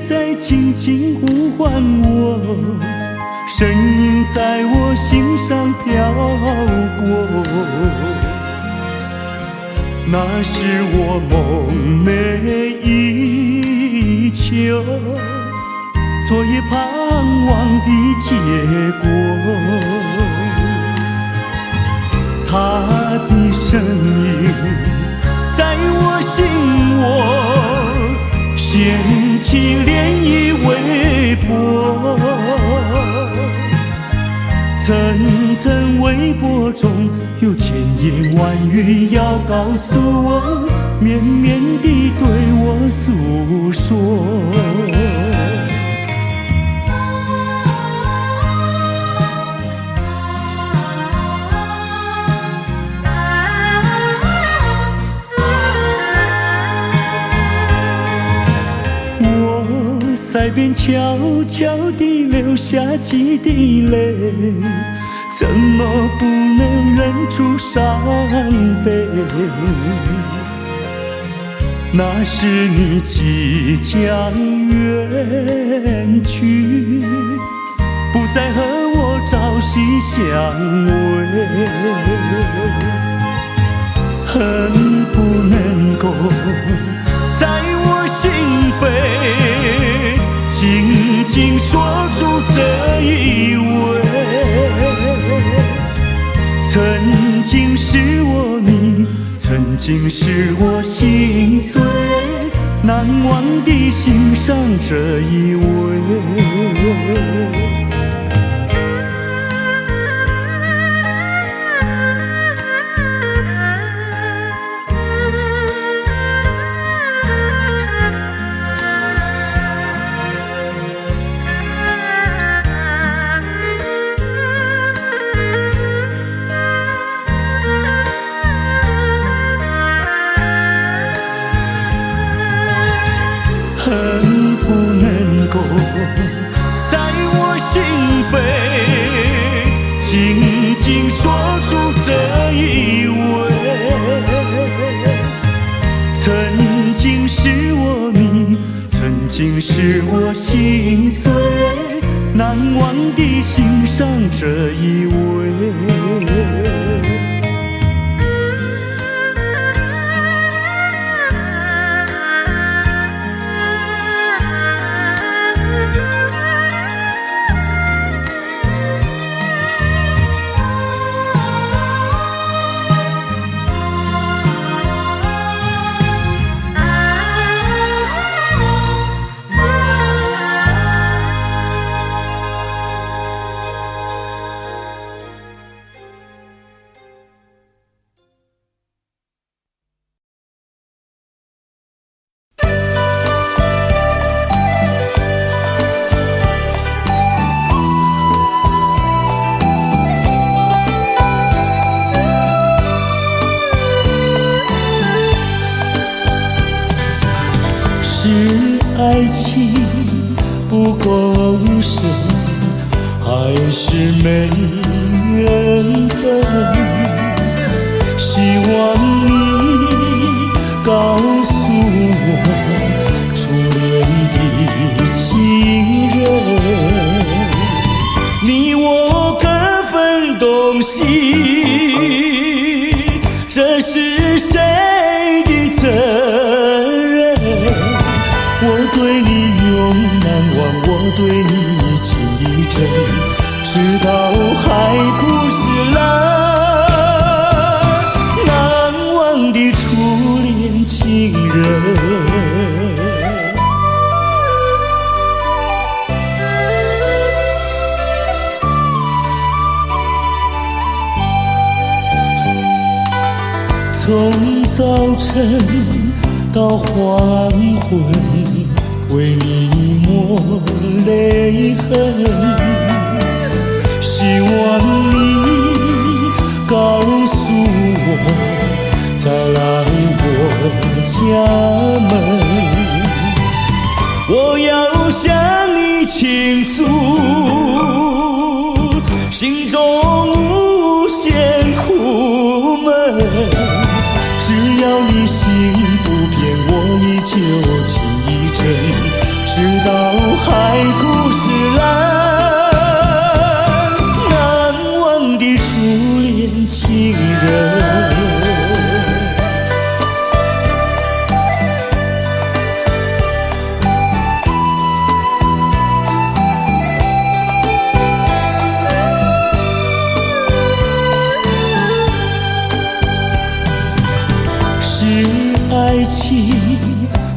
在轻轻呼唤我，声音在我心上飘过。那是我梦寐以求，昨夜盼望的结果。他的声音在我心窝，掀起涟漪微波。层层微波中有千言万语要告诉我，绵绵地对我诉说。我在边悄悄地流下几滴泪，怎么不能忍住伤悲？那是你即将远去，不再和我朝夕相偎，恨不能够在我心扉紧紧锁住这一吻。曾经是我你，曾经是我心碎，难忘地欣赏这一位。恨不能够在我心扉紧紧锁住这一吻。曾经是我你，曾经是我心碎，难忘地欣赏这一位。是爱情不够深，还是没缘分？希望你告诉我初恋的情人，你我各分东西，这是谁的责任？我对你永难忘，我对你情意真，直到海枯石烂，难忘的初恋情人。从早晨到黄昏，为你抹泪痕，希望你告诉我，再来我家门，我要向你倾诉心中无限苦闷，只要你心不变，我依旧情意真，直到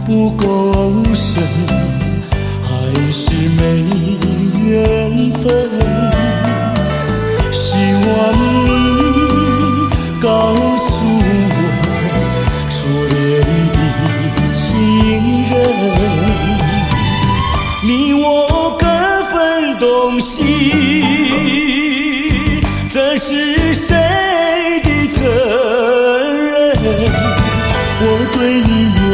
不够深，还是没缘分。希望你告诉我，初恋的情人，你我各分东西，这是谁的责任？我对你永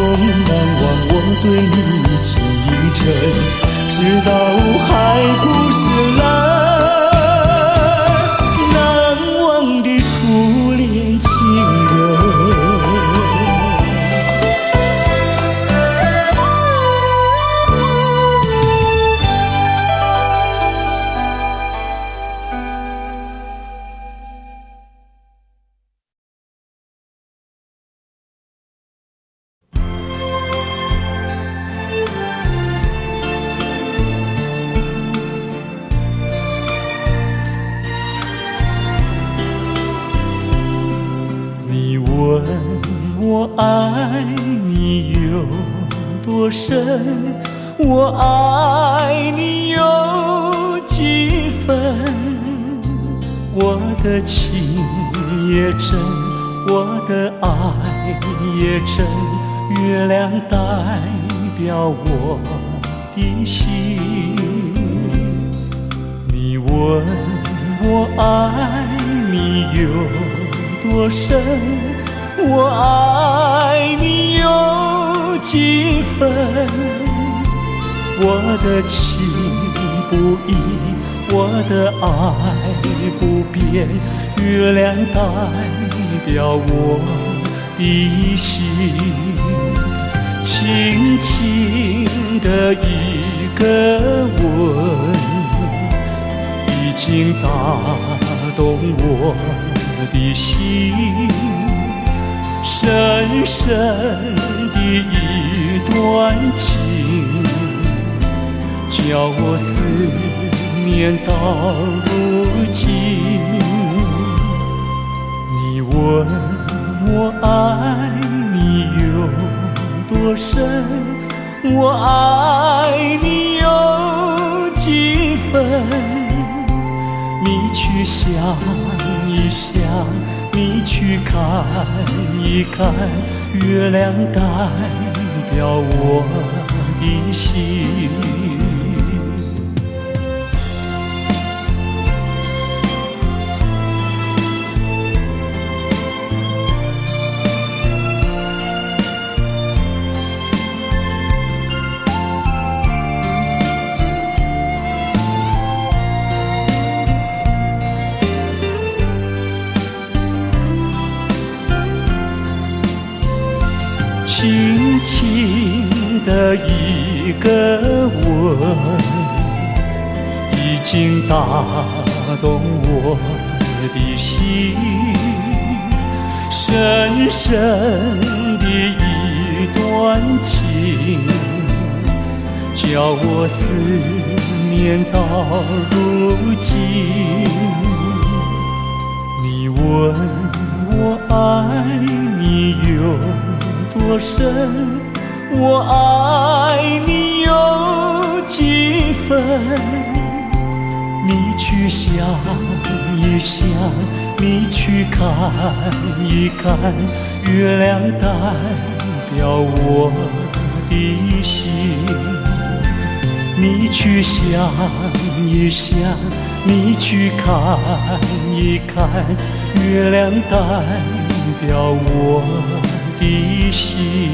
难忘，我对你情意真，直到海枯石烂。难忘的初恋情人。我爱你有多深，我爱你有几分？我的情也真，我的爱也真，月亮代表我的心。你问我爱你有多深，我爱你有几分？我的情不移，我的爱不变，月亮代表我的心。轻轻的一个吻，已经打动我的心。深深的一段情，叫我思念到如今。你问我爱你有多深，我爱你有几分？你去想一想，你去看一看，月亮代表我的心。轻轻的一个吻，已经打动我的心。深深的一段情，叫我思念到如今。你问我爱你有多深，我爱你有几分？你去想一想，你去看一看，月亮代表我的心。你去想一想，你去看一看，月亮代表我的心。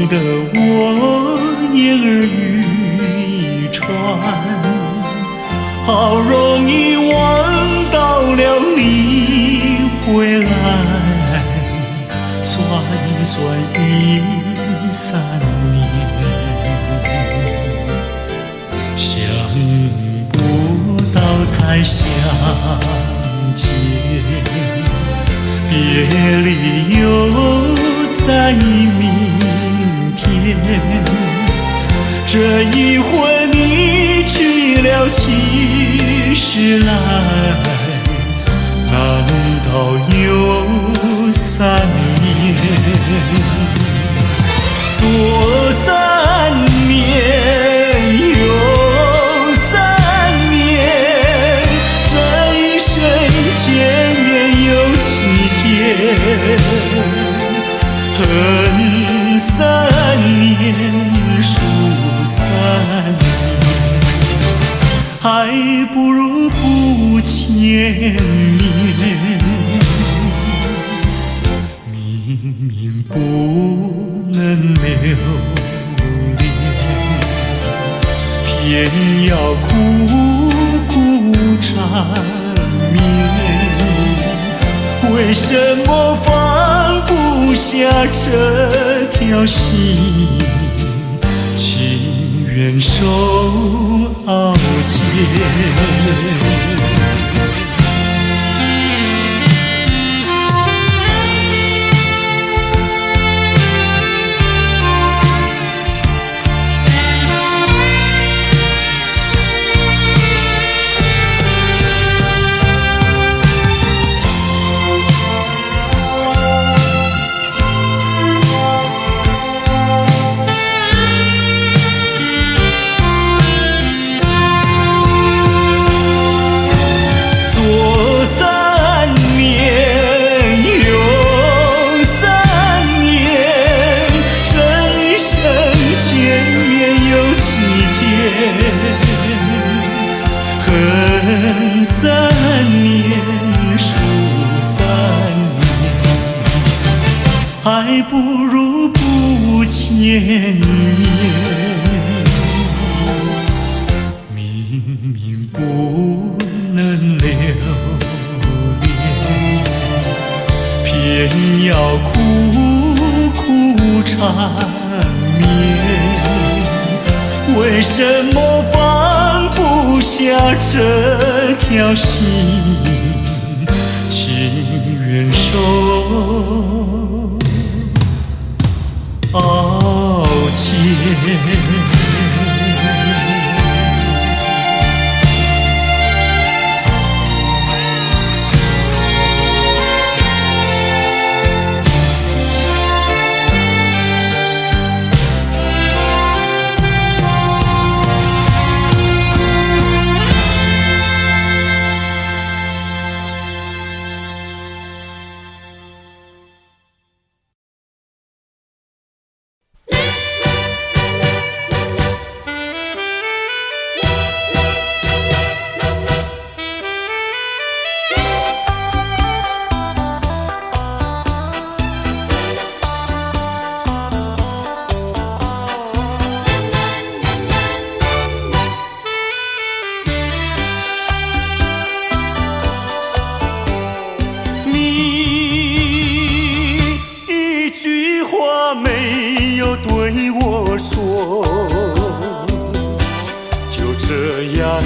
得我言儿渔船，好容易望到了你回来，算算已3年，想不到才相见，别离又在明天。这一回你去了几时来？难道有3年？左3年，右3年，这一生见面有7天。恨3年，数3年，还不如不见面。明明不能留恋，偏要苦苦缠绵。为什么放不下这条心？情愿受熬煎。恨3年，数3年，还不如不见面。明明不能留恋，偏要苦苦缠绵。为什么放不下这条心？情愿受熬煎。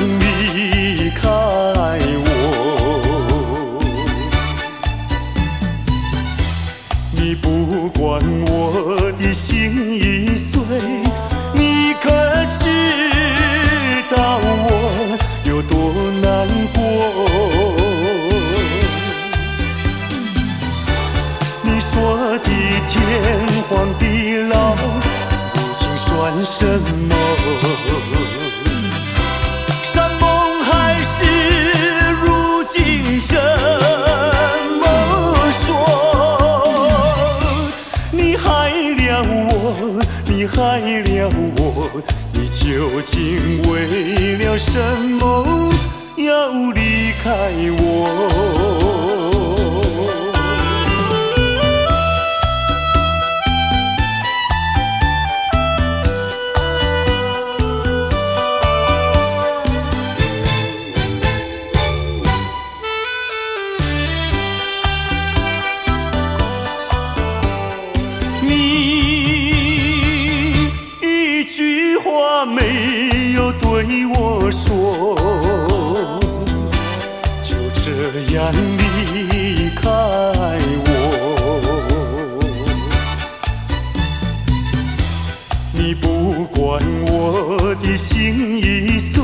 离开我，你不管我的心已碎，你可知道我有多难过？你说的天荒地老，如今算什么？山盟海誓，如今怎么说？你害了我，你害了我，你究竟为了什么要离开我？句话没有对我说，就这样离开我。你不管我的心已碎，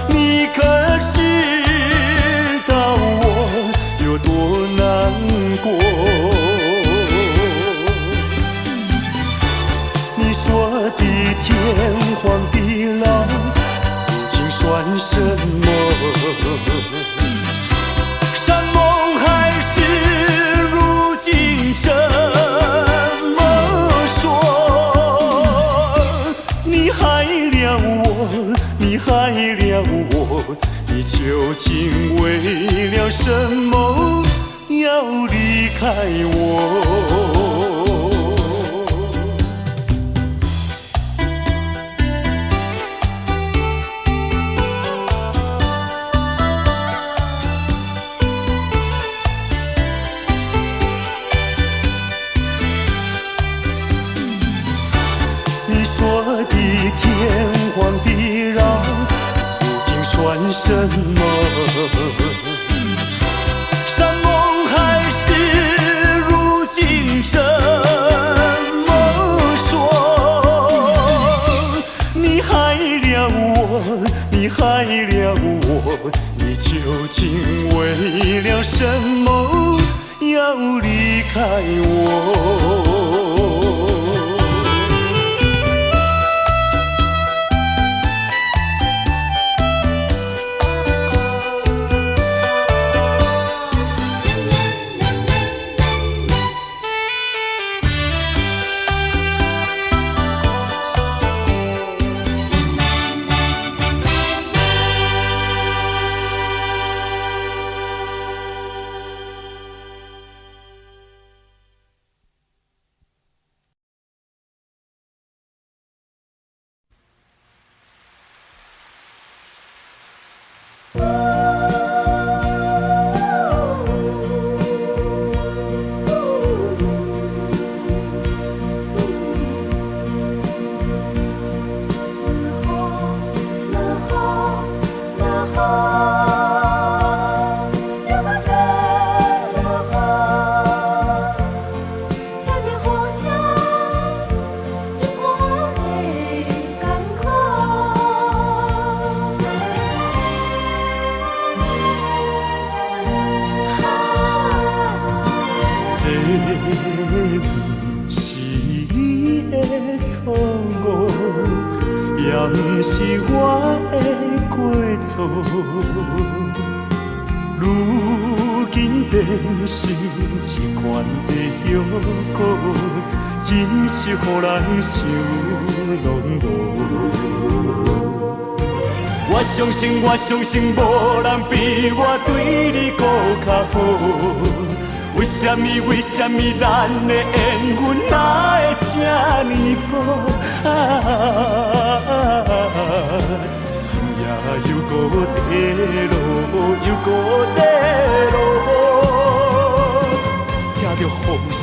你可知道我有多难过？你说的天荒地老，如今算什么？山盟海誓，如今怎么说？你害了我，你害了我，你究竟为了什么要离开我？你说的天荒地老，如今算什么？山盟海誓，如今怎么说？你害了我，你害了我，你究竟为了什么要离开我？不是我的过错，如今变成一款的药膏，真是予人想拢无。我相信，无人比我对你搁较好。为什么咱的缘分哪会这呢薄？也又搁地落，又搁地落，听着风声，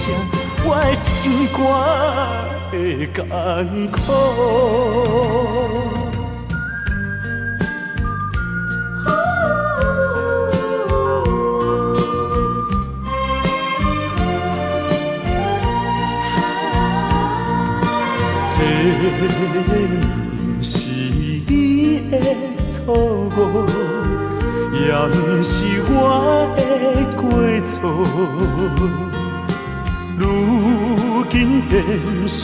我的心肝会艰苦。这不是你的错误，也不是我的过错。如今变成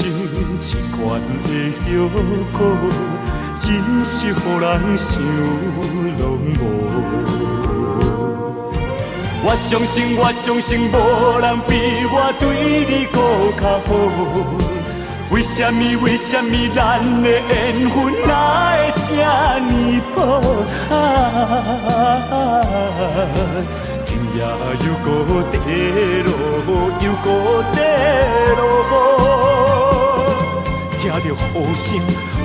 一罐的药膏，真是予人想拢无。我相信，无人比我对你搁较好。为什么咱的缘分哪会这呢薄？天也又搁地落，又搁地落，听着雨声，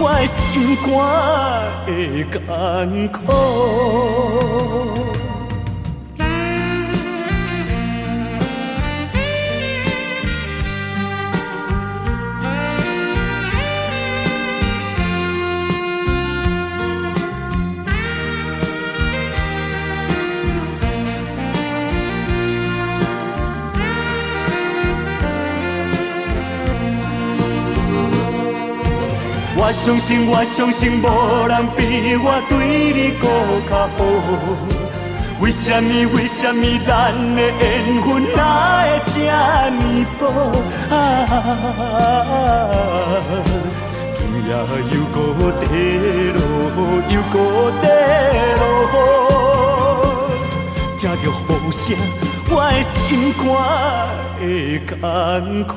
我的心肝会艰苦。相信，我相信，无人比我对你搁较好。为什么？为什么咱的缘分哪会这呢薄？今夜又搁地落，又搁地落，听着雨声，我的心肝会艰苦。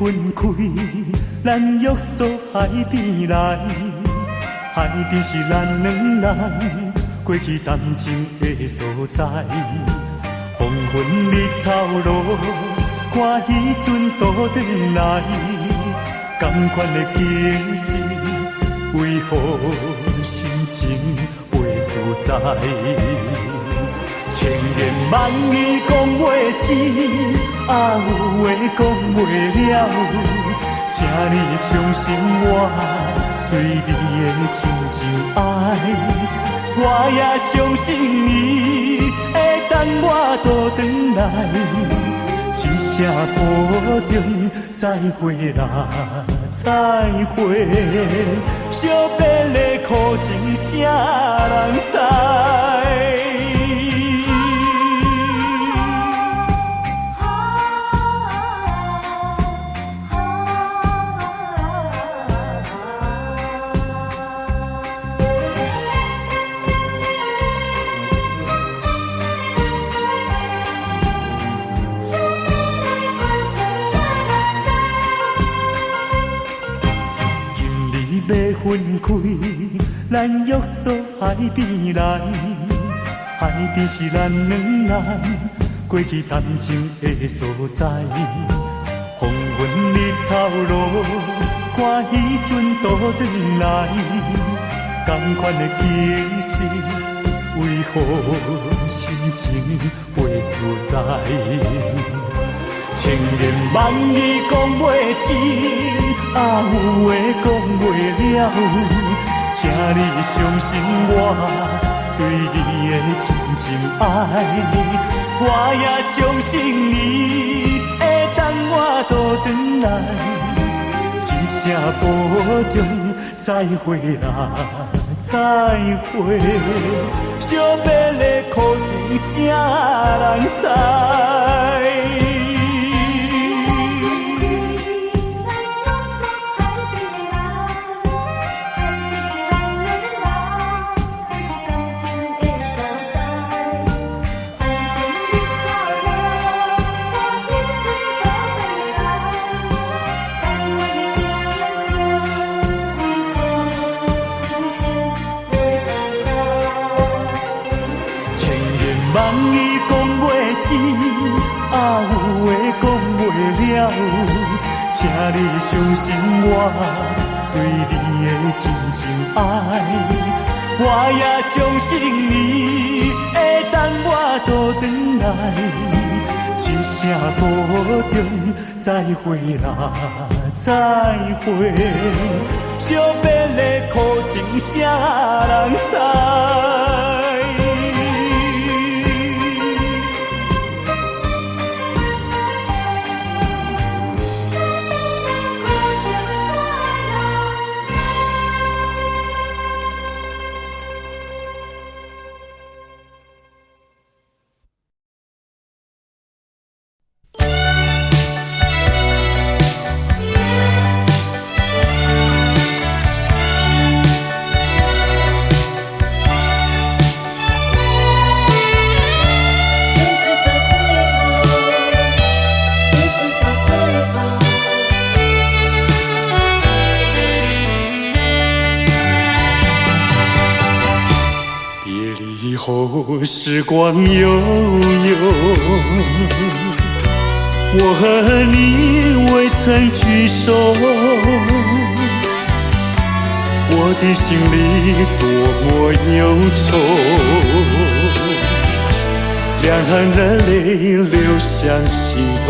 分开，咱约束海边来，海边是咱两人过去谈情的所在。黄昏日头落，看彼阵倒转来，同款的景色，为何心情袂自在？千言万语讲袂尽，啊有话讲袂了，请你相信我对你的真情爱。我也相信你会等我倒转来，一声保重，再会啦，再会。惜别的苦情，啥人知？要分开，咱约束海边来，海边是咱两人过去谈情的所在。黄昏日头落，看彼阵倒转来，同款的景色，为何心情袂自在？千言万语讲袂尽，啊有话讲袂了，请你相信我对你的真情爱。我也相信你会等我倒转来，一声保重，再会啦，再会。惜别的苦情，啥人知？万语讲袂尽，啊有话讲袂了，请你相信我对你的真情爱。我也相信你会等我倒转来，一声保重，再会啦，再会。惜别的苦情，啥人知？时光悠悠，我和你未曾聚首，我的心里多么忧愁，两行的泪流向心头。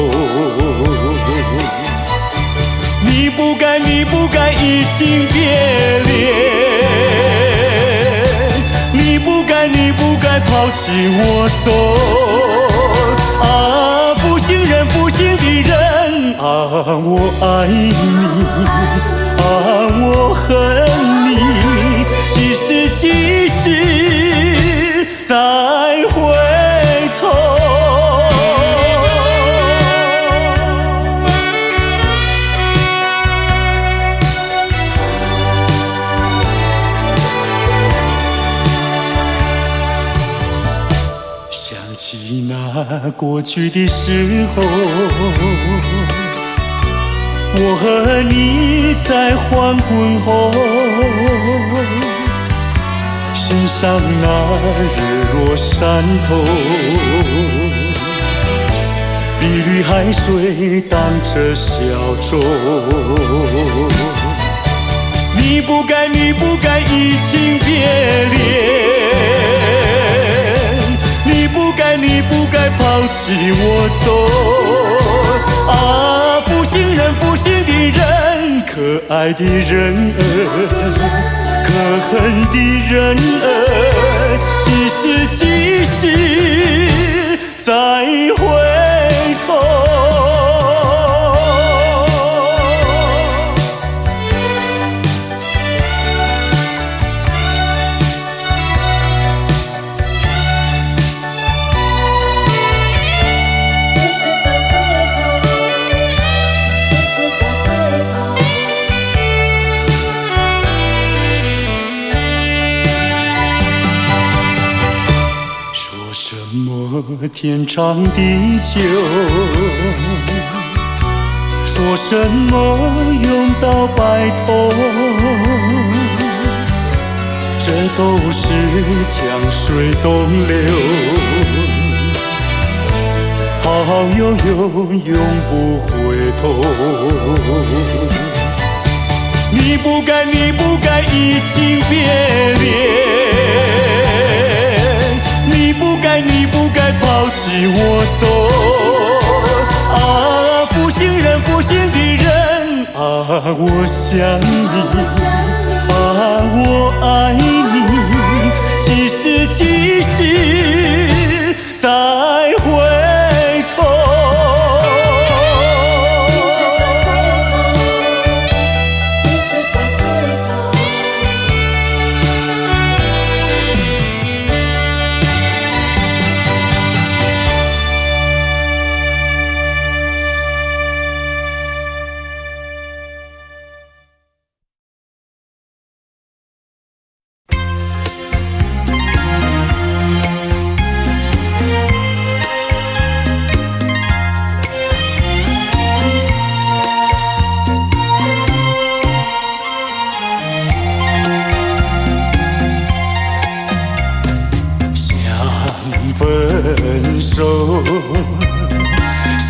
你不该移情别恋，你不该抛弃我走。啊，负心人，负心的人啊，我爱你，啊，我恨你，几时再回头？那过去的时候，我和你在黄昏后，欣赏那日落山头，碧绿海水荡着小舟。你不该移情别恋，你不该抛弃我走。啊，负心的人，可爱的人儿，可恨的人儿，几时再回头？天长地久，说什么永到白头，这都是江水东流，好悠悠永不回头。你不该移情别恋，你不该抛弃我走。啊，负心的人，啊，我想你，啊，我爱你，几时再回头？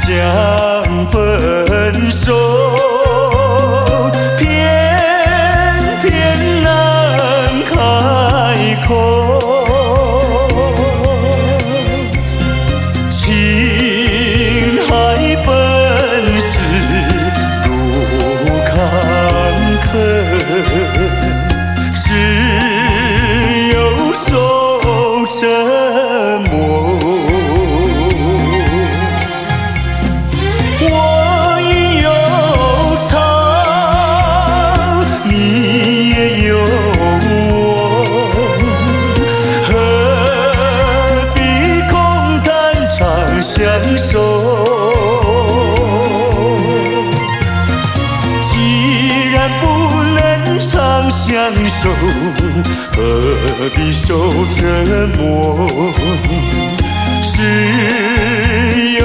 想分手，偏偏难开口。情海本是路坎坷，只有受折磨。相守，既然不能长相守，何必受折磨？只有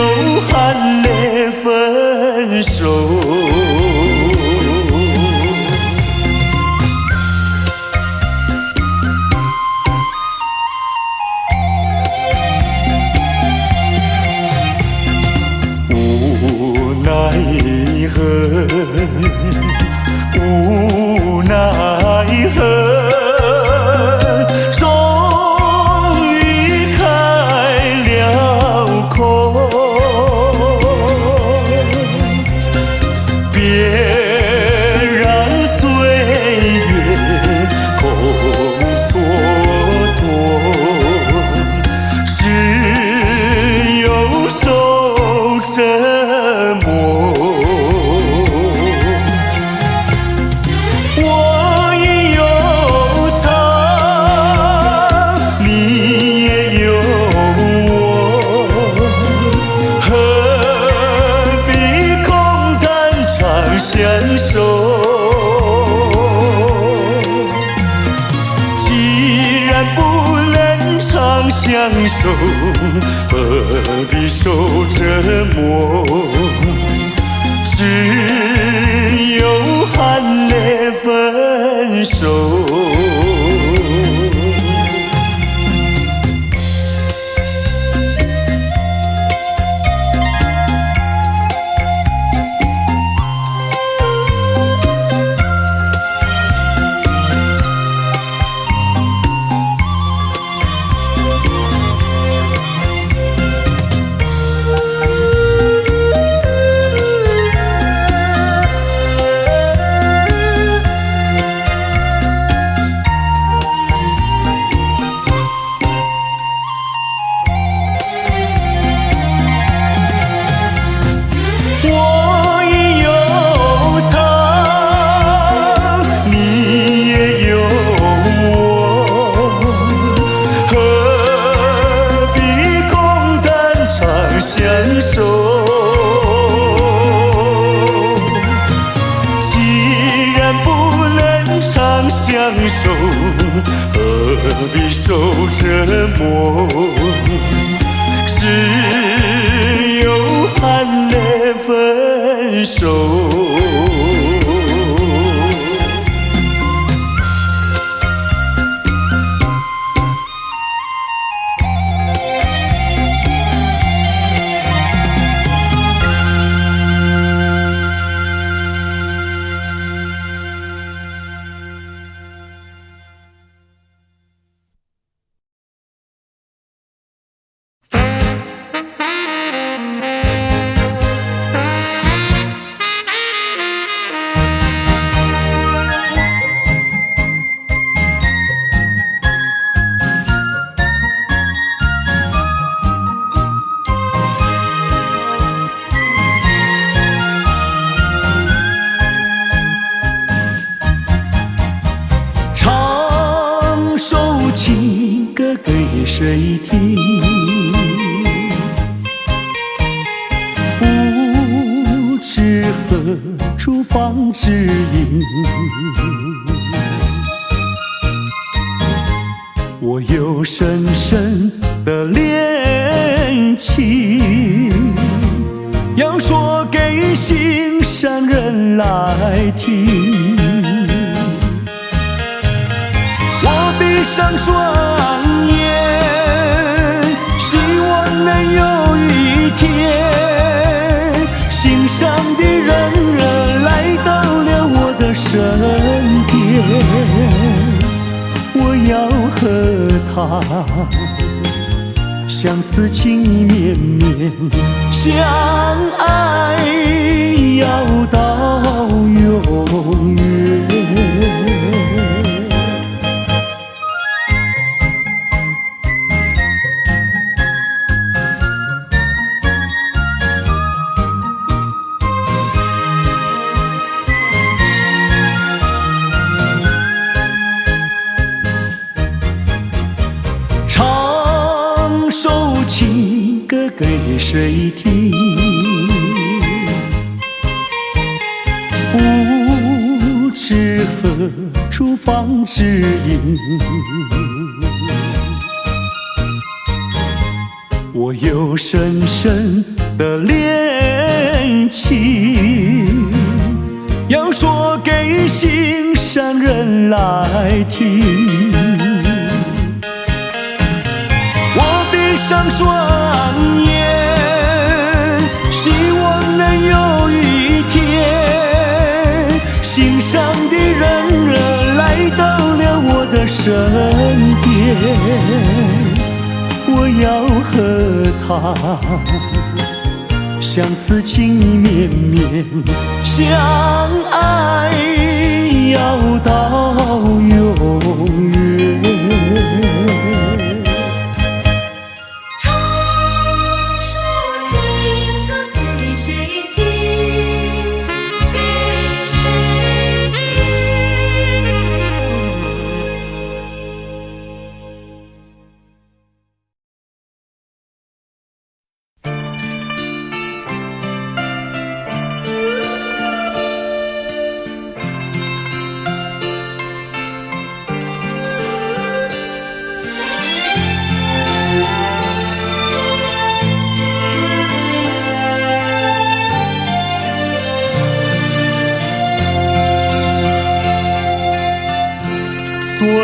含泪分手。无奈何，终于开了口。别让岁月空蹉跎，只有受折磨。相守，既然不能长相守，何必受折磨？只手。何必受折磨？只有含泪分手。情歌给谁听？不知何处放知音。我有深深的恋情，要说给心上人来听。闭上双眼，希望能有一天，心上的人来到了我的身边。我要和他相思情意绵绵，相爱要到永远。情歌给谁听？不知何处放知音。我有深深的恋情，要说给心上人来听。闭上双眼，希望能有一天，心上的人来到了我的身边。我要和他相思情意绵绵，相爱要到永远。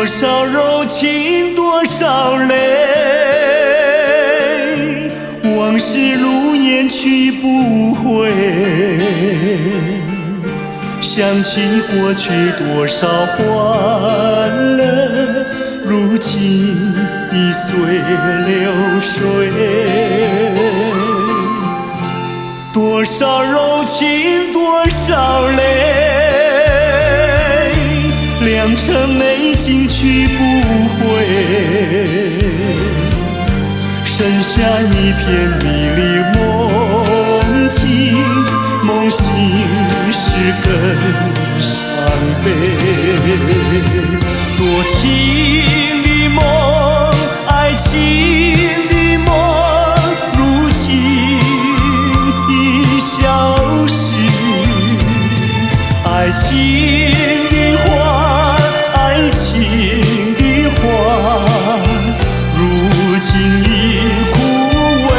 多少柔情多少泪，往事如烟去不回。想起过去多少欢乐，如今已随流水。多少柔情多少泪，良辰美景去不回，剩下一片迷离梦境，梦醒时更伤悲。多情的梦，爱情的梦，如今已消失。爱情的花，爱情的花，如今已枯萎。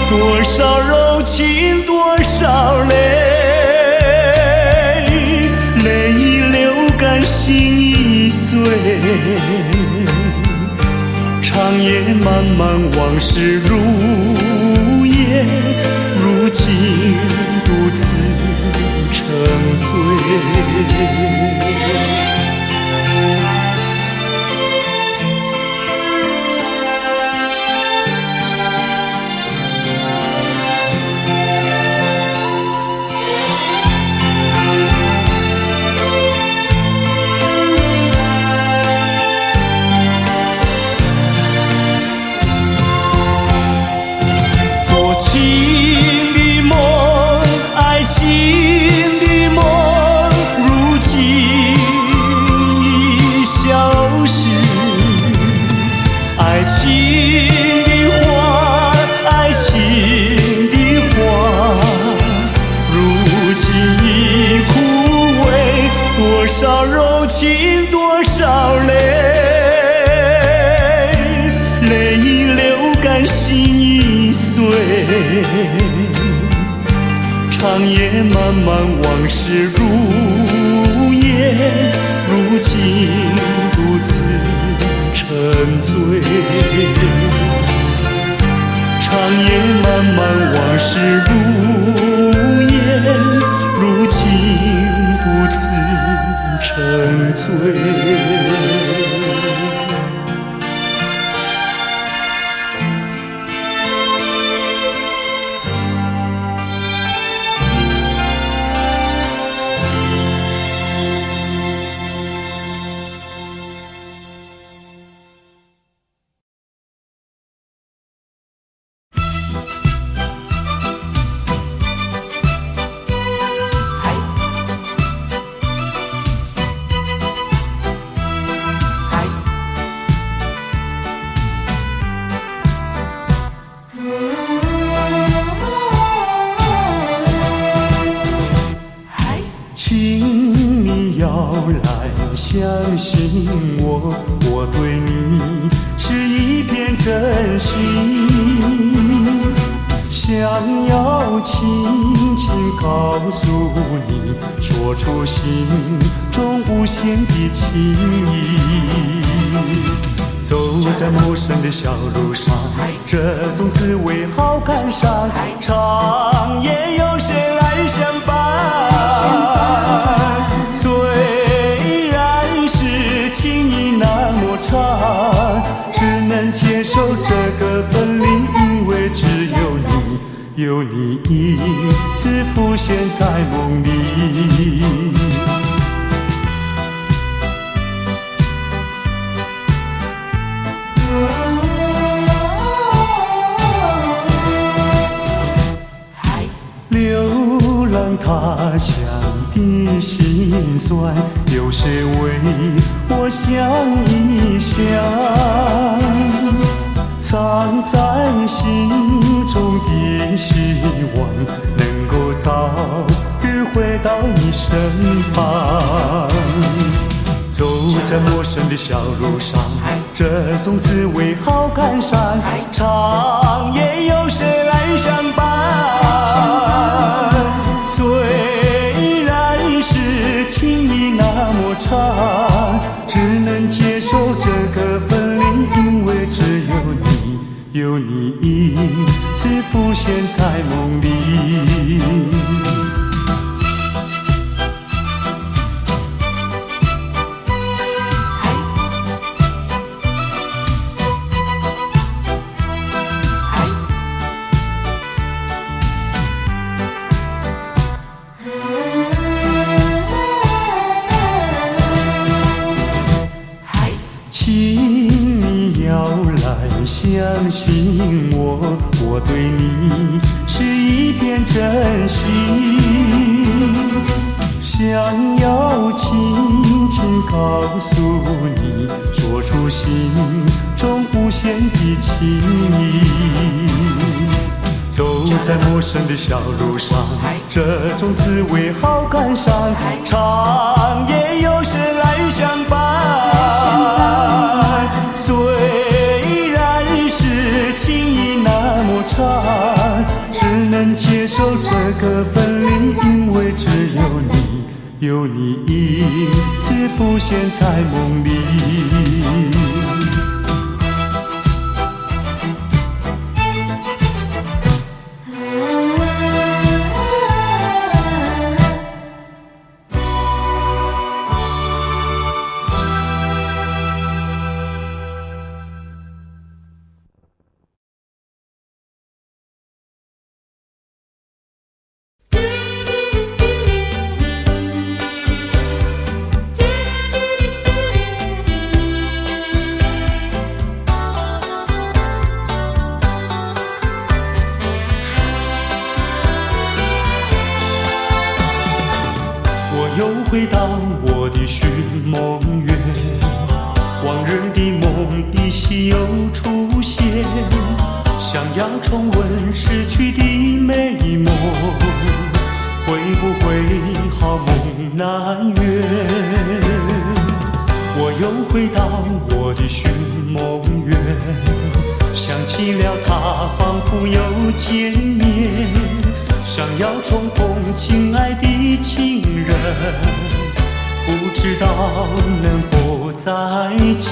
多少柔情多少泪，泪已流干心已碎。长夜漫漫往事如烟，如今独自沉醉。多少柔情多少泪，泪已流干心已碎。长夜漫漫往事如烟，如今独自沉醉。长夜漫漫往事如烟，如今独自沉醉。相信我，我对你是一片真心，想要轻轻告诉你，说出心中无限的情意。走在陌生的小路上，这种滋味好感伤，长夜有谁来相伴？只能接受这个分离，因为只有你，有你一直浮现在梦里。流浪他乡的辛酸，有谁为我想一想？藏在心中的希望，能够早日回到你身旁。走在陌生的小路上，这种滋味好感伤，长夜有谁来相伴？虽然是情意那么长，只能接受浮现在梦里。相信我，我对你是一片真心，想要轻轻告诉你，说出心中无限的情意。走在陌生的小路上，这种滋味好感伤，长夜有时来相伴。只能接受这个分离，因为只有你，有你一直浮现在梦里。又回到我的寻梦园，往日的梦依稀又出现，想要重温逝去的美梦，会不会好梦难圆？我又回到我的寻梦园，想起了他，仿佛又见面，想要重逢亲爱的情人，不知道能否再见。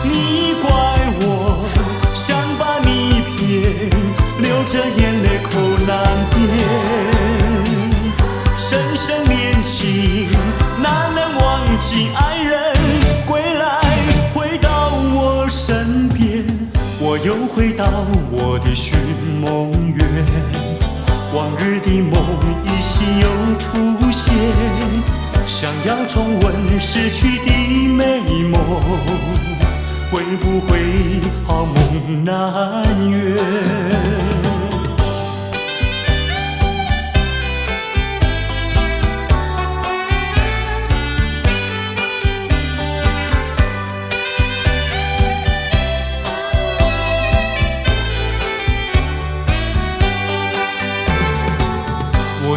你怪我想把你骗，流着眼泪口难辨，深深恋情哪能忘记爱人归来，回到我身边。我又回到我的寻梦园，往日的梦依稀又出现，想要重温逝去的美梦，会不会好梦难圆？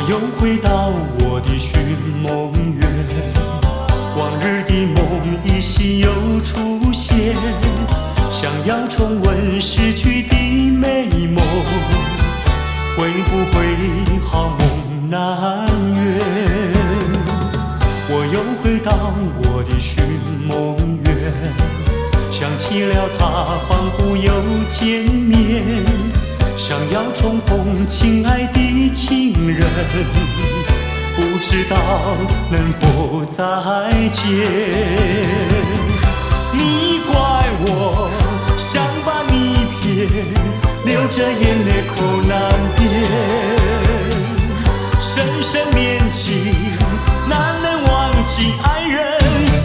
又回到我的寻梦园，往日的梦依稀又出现，想要重温逝去的美梦，会不会好梦难圆？我又回到我的寻梦园，想起了他，仿佛又见面，想要重逢亲爱的情人，不知道能否再见。你怪我想把你骗，流着眼泪口难辨，深深恋情哪能忘记爱人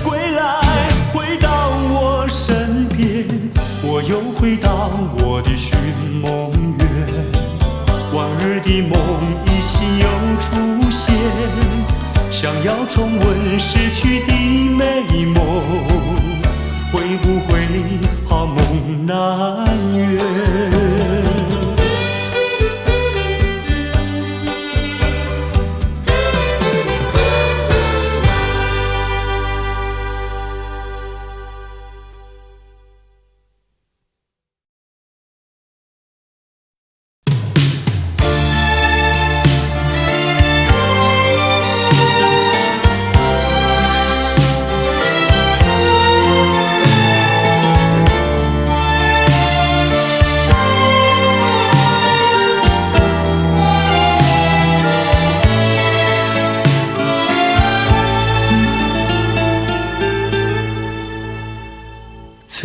归来，回到我身边。我又回到我的寻梦园，往日的梦依稀又出现，想要重温逝去的美梦，会不会好梦难圆？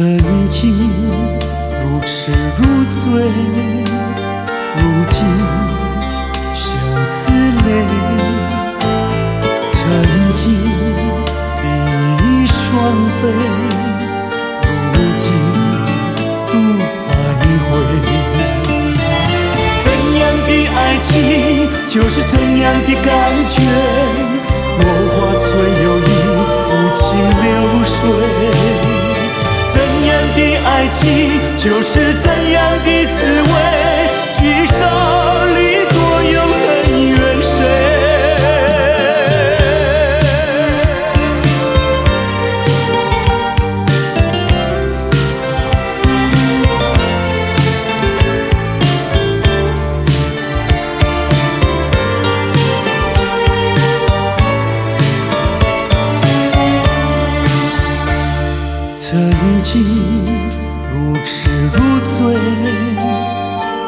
曾经如痴如醉，如今相思泪。曾经离双飞，如今独徘徊。怎样的爱情，就是怎样的感觉。落花虽有意，无情流水。怎样的爱情，就是怎样的滋味。聚少离多，有恩怨谁？曾经如痴如醉，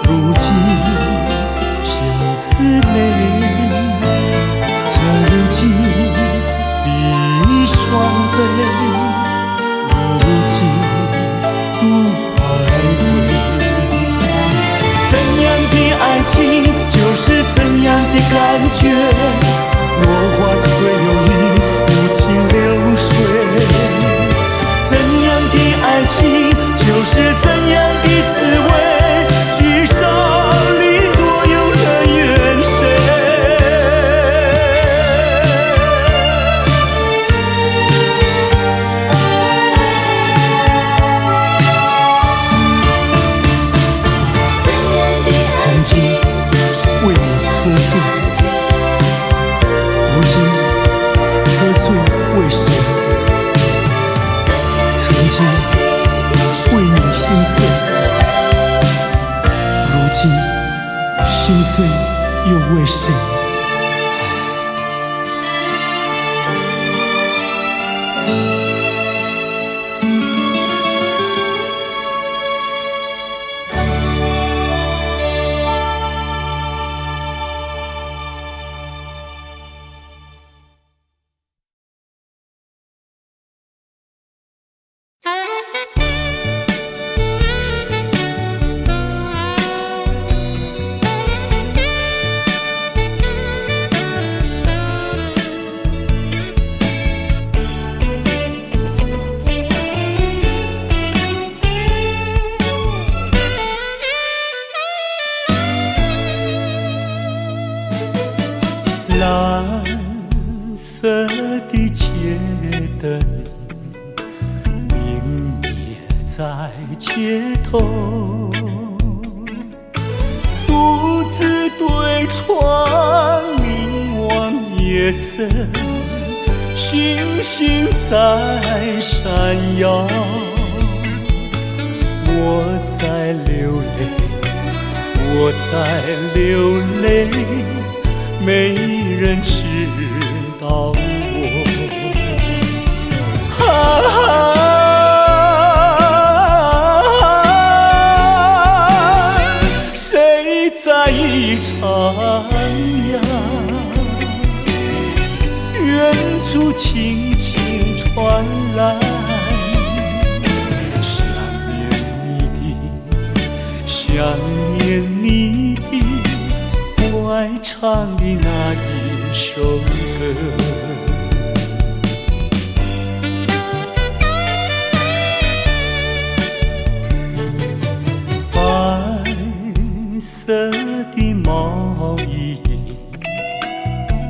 如今相思泪。曾经离双飞，如今独徘徊。怎样的爱情，就是怎样的感觉。落花虽有意，无情流水。怎样的爱情，就是怎样的滋味。聚少离多，有恩怨谁？曾经为你喝醉，如今喝醉为谁？曾经为你心碎，如今心碎又为谁？蓝色的街灯明灭在街头，独自对窗凝望夜色，星星在闪耀。我在流泪，我在流泪，没人知道我。谁在一徜徉？远处轻轻传来，想念你的我爱唱的那一首歌。白色的毛衣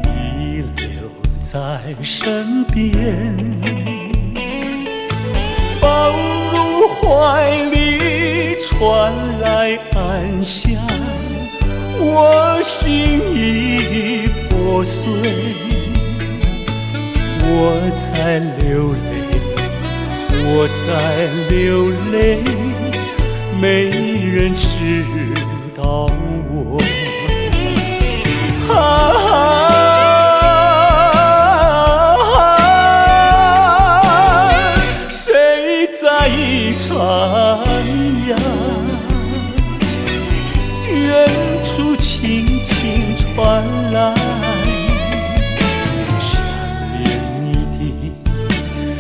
遗留在身边，抱入怀里传来安详。我心已破碎，我在流泪，我在流泪，没人知道我。谁在一徜徉？远处轻轻传来，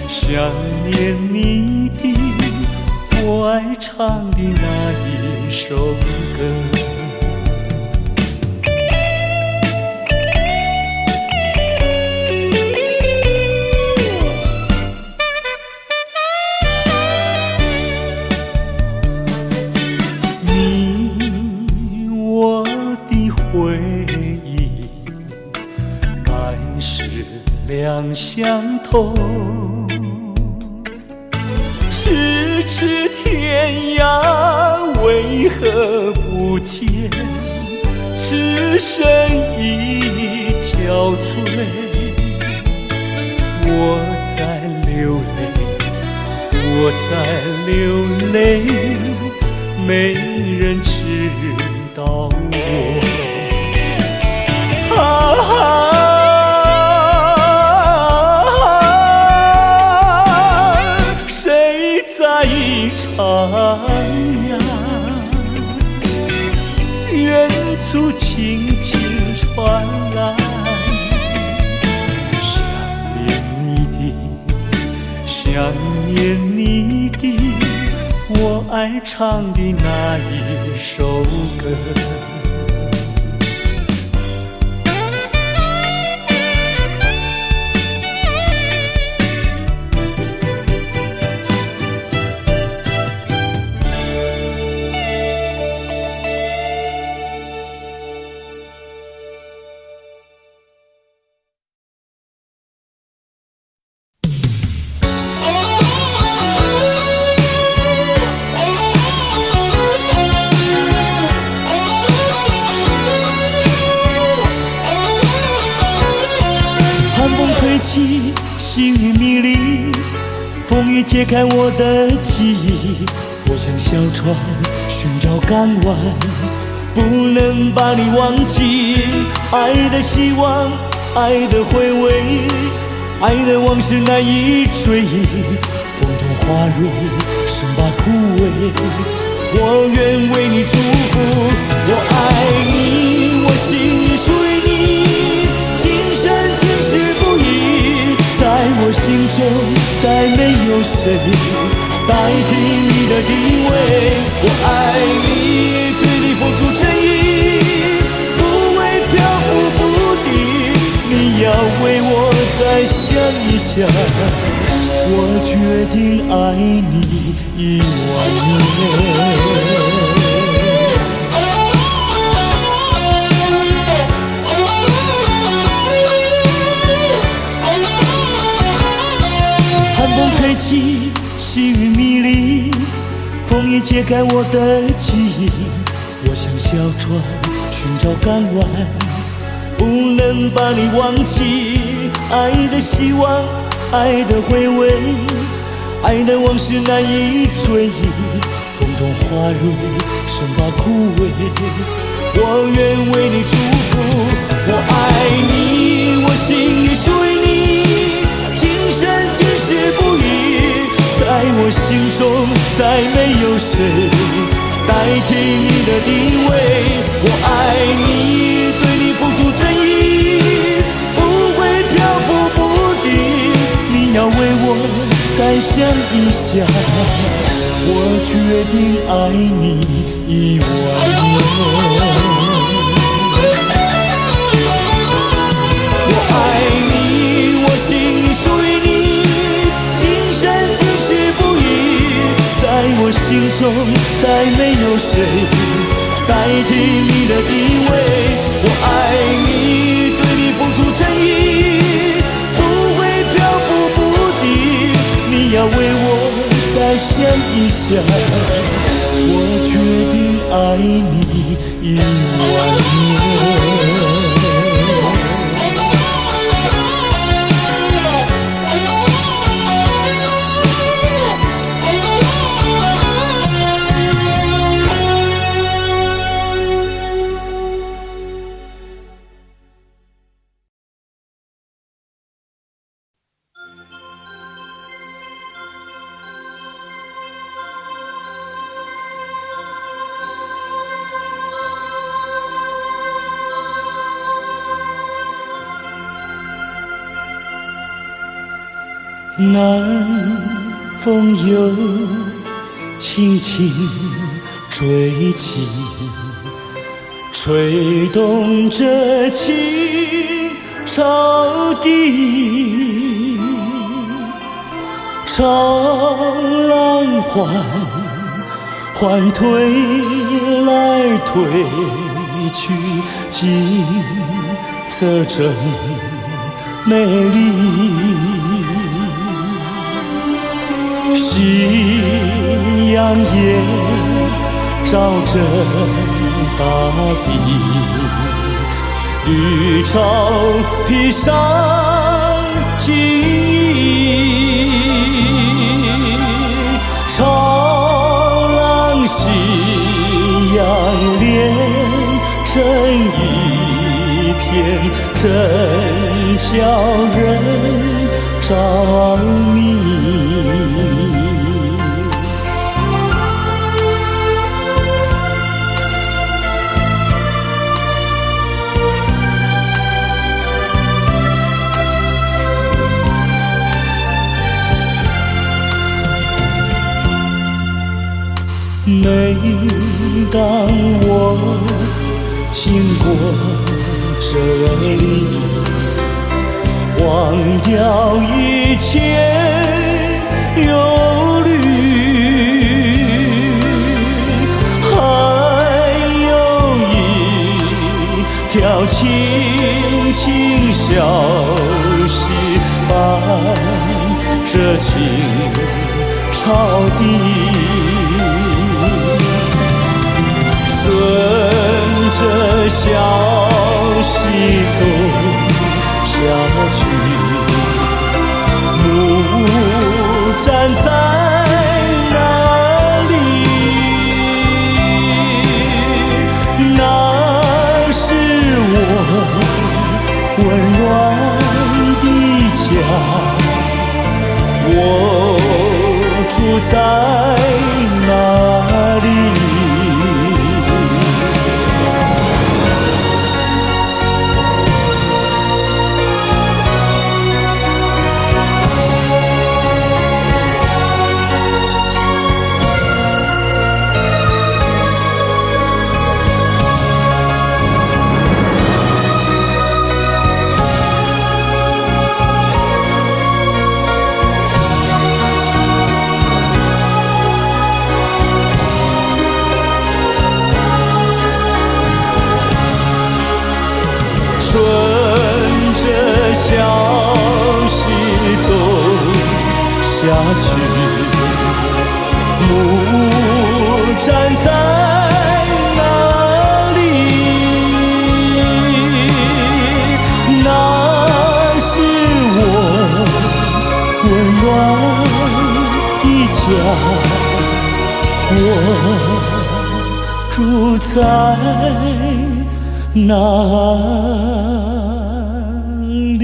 想念你的唱的那一首歌。你我的回忆，来时两相同。咫尺天涯，为何不见？只剩一憔悴。我在流泪，我在流泪，没人知道我。谁在徜徉？远处轻轻传来，想念你的，想念你的，我爱唱的那一首歌。寒风吹起，细雨迷离，风雨揭开我的记忆。我像小船寻找港湾，不能把你忘记。爱的希望，爱的回味，爱的往事难以追忆。风中花蕊，生怕枯萎。我愿为你祝福，我爱你，我心属于你，今生今世不移。在我心中，再没有谁代替你的地位。我爱你，对你付出真意，不会漂浮不定。你要为我再想一想，我决定爱你10000年。寒风吹起，细雨迷离，风雨揭开我的记忆。我像小船寻找港湾，不能把你忘记。爱的希望，爱的回味，爱的往事难以追忆。风中花蕊，生怕枯萎。我愿为你祝福，我爱你，我心已属于你，今生今世不移。在我心中，再没有谁代替你的地位。我爱你，对你付出真意，不会漂浮不定。你要为我再想一想，我决定爱你10000年。我爱你，我心已属于你，今生今世不移。在我心中，再没有谁代替你的地位。我爱你，对你付出真意，不会漂浮不定。你要为我再想一想，我决定爱你10000年。南风又悄轻轻吹起，吹动着青草地，潮浪缓推来推去，景色真美丽。夕阳也照着大地，绿草披上金衣，潮浪夕阳连成一片，真叫人着迷。每当我经过这里，忘掉一切忧虑，还有一条轻轻小溪伴着青草地，顺着小溪走下去，木站在那里，那是我温暖的家，我住在那里。顺着小溪走下去，木站在那里，那是我温暖的家，我住在哪里？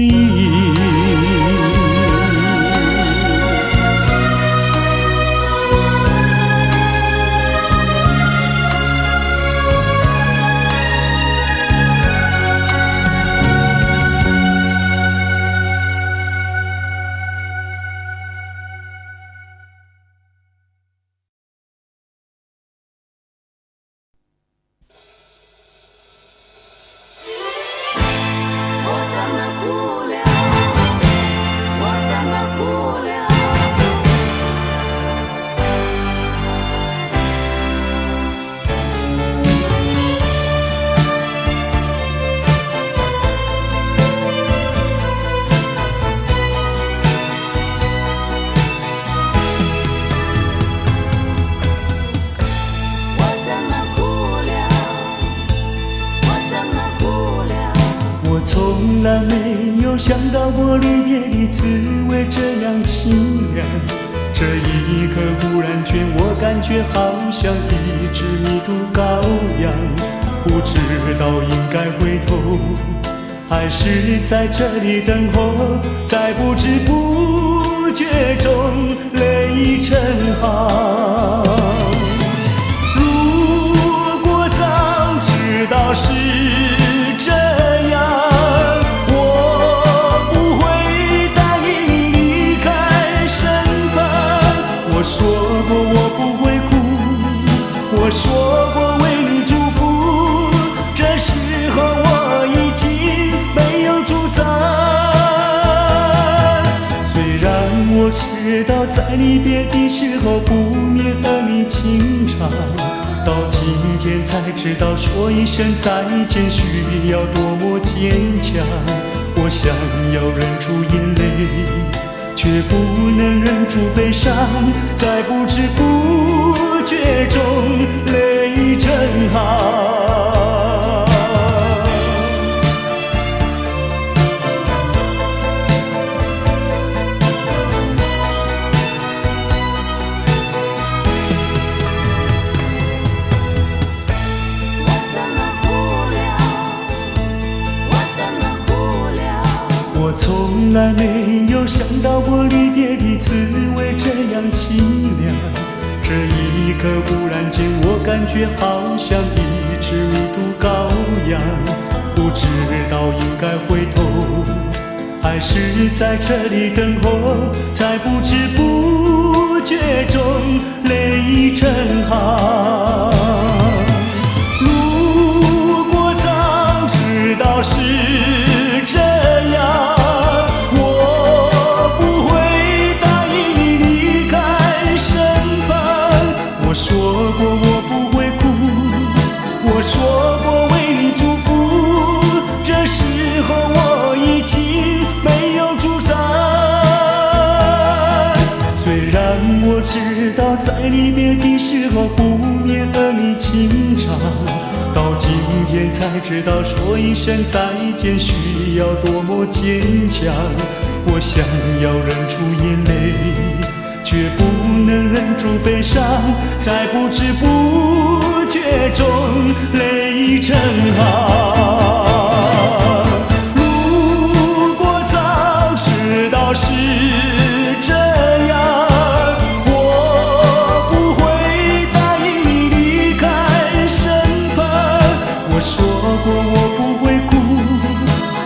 从来没有想到过离别的滋味这样清凉，这一刻忽然间我感觉好像一只迷途羔羊，不知道应该回头还是在这里等候，在不知不觉中泪成行。如果早知道是这样，我说过我不会哭在离别的时候不免和你轻唱，到今天才知道说一声再见需要多么坚强。我想要忍住眼泪，却不能忍住悲伤，在不知不觉中泪成行。我从来没有想到过离别的滋味这样凄凉，这一刻忽然间我感觉好像一只迷途羔羊，不知道应该回头还是在这里等候，在不知不觉中泪成行。如果早知道是这样，我不会答应你离开身旁。我说过我不会哭，我说过为你祝福，这时候我已经没有主张。虽然我知道在离别的时候不免和你轻唱，到今天才知道说一声再见需要多么坚强。我想要忍住眼泪，却不能忍住悲伤，在不知不觉中泪成行。如果早知道是这样，我不会答应你离开身旁。我说过我不会哭，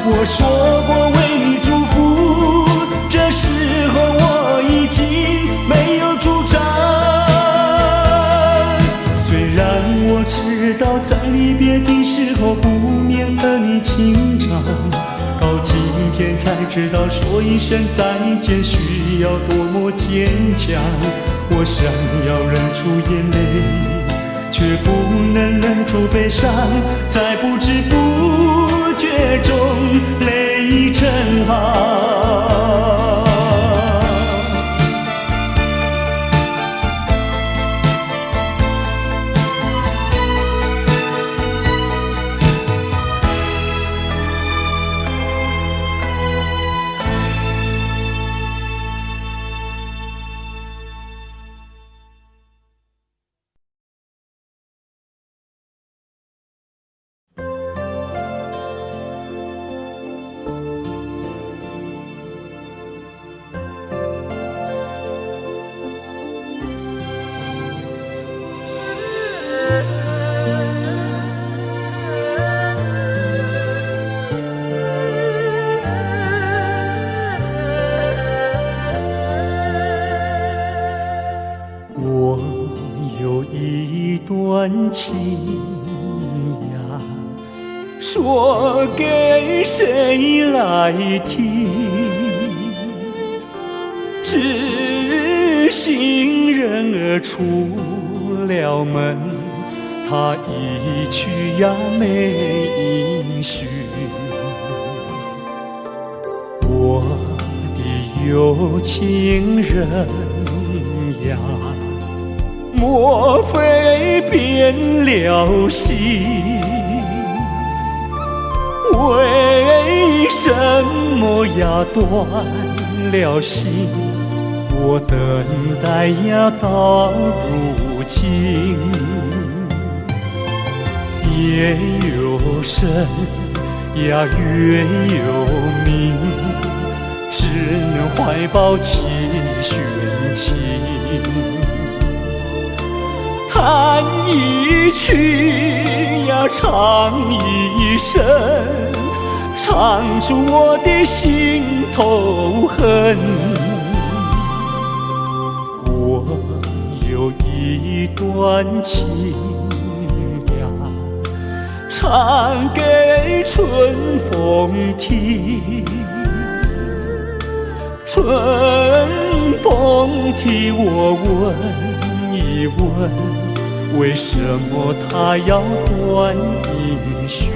我说过为你祝福，这时候我已经没有主张。虽然我知道在离别的时候不免和你轻唱，到今天才知道说一声再见需要多么坚强。我想要忍住眼泪，却不能忍住悲伤，在不知不觉中泪成行。我有一段情呀，说给谁来听？知心人儿出了门，他一去呀没音讯。我的有情人呀，莫非变了心？为什么呀断了心？我等待呀到如今，夜有深呀月有明，只能怀抱期寻情。弹一曲呀唱一声，唱出我的心头恨。我有一段情呀，唱给春风听，春风替我问一问，为什么它要断音讯？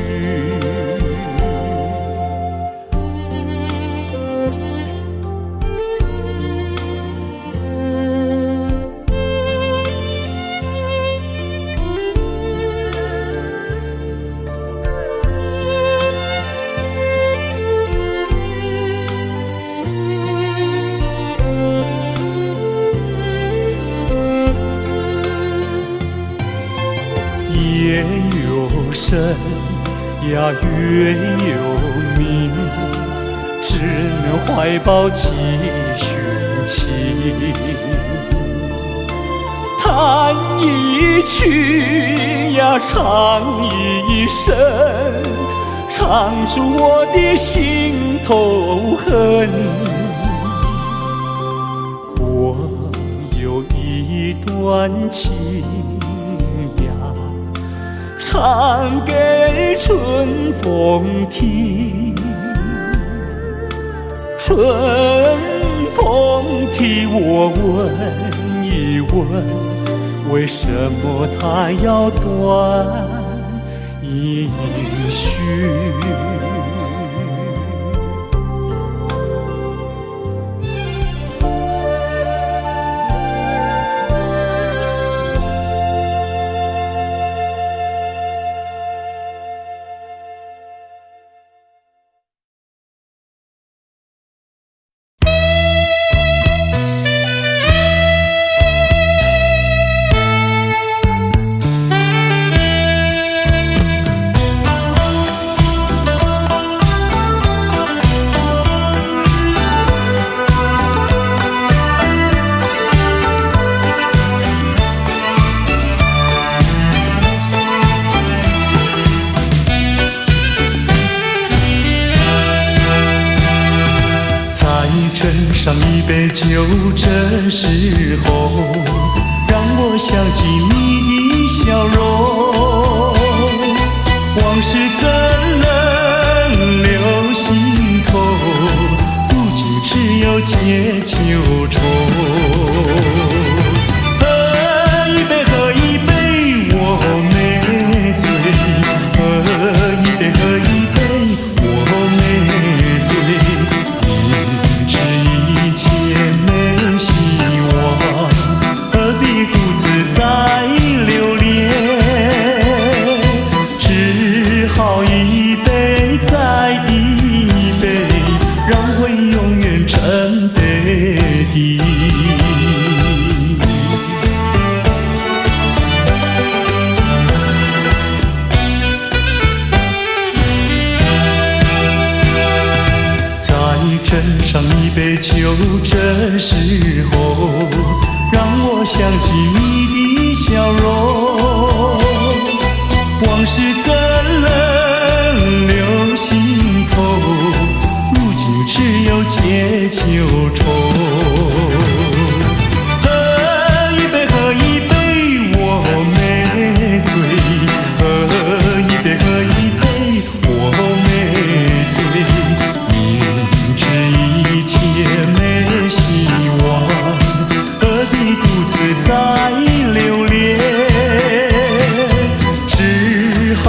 夜有深呀，月有明，只能怀抱几寻情。弹一曲呀，唱一声，唱出我的心头恨。我有一段情，唱给春风听，春风替我问一问，为什么它要断音讯？斟上一杯酒，这时候让我想起你的笑容。往事怎能留心头？如今只有解忧愁。喝一杯，喝一杯，我没醉。喝一杯，喝一杯，我没醉。一切没希望，何必独自再留恋？只好一杯再一杯，让回忆永远沉杯底。斟上一杯酒，这时候让我想起你的笑容。往事怎能留心头？如今只有解忧愁。喝一杯，喝一杯，我没醉。喝一杯，喝一杯，我没醉。一切没希望，何必独自再留恋？只好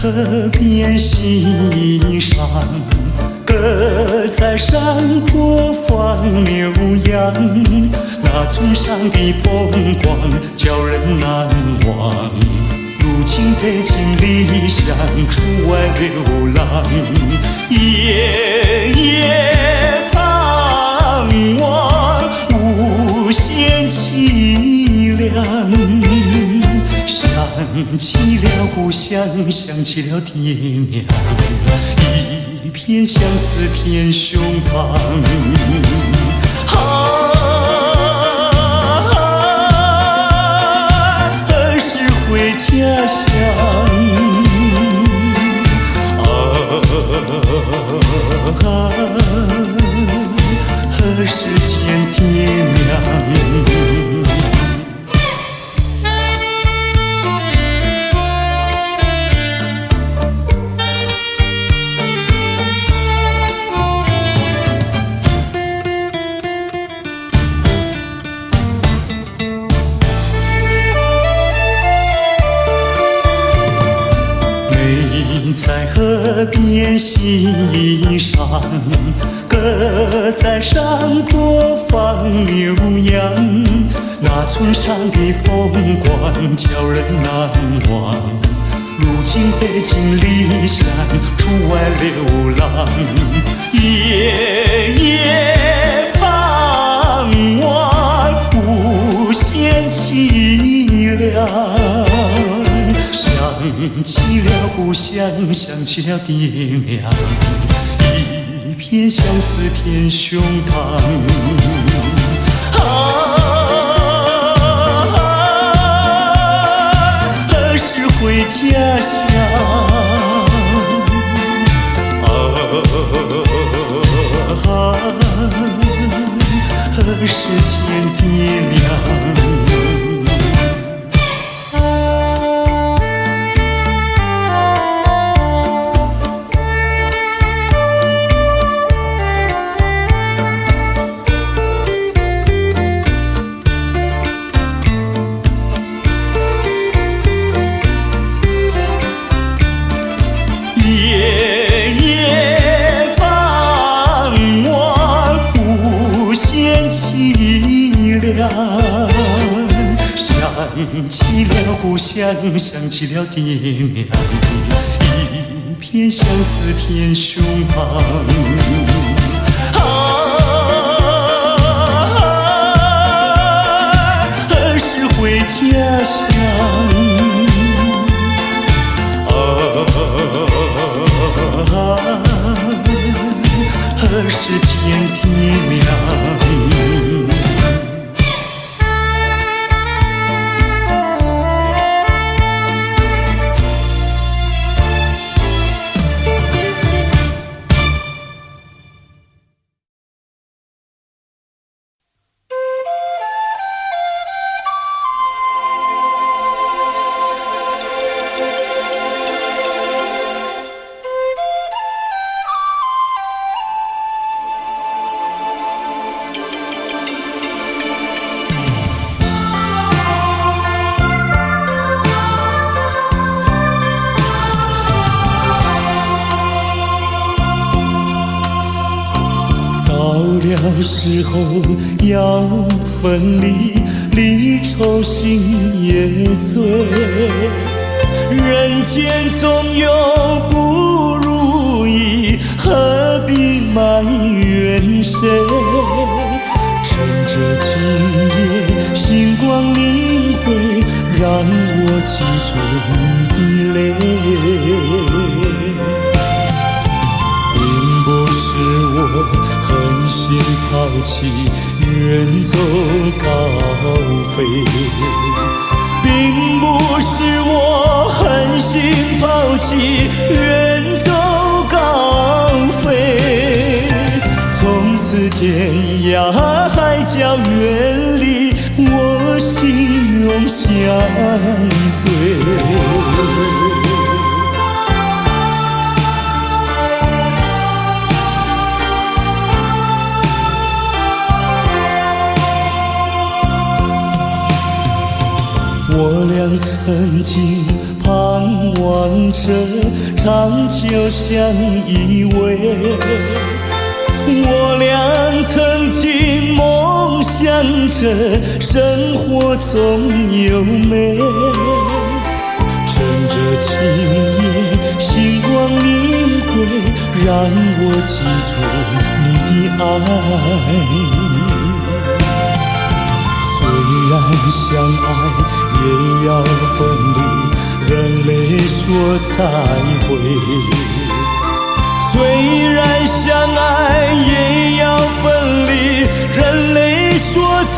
河边欣赏，鸽在山坡放牛羊，那村上的风光叫人难忘。如今北京理想，出外流浪，夜夜盼望，无限凄凉。想起了故乡，想起了爹娘，一片相思片胸膛。何时回家乡？何时见爹娘？在河边欣赏，鸽在山坡放牛羊，那村上的风光叫人难忘。如今北京理想，出外流浪，夜夜盼望，无限凄凉。想起了故乡，想起了爹娘，一片相思片胸膛。何时回家乡？何时见爹娘？夜夜盼望，无限凄凉。想起了故乡，想起了爹娘，一片相思片胸膛。何时回家乡？何时见爹娘？到了时候要分离，离愁心也碎。人间总有不如意，何必埋怨谁？趁着今夜星光明辉，让我记住你的泪。并不是我狠心抛弃，远走高飞，并不是我狠心抛弃，远走高飞。从此天涯海角远离，我心永相随。我俩曾经盼望着长久相依偎，我俩曾经梦想着生活总有美。趁着今夜星光明辉，让我记住你的爱。虽然相爱也要分离，人类说再会。虽然相爱也要分离，人类说再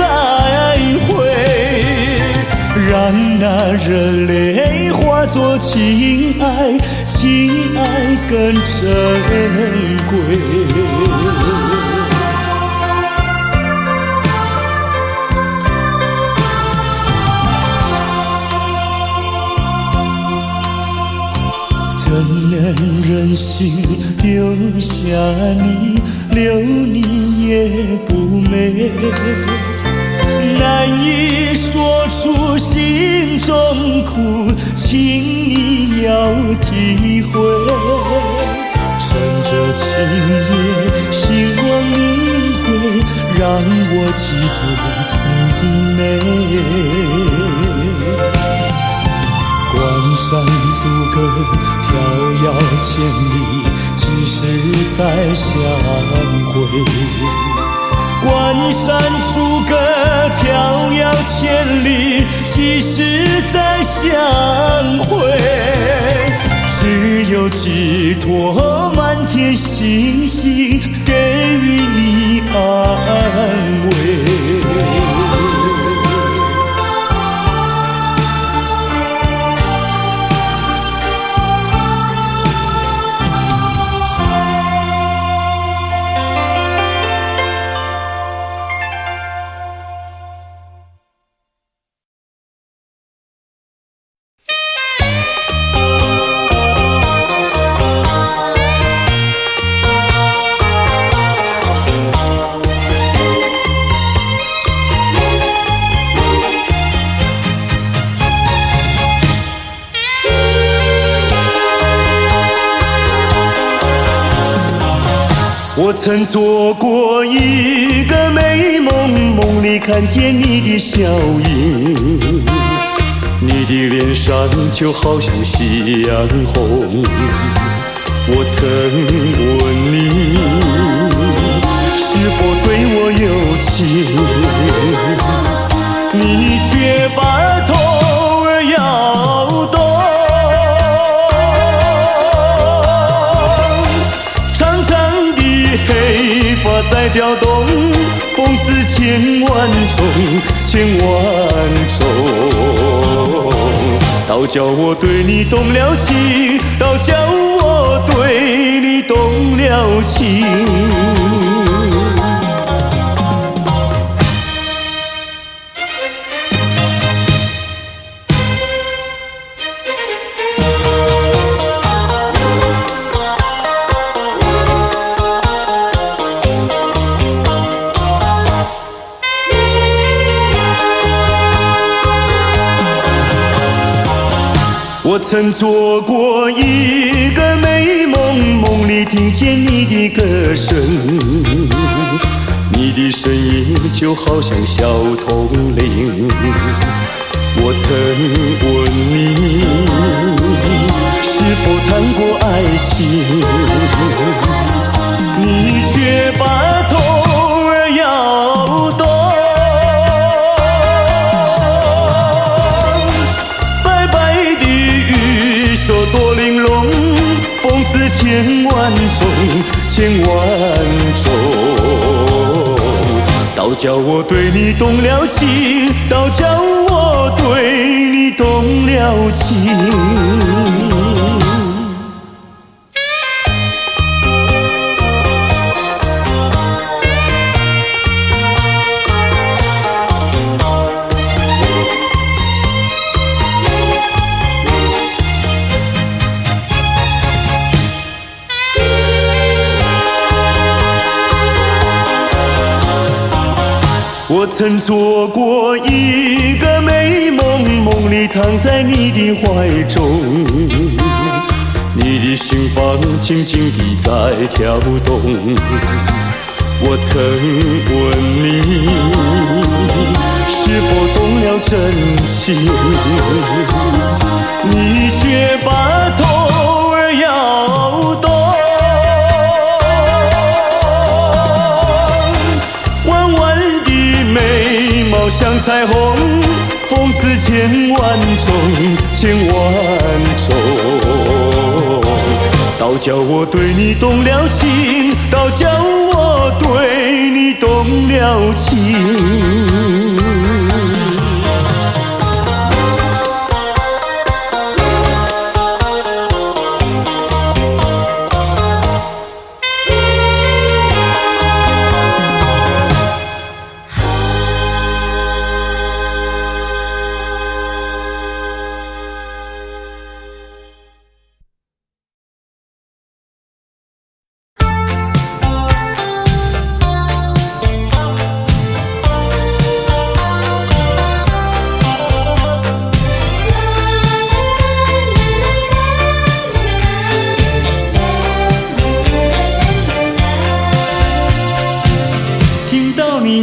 会。让那热泪化作情爱，情爱更珍贵。怎能忍心丢下你，留你也不美。难以说出心中苦，请你要体会。趁着今夜星光明辉，让我记住你的美。关山阻隔，迢遥千里，几时再相会？关山阻隔，迢遥千里，几时再相会？只有寄托满天星星，给予你安慰。我曾做过一个美梦，梦里看见你的笑影，你的脸上就好像夕阳红。我曾问你，是否对我有情，你却把头儿摇动。黑发在飘动，风似千万种，千万种。倒叫我对你动了情，倒叫我对你动了情。我曾做过一个美梦，梦里听见你的歌声，你的声音就好像小铜铃。我曾问你，是否谈过爱情，你却把头儿摇动。说多玲珑，风似千万种，千万种。倒叫我对你动了情，倒叫我对你动了情。我曾做过一个美梦，梦里躺在你的怀中，你的心房轻轻地在跳动。我曾问你，是否动了真情？你却把头儿摇动。弯弯的眉毛像彩虹，风姿千万种，千万种。倒叫我对你动了情，倒叫我对你动了情。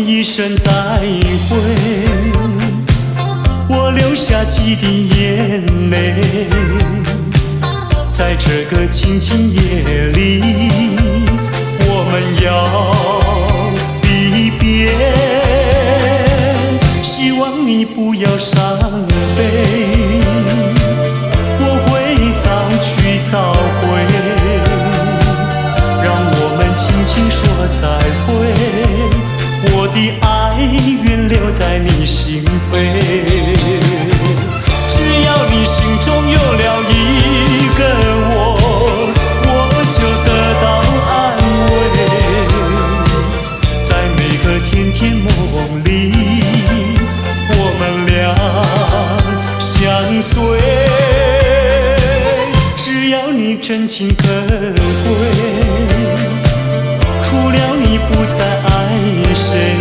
一声再会，我流下几滴眼泪，在这个清清夜里，我们要离别。希望你不要伤悲，我会早去早回，让我们轻轻说再会。我的爱愿留在你心扉，只要你心中有了一个我，我就得到安慰。在每个甜甜梦里，我们俩相随。只要你真情可贵，除了你不再爱谁，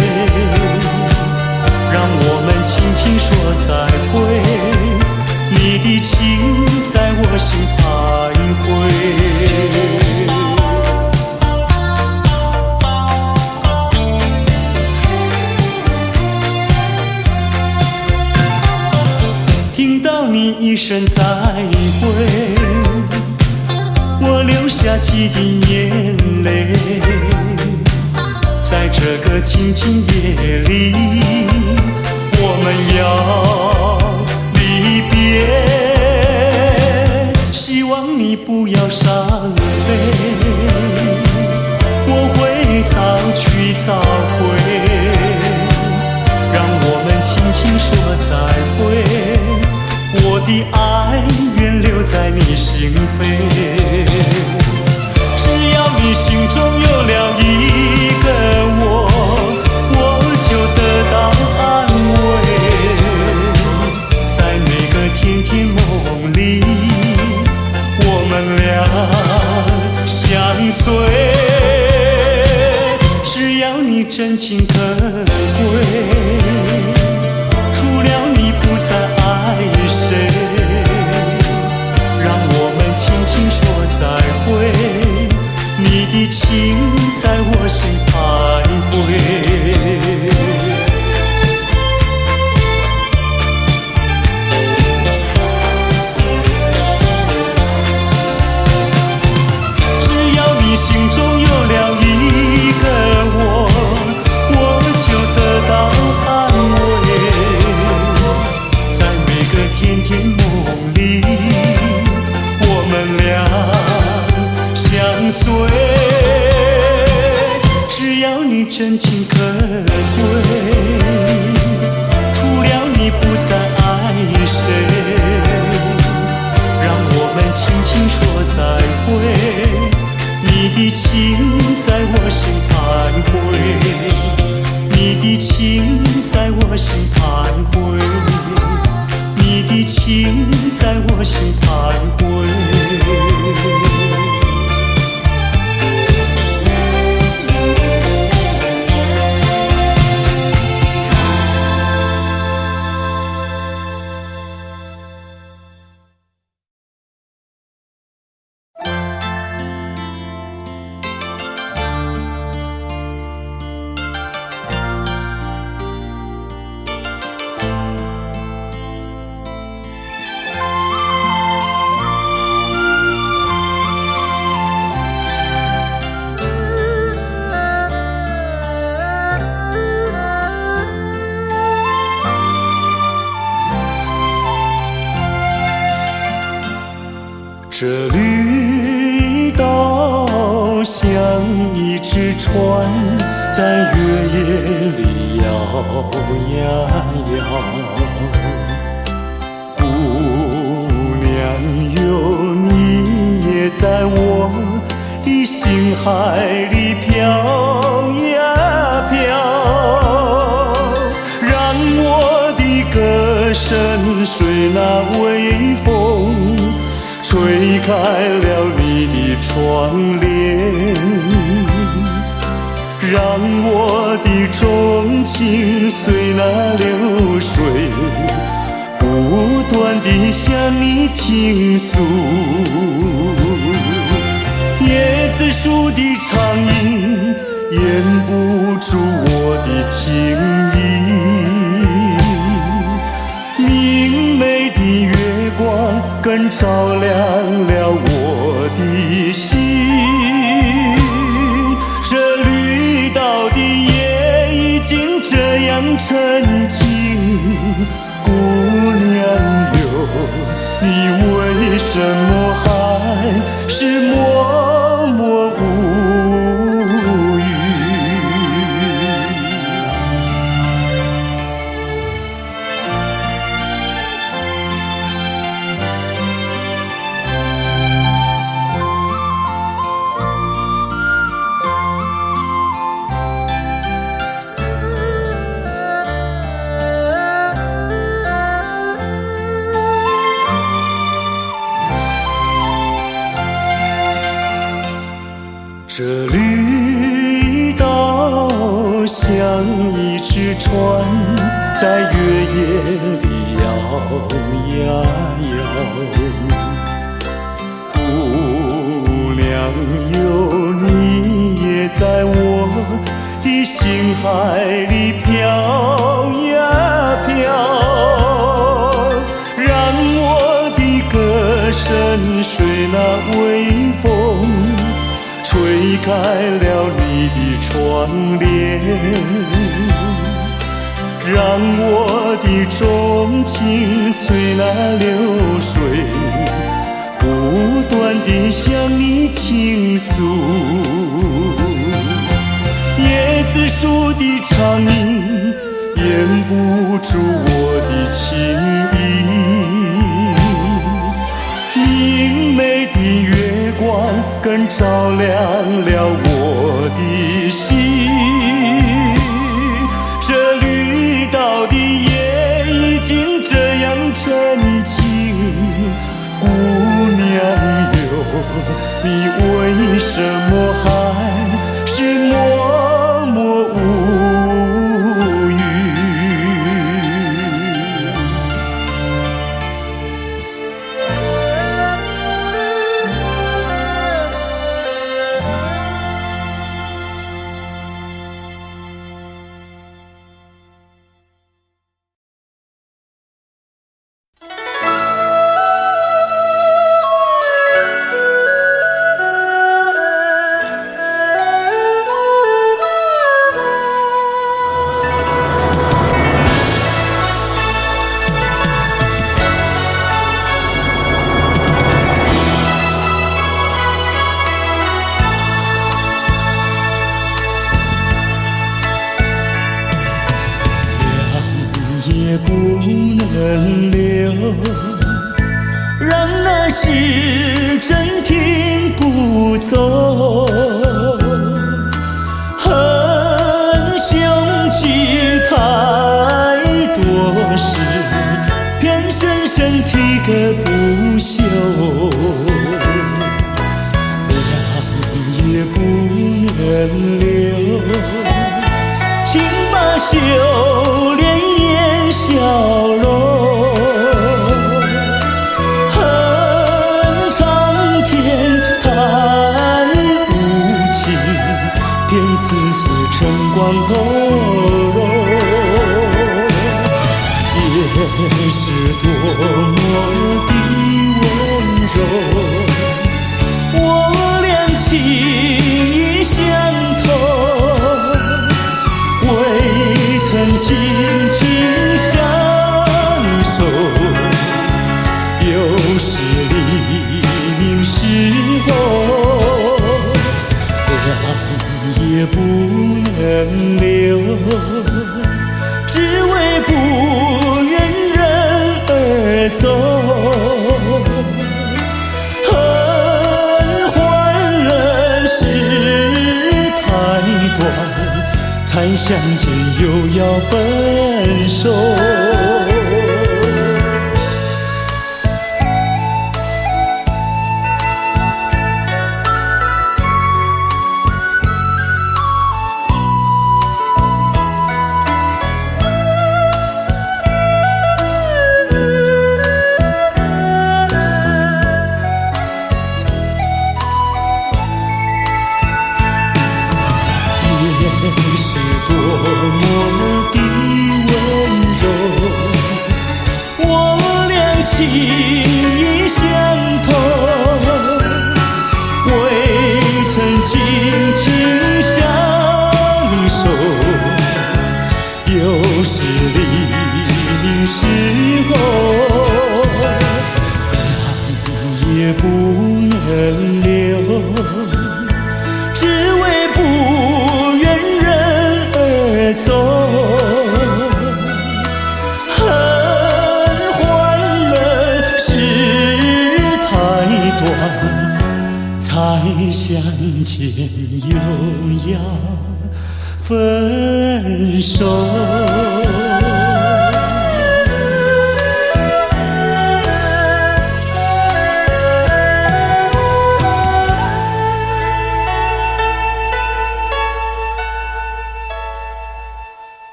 让我们轻轻说再会，你的情在我心徘徊。听到你一声再会，我流下几滴眼泪，在这个清清夜里，我们要离别。希望你不要伤悲，我会早去早回，让我们轻轻说再会，我的爱愿留在你心扉。只要你心中有了一个我，我就得到安慰。在每个甜甜梦里，我们俩相随。只要你真情可贵，除了你不再爱谁，让我们轻轻说再会，你的情在我心徘徊。只要你心中有了一个我，我就得到安慰。在每个甜甜梦里，我们俩相随。只要你真情可贵，除了你不再爱谁，让我们轻轻说再会，你的情在我心徘徊，你的情在我心徘徊，你的情在我心徘徊。这绿岛像一只船，在月夜里摇呀摇。姑娘哟，你也在我的心海里飘呀飘，让我的歌声随那微风吹开了你的窗帘，让我的钟情随那流水不断地向你倾诉。椰子树的长影掩不住我的情意，明媚的月光更照亮了我的心。这绿岛的夜已经这样沉静，姑娘哟，你为什么还是默默无语？这绿岛像一只船，在月夜里摇呀摇。姑娘哟，你也在我的心海里飘呀飘，让我的歌声随那微风吹开了你的窗帘，让我的钟情随那流水不断地向你倾诉。椰子树的长影掩不住我的情意，明媚的月光更照亮了我的心。这绿岛的夜已经这样沉静，姑娘哟，你为什么还是默默无语？也不能留，让那时针停不走。恨凶气太多事，偏深深提个不休。让也不能留，请把修炼笑容，恨苍天太无情，便丝丝晨光透融。也是多么的温柔，我俩情意相通，未曾轻轻相守，又是离命是否让也不能留，只为不愿人而走。恨换了事太短，才相见又要分手。是多么的温柔，我俩情意相投，未曾紧紧相守，又是黎明时候，让也不能留，只为不走，恨换了事太短，才相见又要分手。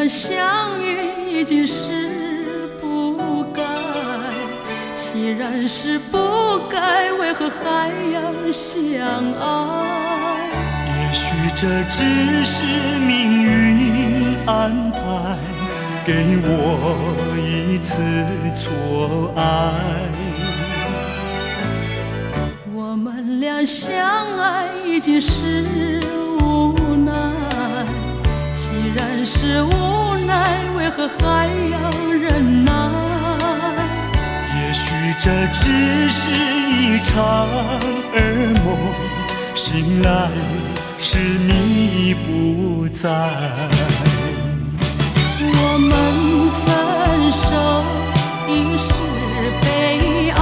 相遇已经是不该，既然是不该，为何还要相爱？也许这只是命运安排，给我一次错爱。我们俩相爱已经是无奈，既然是无奈，为何还要忍耐？也许这只是一场噩梦，醒来时你不在。我们分手已是悲哀，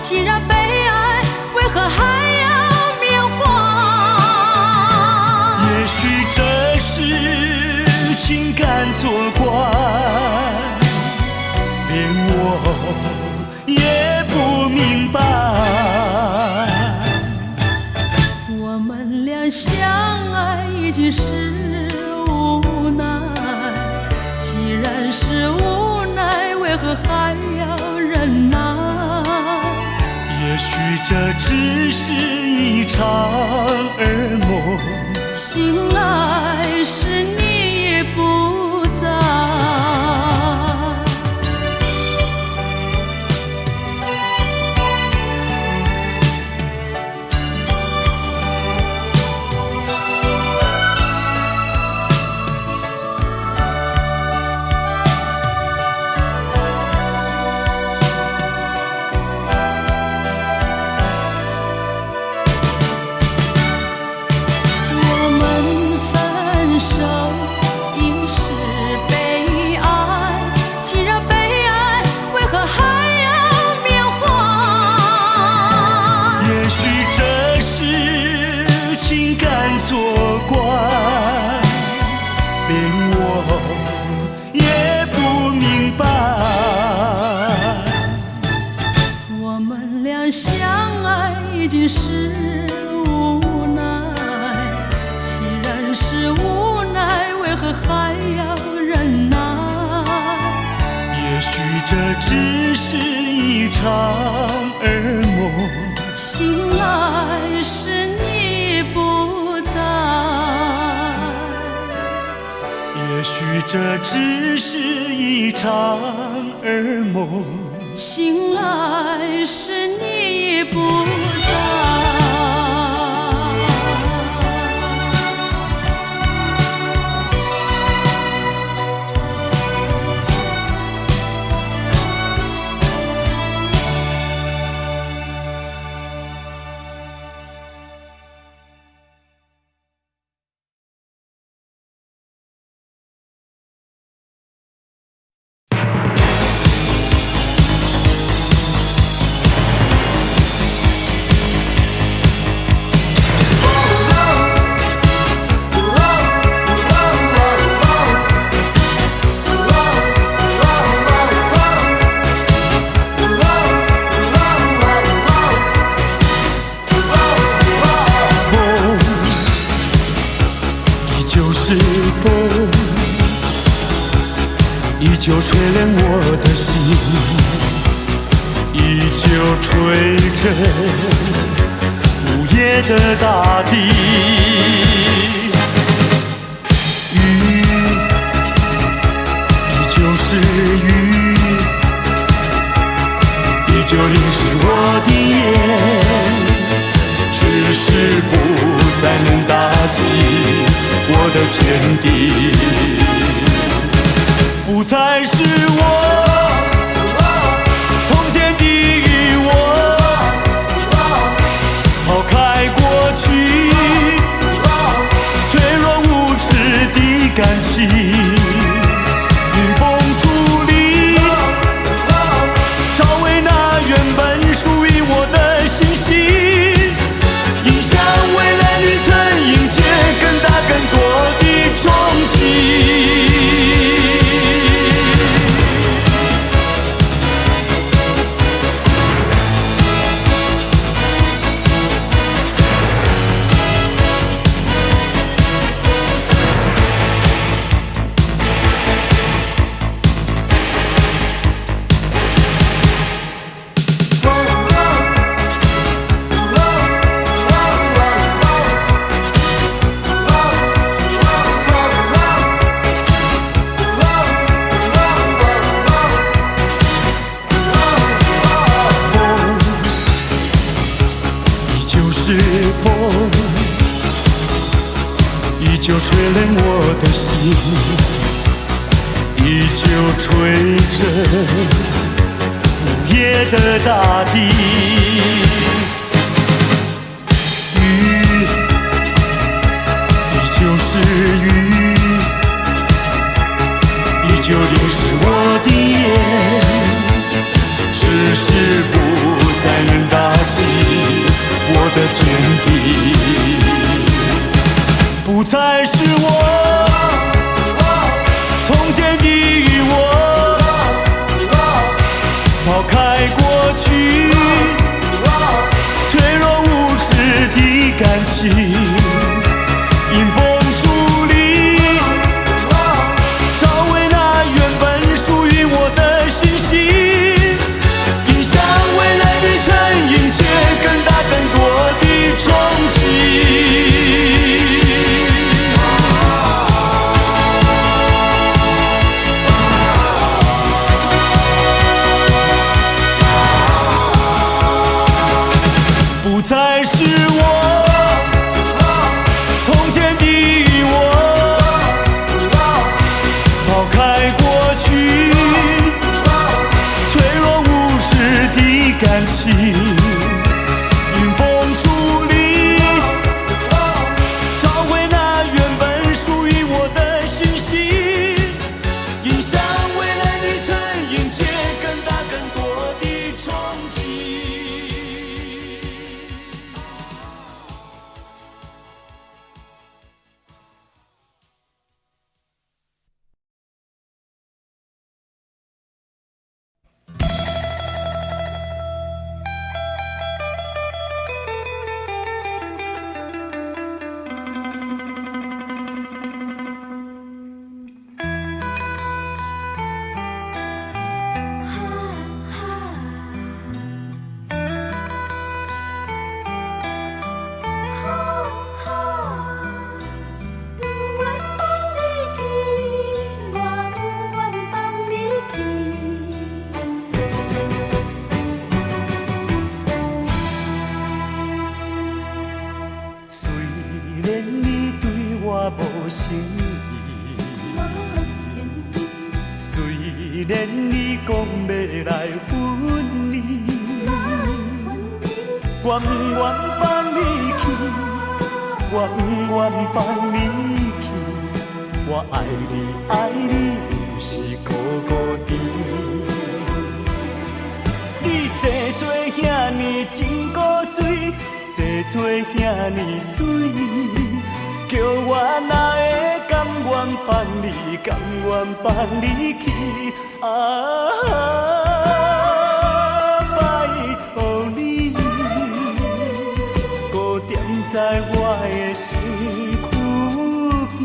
既然悲哀，为何还要缅怀？也许这是情感作怪，连我也不明白。我们俩相爱已经是无奈，既然是无奈，为何还要忍耐？也许这只是一场噩梦，醒来时你也不在。作怪，连我也不明白。我们俩相爱已经是无奈，既然是无奈，为何还要忍耐？也许这只是一场噩梦，醒这只是一场噩梦，醒来时你已不在。依旧吹亮我的心，依旧吹着午夜的大地。雨依旧是雨，依旧淋湿我的眼，只是不再能打击我的坚定。不再是我从前的我，抛开过去脆弱无知的感情，迎风伫立，找回那原本属于我的信心，迎向未来旅程，迎接更大更多的憧憬。依旧吹亮我的心，依旧吹着午夜的大地。雨依旧是雨，依旧淋湿我的眼，只是不再能打击我的坚定。不再是我从前的我，抛开过去脆弱无知的感情，迎风伫立，找回那原本属于我的信心，迎向未来旅程，迎接更大更多的憧憬。不再是我从前的我，抛开过去脆弱无知的感情，迎风伫立，找回那原本属于我的信心，迎向未来旅程，迎接更大更多的憧憬。然你讲要来分离，我不愿放你去，我不愿放你去。我爱你，爱你，又是孤孤单。你生做遐尼真古锥，生做遐尼水，叫我哪会甘愿放你，甘愿放你去？拜托你，搁踮在我的身躯边。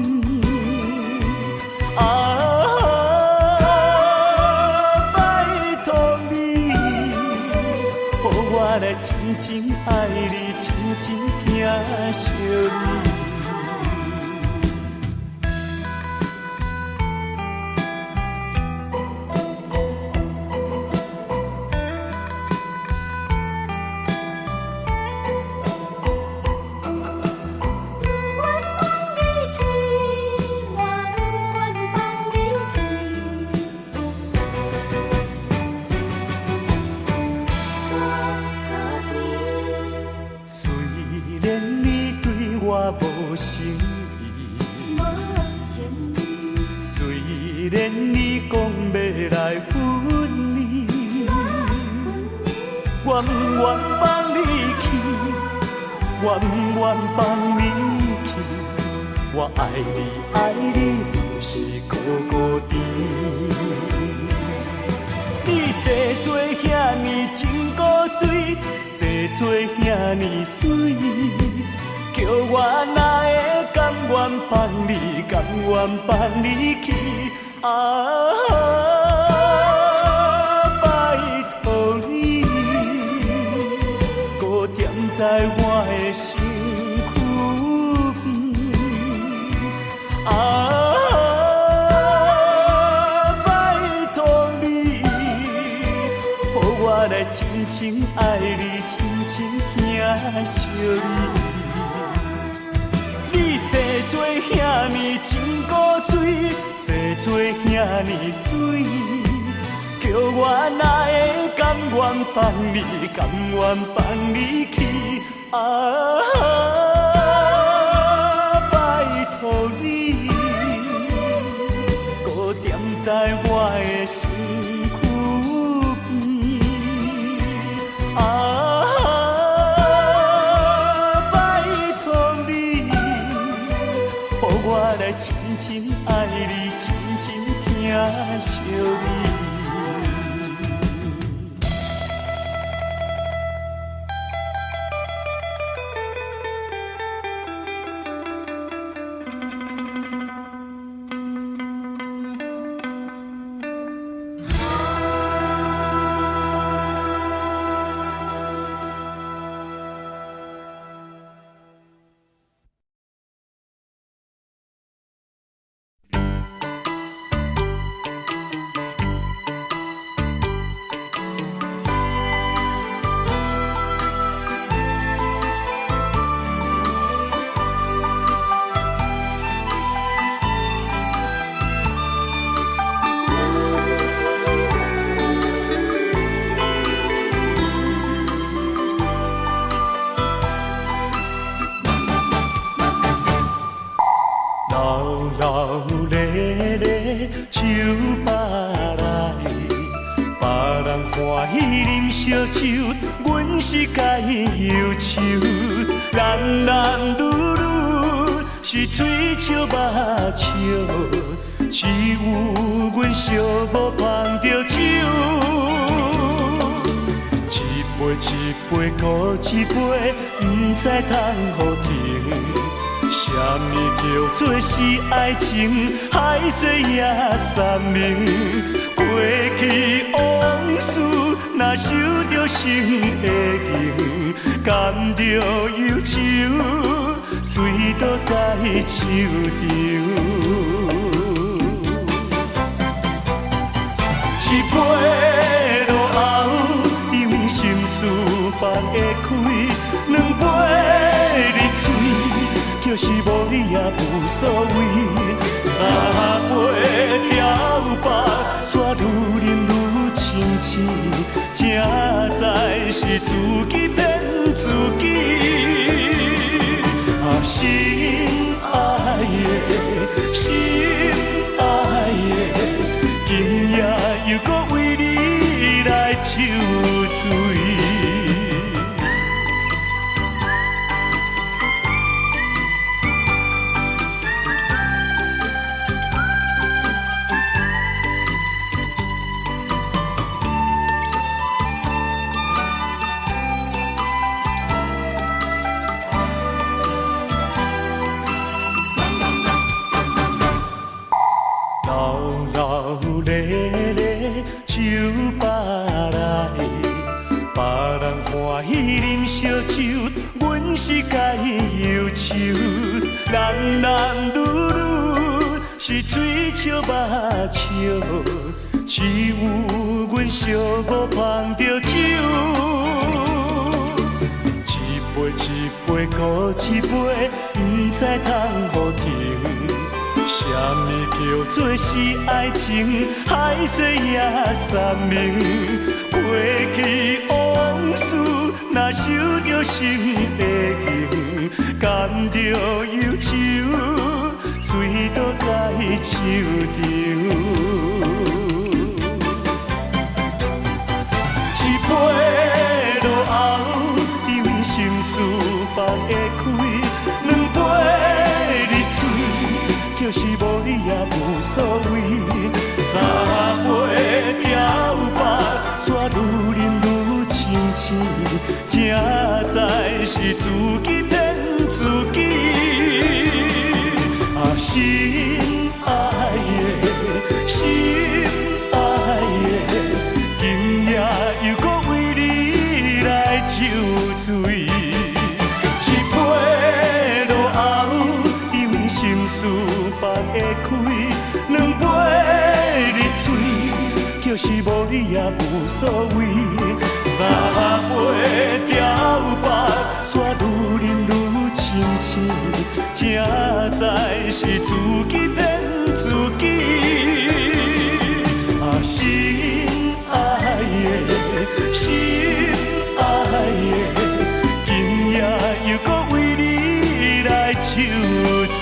拜托你，予我来真真爱你，真真疼惜你。无诚意，虽然你讲要来分离，我不愿放你去，我不愿放你去。我爱你，爱你，又是孤孤单。你生做遐尼真古锥，生做遐尼水。叫我哪会甘愿放你，甘愿放你去？拜托你，搁踮在我的身躯边。拜托你，予我来真情爱你，真情疼惜你。你生做遐尼真古锥，生做遐尼水，叫我哪会甘愿放你，甘愿放你去？拜托你，搁踮在我的身躯边。我来真真爱你，真真疼惜你。烧酒，阮是该忧愁，男男女女是嘴笑目笑，只有阮寂寞捧着酒，一杯一杯搁一杯，不知通予停。什么叫做是爱情？海誓也三明，过去往事。若受着心的刑，甘着忧愁，醉倒在手中。一杯落后，因心事放会开；两杯入醉，就是无你也无所谓。杯调白，煞愈饮愈清醒，正在是自己骗自己。心爱的，心爱的，今夜又搁为你来抽醉。手把来，别人欢喜啉烧酒，阮是该忧愁。男男女女是水笑目笑，只有阮寂寞捧着酒，一杯一杯搁一杯，不知通互停。什么叫做是爱情？海誓也三明，过去往事若受着心的刑，甘着忧愁，醉倒在手场。一杯落后，因为心事放会开，两杯日水，就是无你也无所谓。三杯调白，煞愈饮愈清醒，正在是自己骗自己。心爱的，心爱的，今夜又搁为你来抽醉。一杯落后，因为心事放会开，两杯日水，就是无你也无所谓。三杯调白，煞愈饮愈清醒，正在是自己骗自己。心爱的，心爱的，今夜又搁为你来抽醉。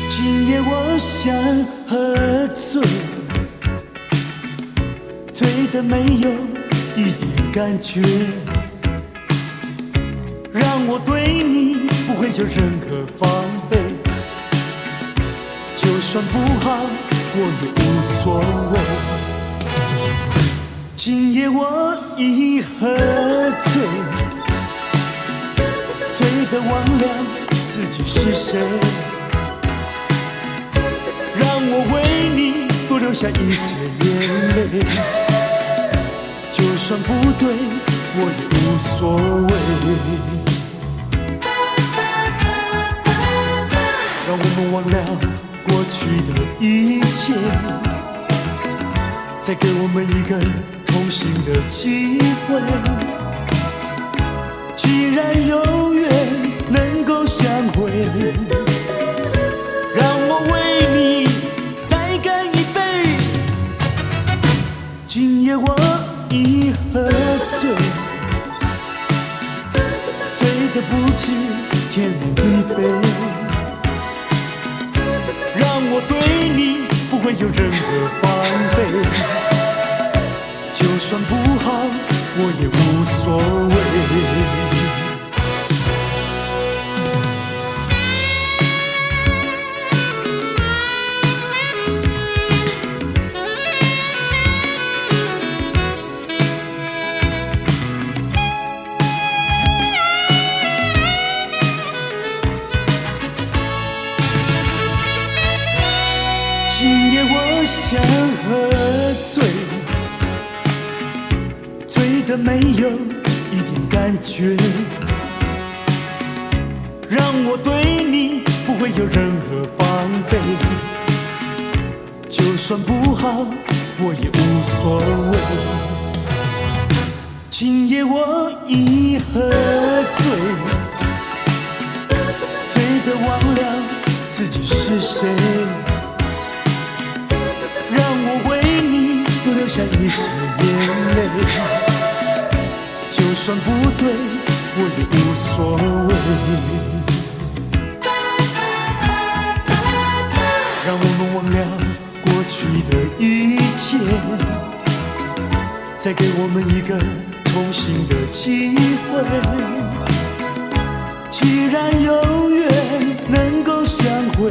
今夜我想喝醉，醉得没有一点感觉，让我对你不会有任何防备，就算不好我也无所谓。今夜我已喝醉，醉得忘了自己是谁，让我为你多留下一些眼泪，就算不对我也无所谓。让我们忘了过去的一切，再给我们一个同行的机会。既然有缘能够相会，让我为你再干一杯。今夜我已喝醉，醉得不知天南地北，让我对你不会有任何防备，就算不好我也无所谓。没有一点感觉，让我对你不会有任何防备。就算不好，我也无所谓。今夜我已喝醉，醉得忘了自己是谁，让我为你多流下一丝眼泪。就算不对，我也无所谓。让我们忘了过去的一切，再给我们一个重新的机会。既然有缘能够相会，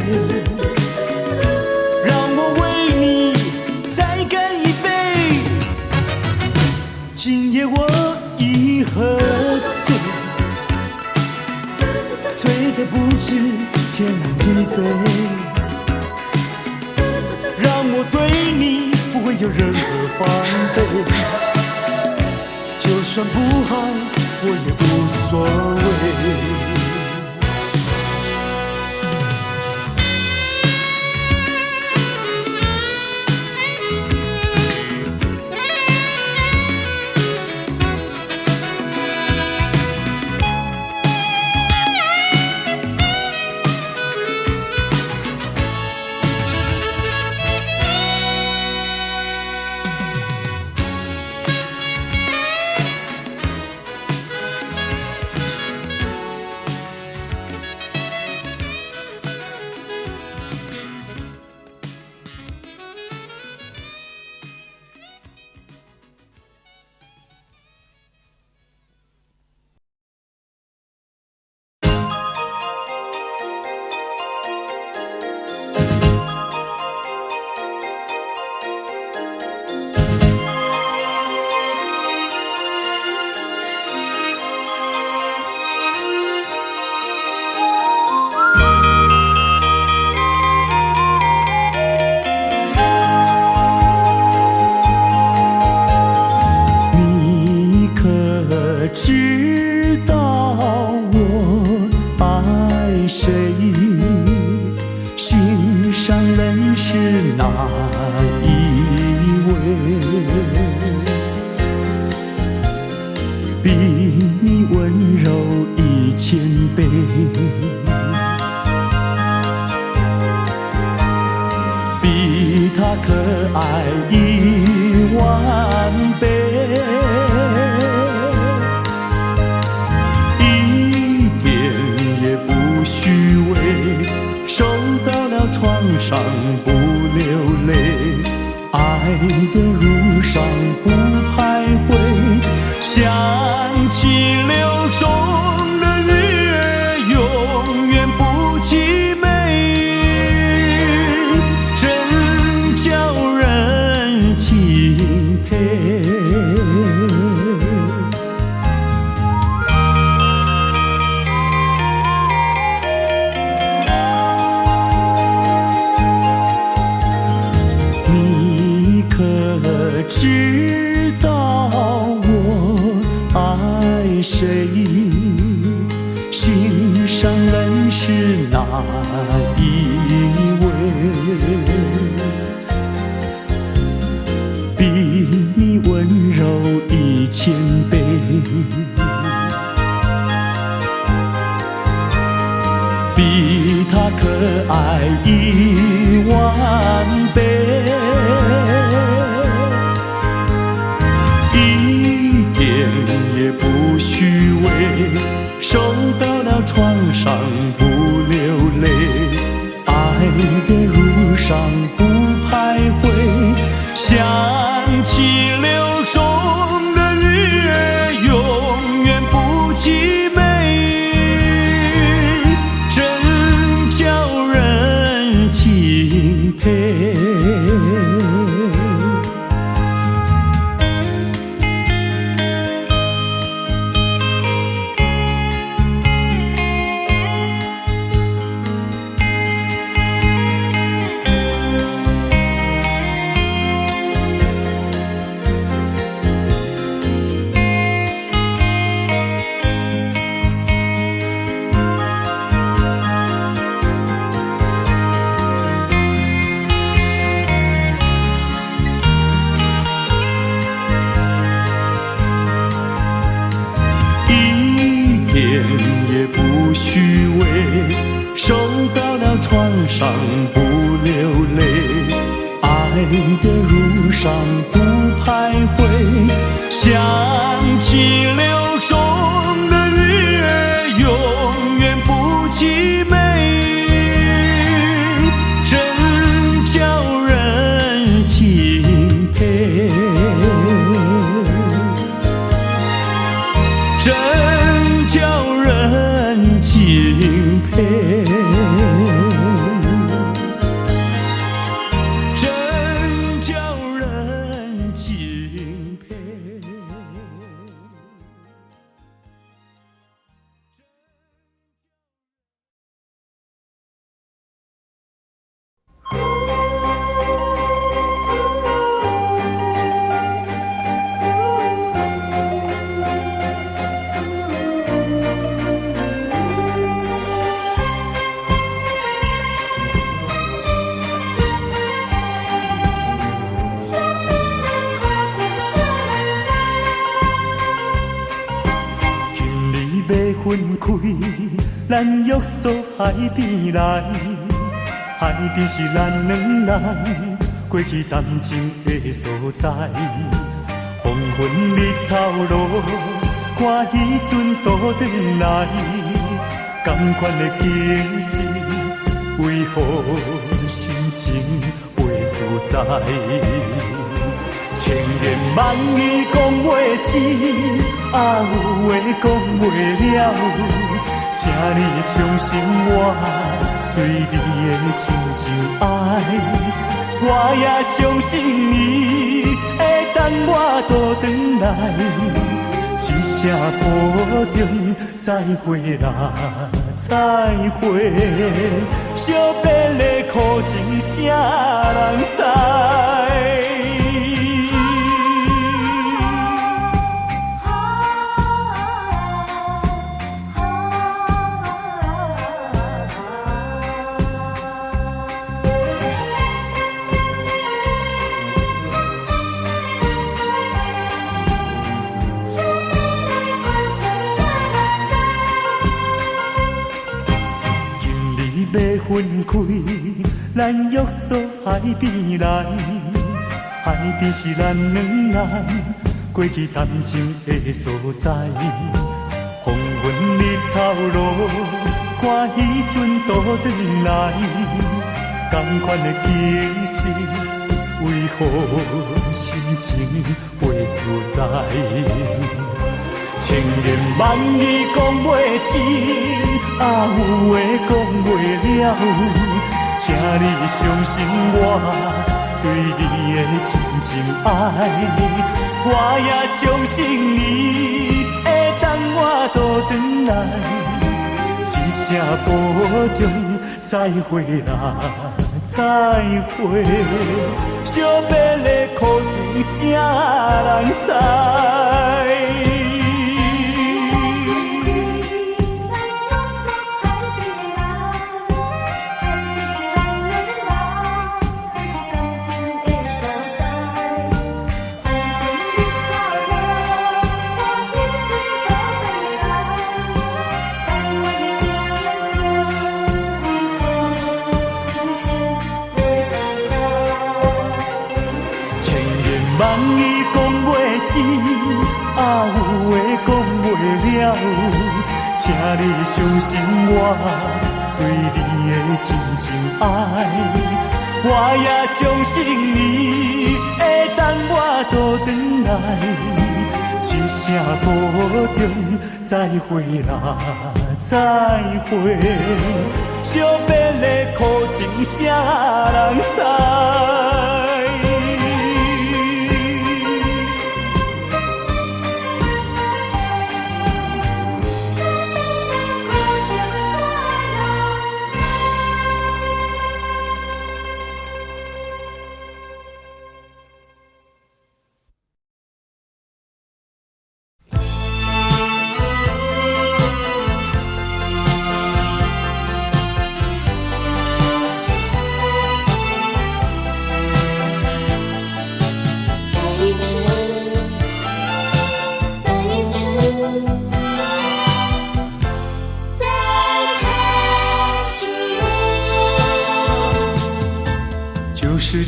让我为你再干一杯。今夜我已喝醉，醉得不知天南地北，让我对你不会有任何防备。就算不好，我也无所谓。知道我爱谁，心上人是哪一位？比你温柔1000倍，比他可爱10000倍。虚伪，受到了创伤不流泪，爱的路上不徘徊，想起流中的月，永远不凄美，真叫人钦佩。知道我爱谁，心上人是哪一位？比你温柔1000倍，比他可爱10000倍。也不虚伪，受到了创伤不流泪，爱的路上不徘徊，想起流中的月，永远不凄美，真叫人钦佩。上不徘徊，想起流中的鱼儿永远不凄美，真叫人敬佩，真叫人敬佩。分开，咱约束海边来，海边是咱两人过去谈情的所在。黄昏日头落，看彼阵倒转来，同款的景色，为何心情袂自在？千言万语讲袂尽，啊有话讲袂了，请你相信我对你的真情爱，我也相信你会等我倒转来，一声保重，再会啦，再会，惜别的苦情啥人知？要分开，咱约束海边来，海边是咱两人过去谈情的所在。黄昏日头落，看彼阵倒转来，同款的景色，为何心情袂自在？千言万语讲袂尽，啊有话讲袂了，请你相信我对你的真情爱，我也相信你会等我倒转来，一声保重，再会啦，再会，惜别的苦情啥人知？万语讲袂尽，啊有话讲袂了，请你相信我对你的真情爱，我也相信你会等我倒转来，一声保重，再会啦，再会，惜别的苦情啥人知？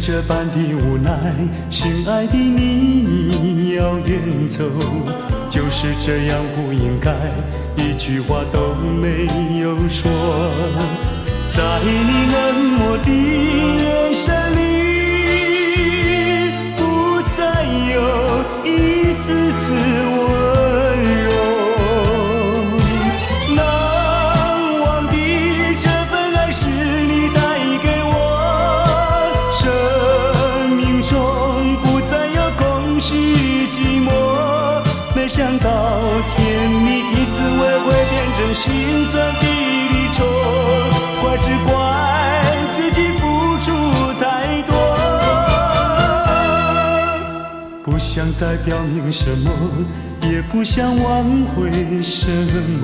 这般的无奈，心爱的你要远走，就是这样不应该，一句话都没有说。在你冷漠的眼神里，不再有一丝丝温柔。难忘的这份爱是你带给我，生命中不再有空虚寂寞。没想到甜蜜的滋味会变成心酸的离愁。怪只怪自己付出太多，不想再表明什么，也不想挽回什么。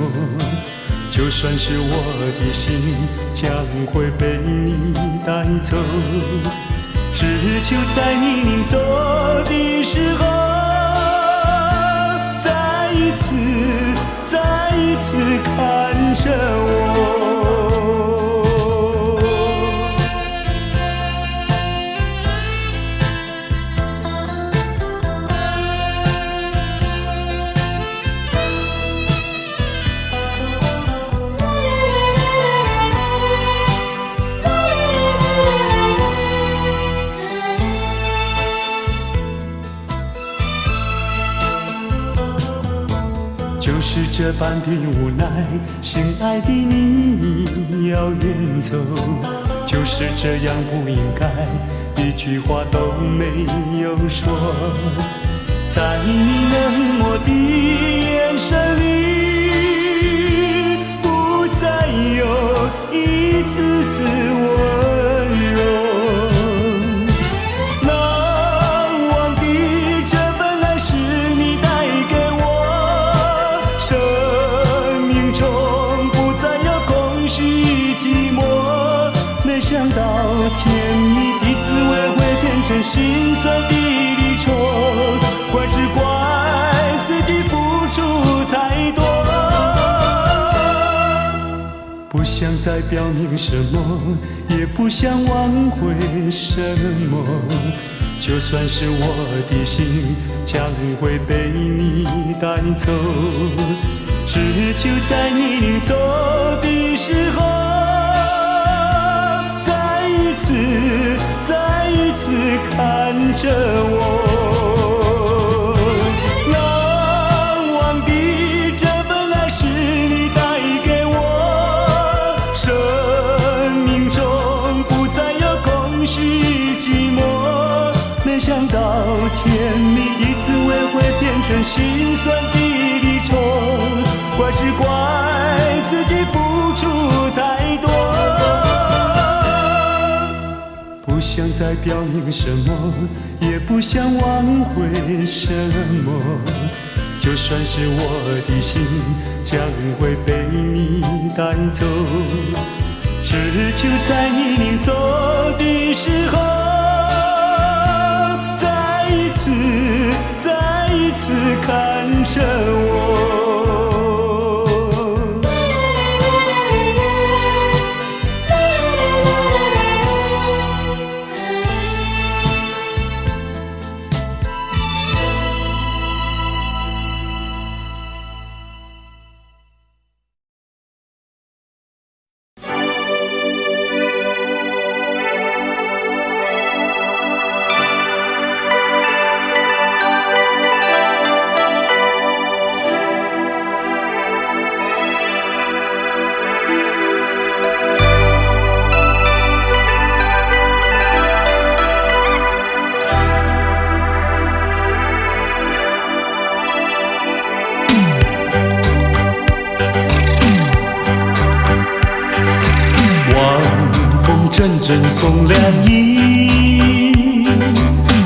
就算是我的心将会被你带走，只求在你临走的时候，再一次看着我。就是这般的无奈，心爱的你要远走，就是这样不应该，一句话都没有说。在你冷漠的眼神里，不再有一丝丝温柔。难忘的这份爱是你带给我，生命中不再有空虚寂寞。没想到甜蜜的滋味会变成心酸的离愁。怪只怪自己付出太多，不想再表明什么，也不想挽回什么。就算是我的心将会被你带走，只求在你临走的时候，再一次看着我。没想到甜蜜的滋味会变成心酸的离愁，怪只怪自己付出太多，不想再表明什么，也不想挽回什么。就算是我的心将会被你带走，只求在你临走的时候，再一次看着我。阵阵送凉意，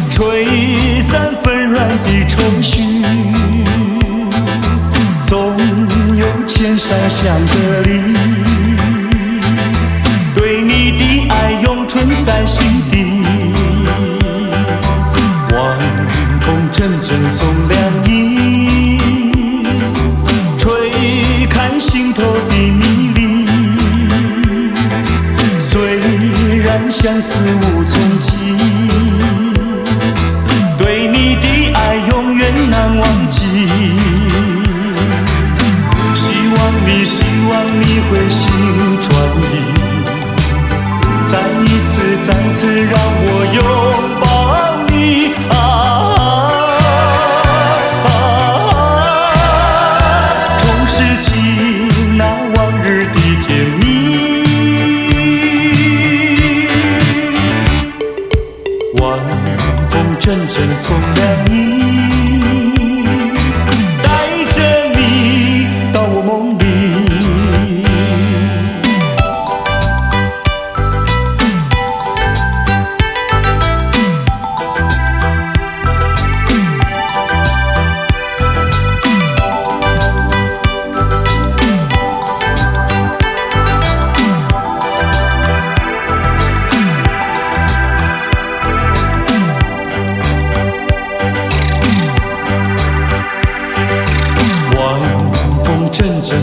吹散纷乱的愁绪，总有千山相隔离，对你的爱永存在心底。晚风阵阵送凉意，吹看心头的迷离。虽然相思无从期，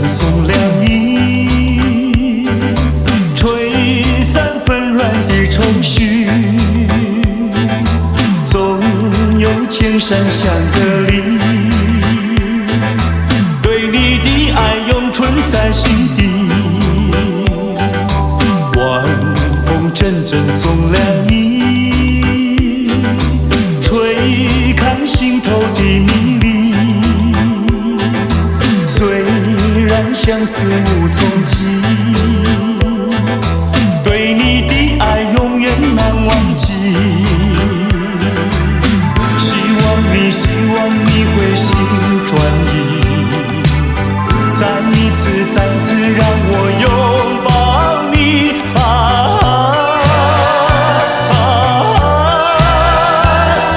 送凉意，吹散纷乱的愁绪，总有千山相隔离。对你的爱永存在心底，晚风阵阵送凉意，吹开心头的迷离。虽然相思无从起，对你的爱永远难忘记。希望你会心转意，再一次让我拥抱你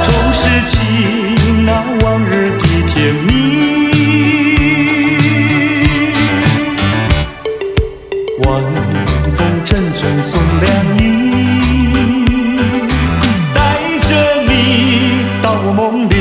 重拾起那往日的甜蜜。晚风阵阵送凉意，带着你到我梦里。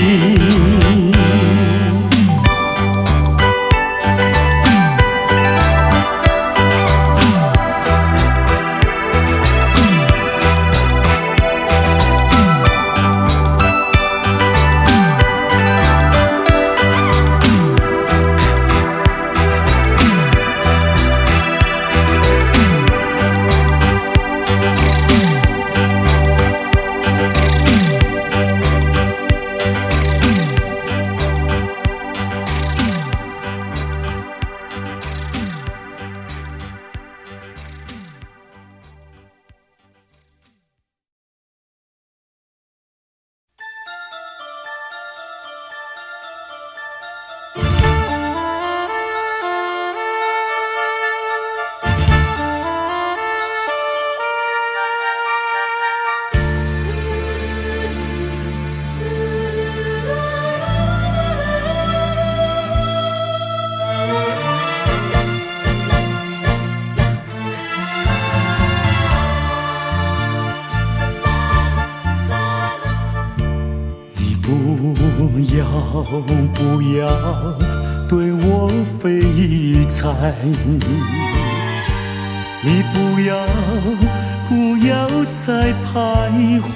不要对我非猜，你不要再徘徊，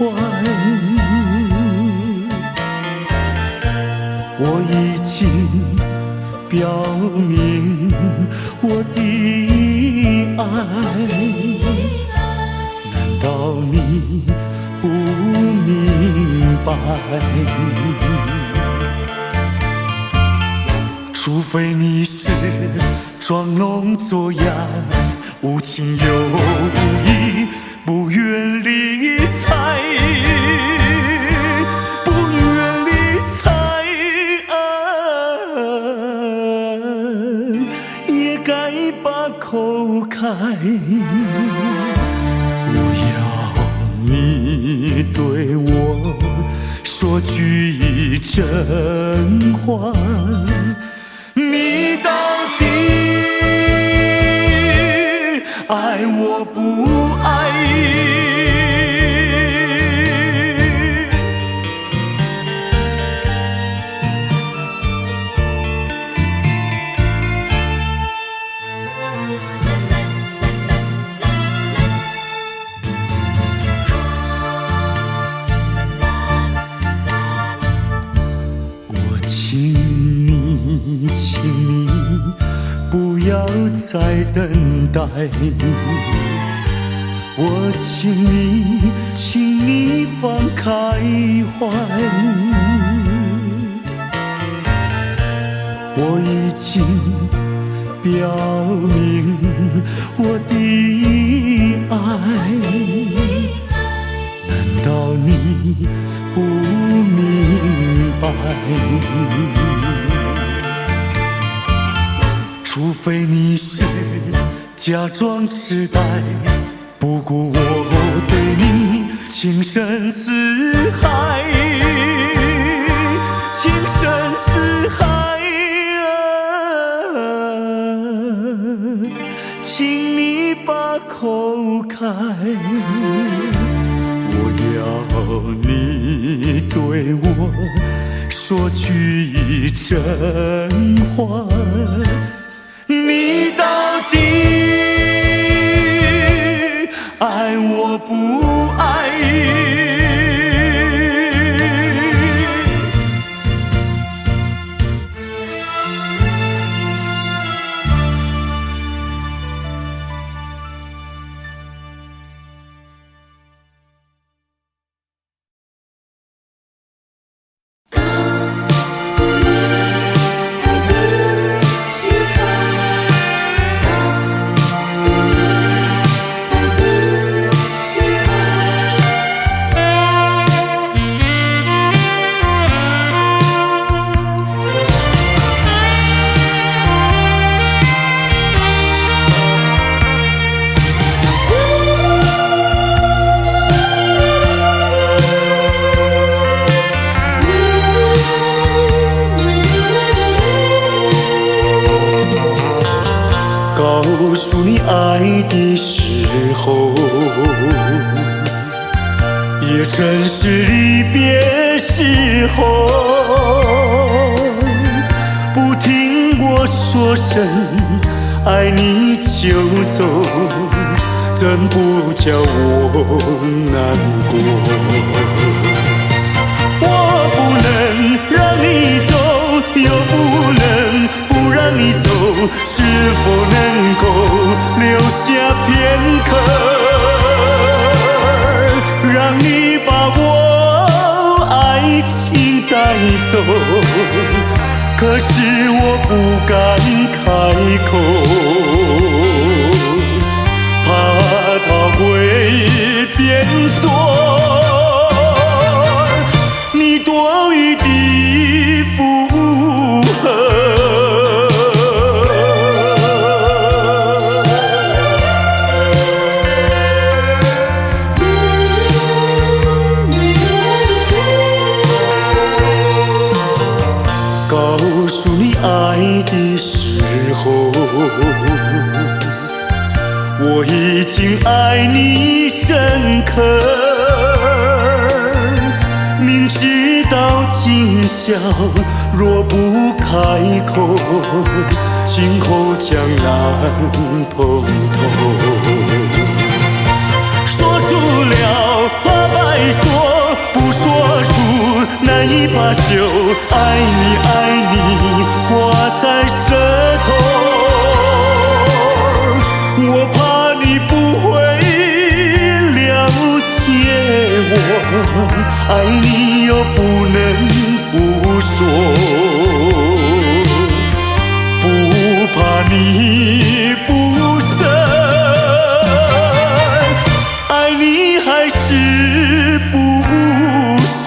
我已经表明我的爱，难道你不明白？除非你是装聋作哑，无情有义，不愿理睬，不愿理睬，也该把口开。我要你对我说句真话，你到底爱我不爱？我请你不要再等待，我请你放开怀，我已经表明我的爱，难道你不明白？除非你是假装痴呆，不顾我对你情深似海，情深似海请你把口开，我要你对我说句真话。你诉你爱的时候，也正是离别时候。不听我说声爱你就走，怎不叫我难过？我不能让你走，又不能不让你走，是否能够留下片刻，让你把我爱情带走？可是我不敢开口，怕它会变作你多余的负荷。告诉你爱的时候，我已经爱你深刻，明知道今宵若不开口，今后将难碰头。说出了怕白说，不说出难以罢休。爱你爱你挂在舌头，我怕你不会了解我，爱你又不能不说，不怕你不舍，爱你还是不说。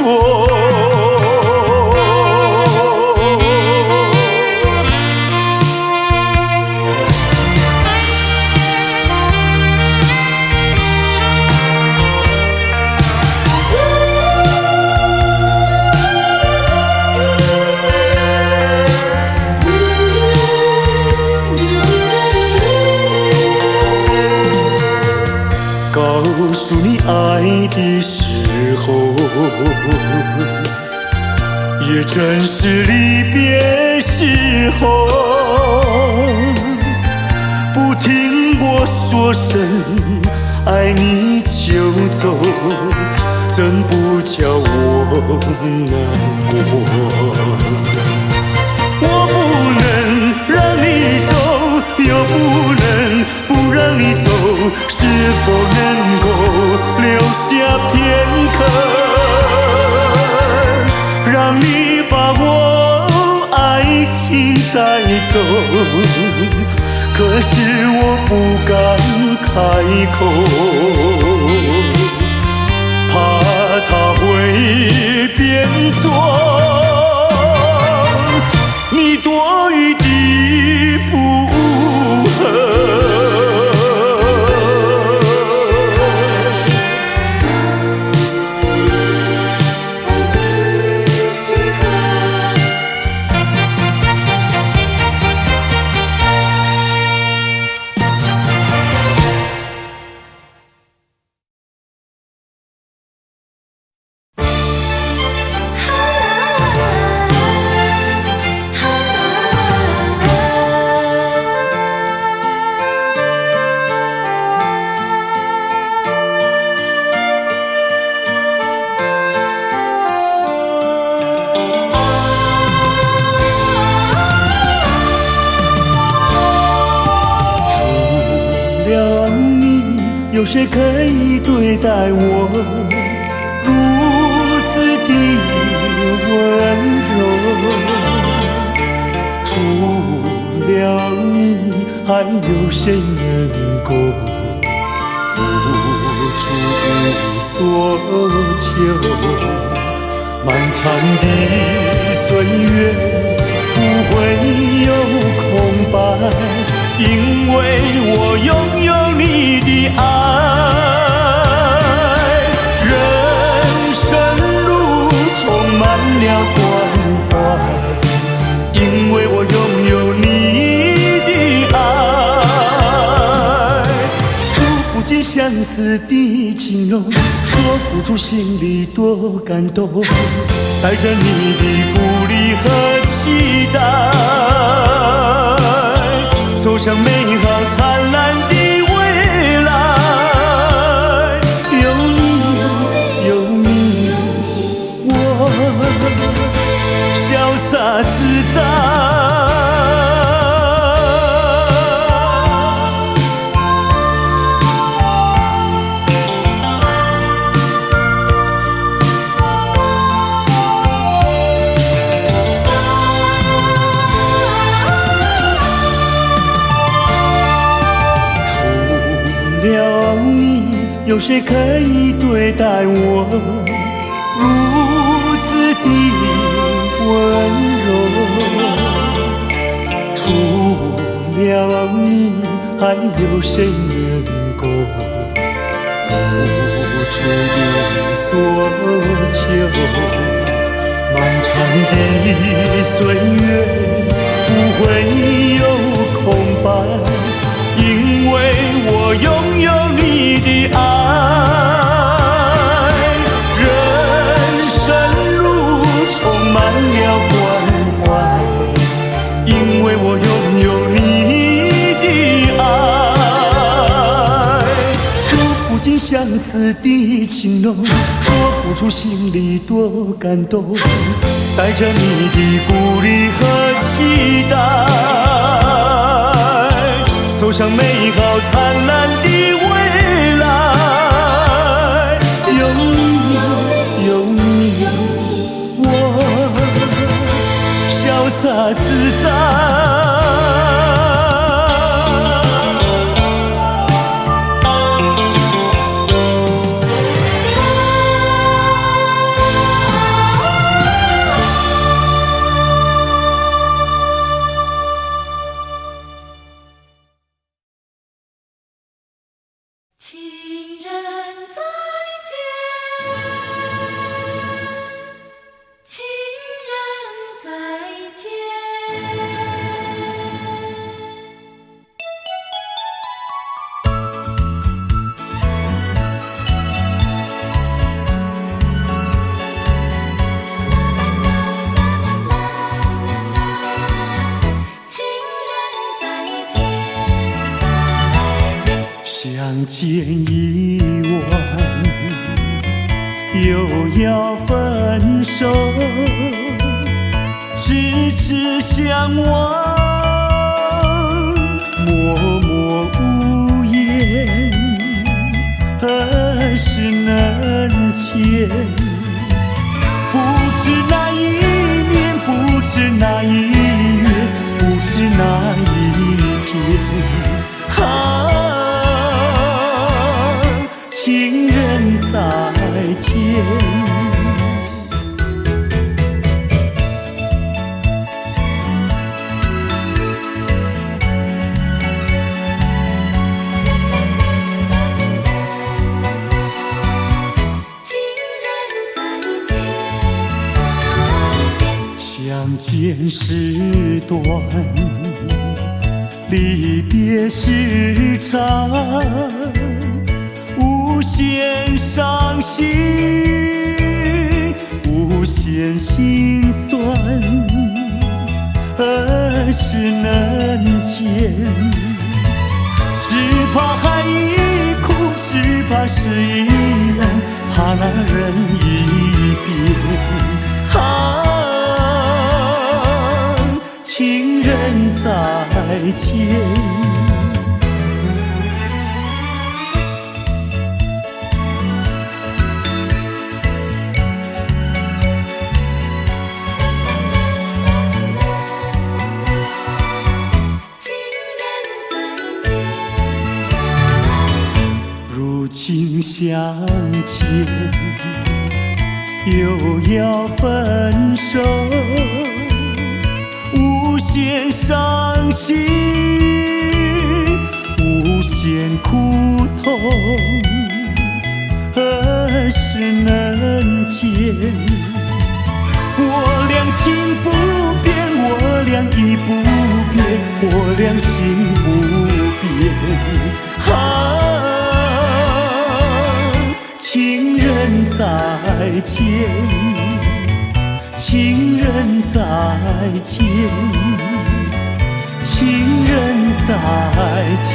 告诉你爱的时候，也正是离别时候。不听我说声爱你就走，怎不叫我难过？我不能让你走，又不能不让你走，是否能够留下片刻，让你把我爱情带走？可是我不敢开口，怕它会变作你多余的负荷。有谁可以对待我如此的温柔？除了你，还有谁能够付出无所求？漫长的岁月不会有空白，因为我拥有你的爱。人生路充满了关怀，因为我拥有你的爱。思的情浓，说不出心里多感动。带着你的鼓励和期待，走向美好灿烂的未来。有你，有你，我潇洒自在。了你，有谁可以对待我如此的温柔？除了你，还有谁能够付出我所求？漫长的岁月不会有空白，因为我拥有你的爱。人生路充满了关怀，因为我拥有你的爱。诉不尽相思的情浓，说不出心里多感动。带着你的鼓励和期待，走向美好灿烂的未来。有你，有你，我潇洒自在。情人再见，情人再见。情人再见，再见。相见已晚，又要分手，痴痴相望，默默无言，何时能见？不知那一年，不知那一月，不知那一天。情人再见。情人再见，再见。相见时短，离别时长，无限伤心，无限心酸，何时能见？只怕海已枯，只怕事已然，怕那人已变。情人再见。如今相见，又要分手，无限伤心，无限苦痛，何时能见？我俩情不变，我俩意不变，我俩心不变。见，情人再见，情人再见。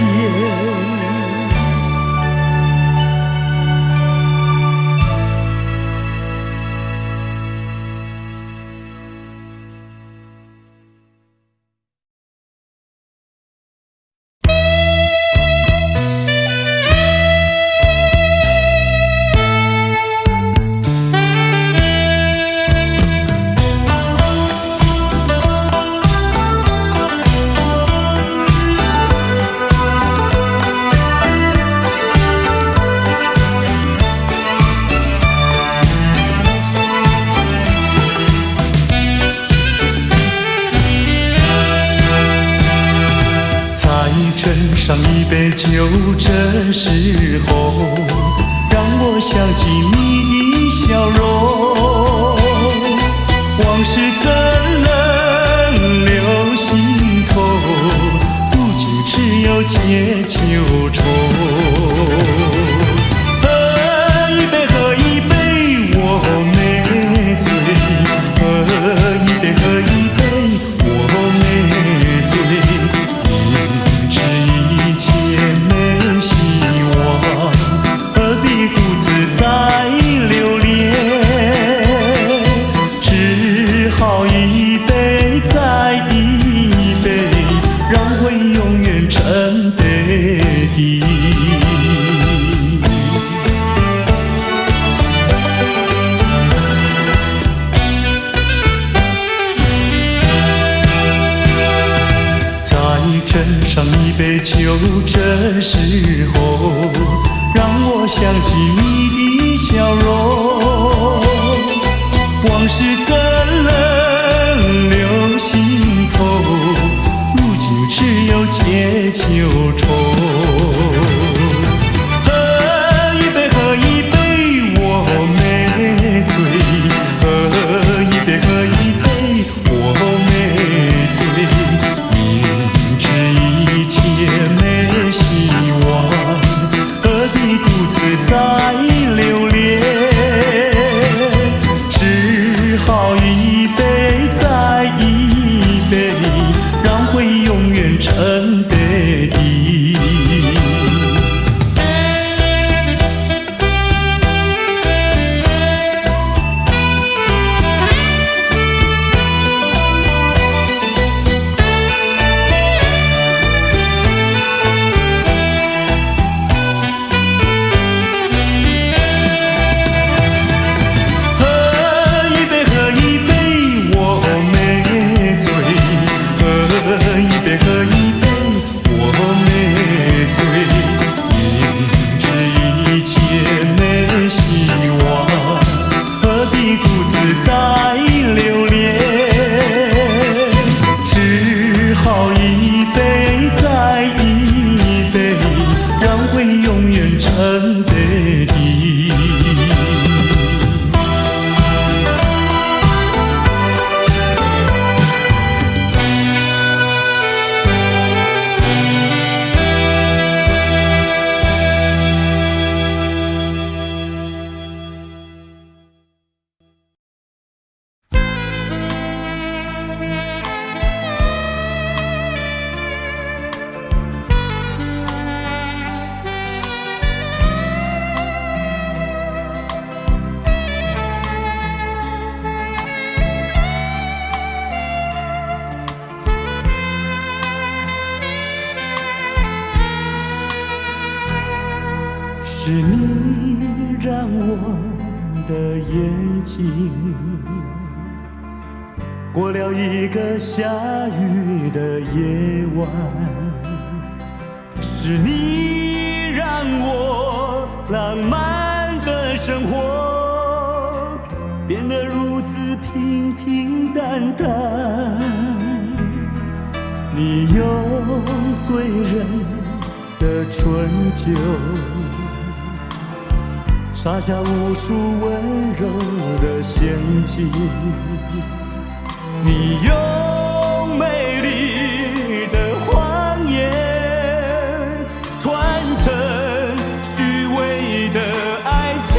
上一杯酒，这时候让我想起你的笑容。往事怎能留心头？如今只有解忧愁。喝一杯，喝一杯，我没醉。喝一杯，喝一杯，我没醉。上一杯酒，这时候让我想起你的笑容。往事怎能留心头？如今只有解忧愁。喝一杯，喝一杯，我没醉。喝一杯，喝一杯，我没醉。也没希望，何必独自再留恋？只好一杯再一杯，让回忆永远沉杯底。是你让我的眼睛过了一个下雨的夜晚，是你让我浪漫的生活变得如此平平淡淡。你用醉人的春酒洒下无数温柔的陷阱，你用美丽的谎言传承虚伪的爱情。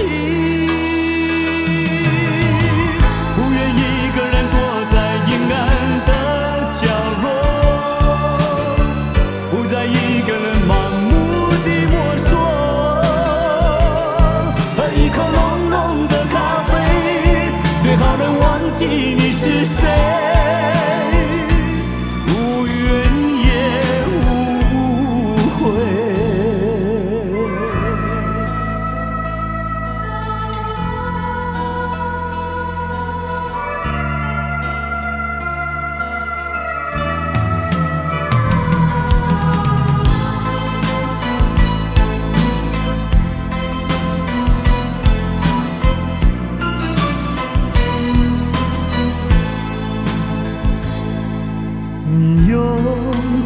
你用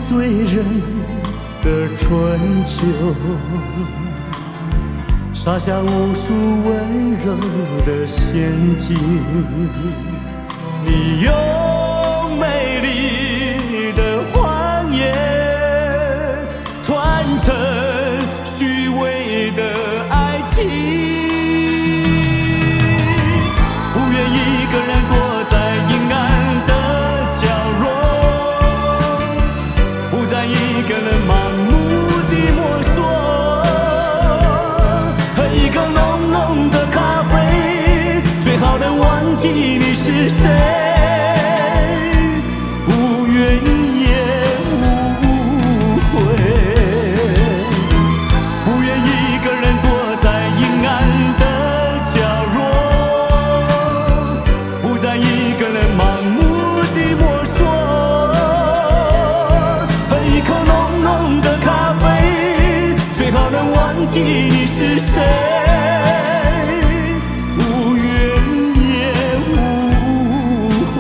醉人的春秋，撒下无数温柔的陷阱。你用美丽的谎言传承虚伪的爱情，不愿一个人躲在阴暗的角落，不再一个人盲目地摸索，喝一口浓浓的咖啡，最好能忘记你是谁。记你是谁，无怨也无悔。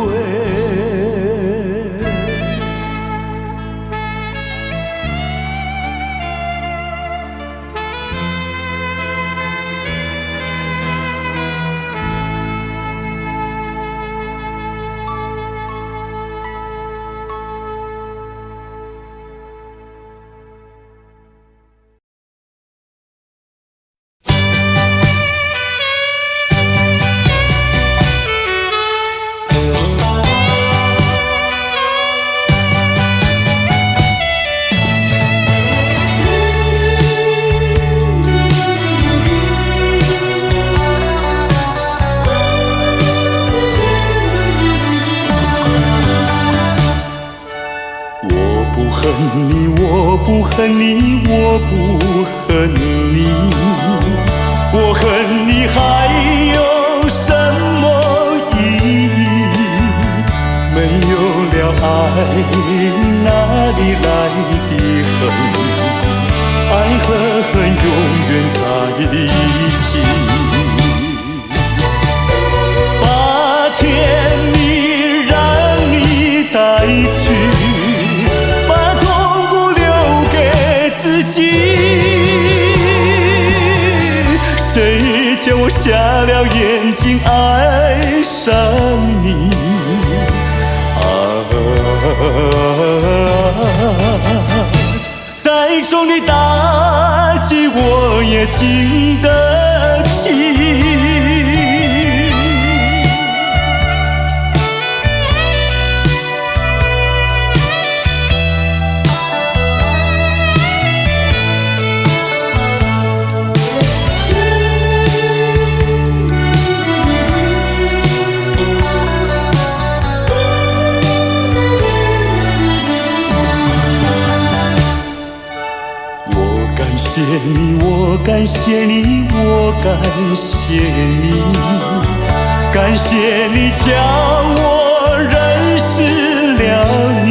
我不恨你，我不恨你，我恨你还有什么意义？没有了爱，哪里来的恨？爱和恨永远在一起。把甜蜜让你带去，谁叫我瞎了眼睛爱上你再重的打击我也经得起。我感谢你，我感谢你，感谢你教我认识了你。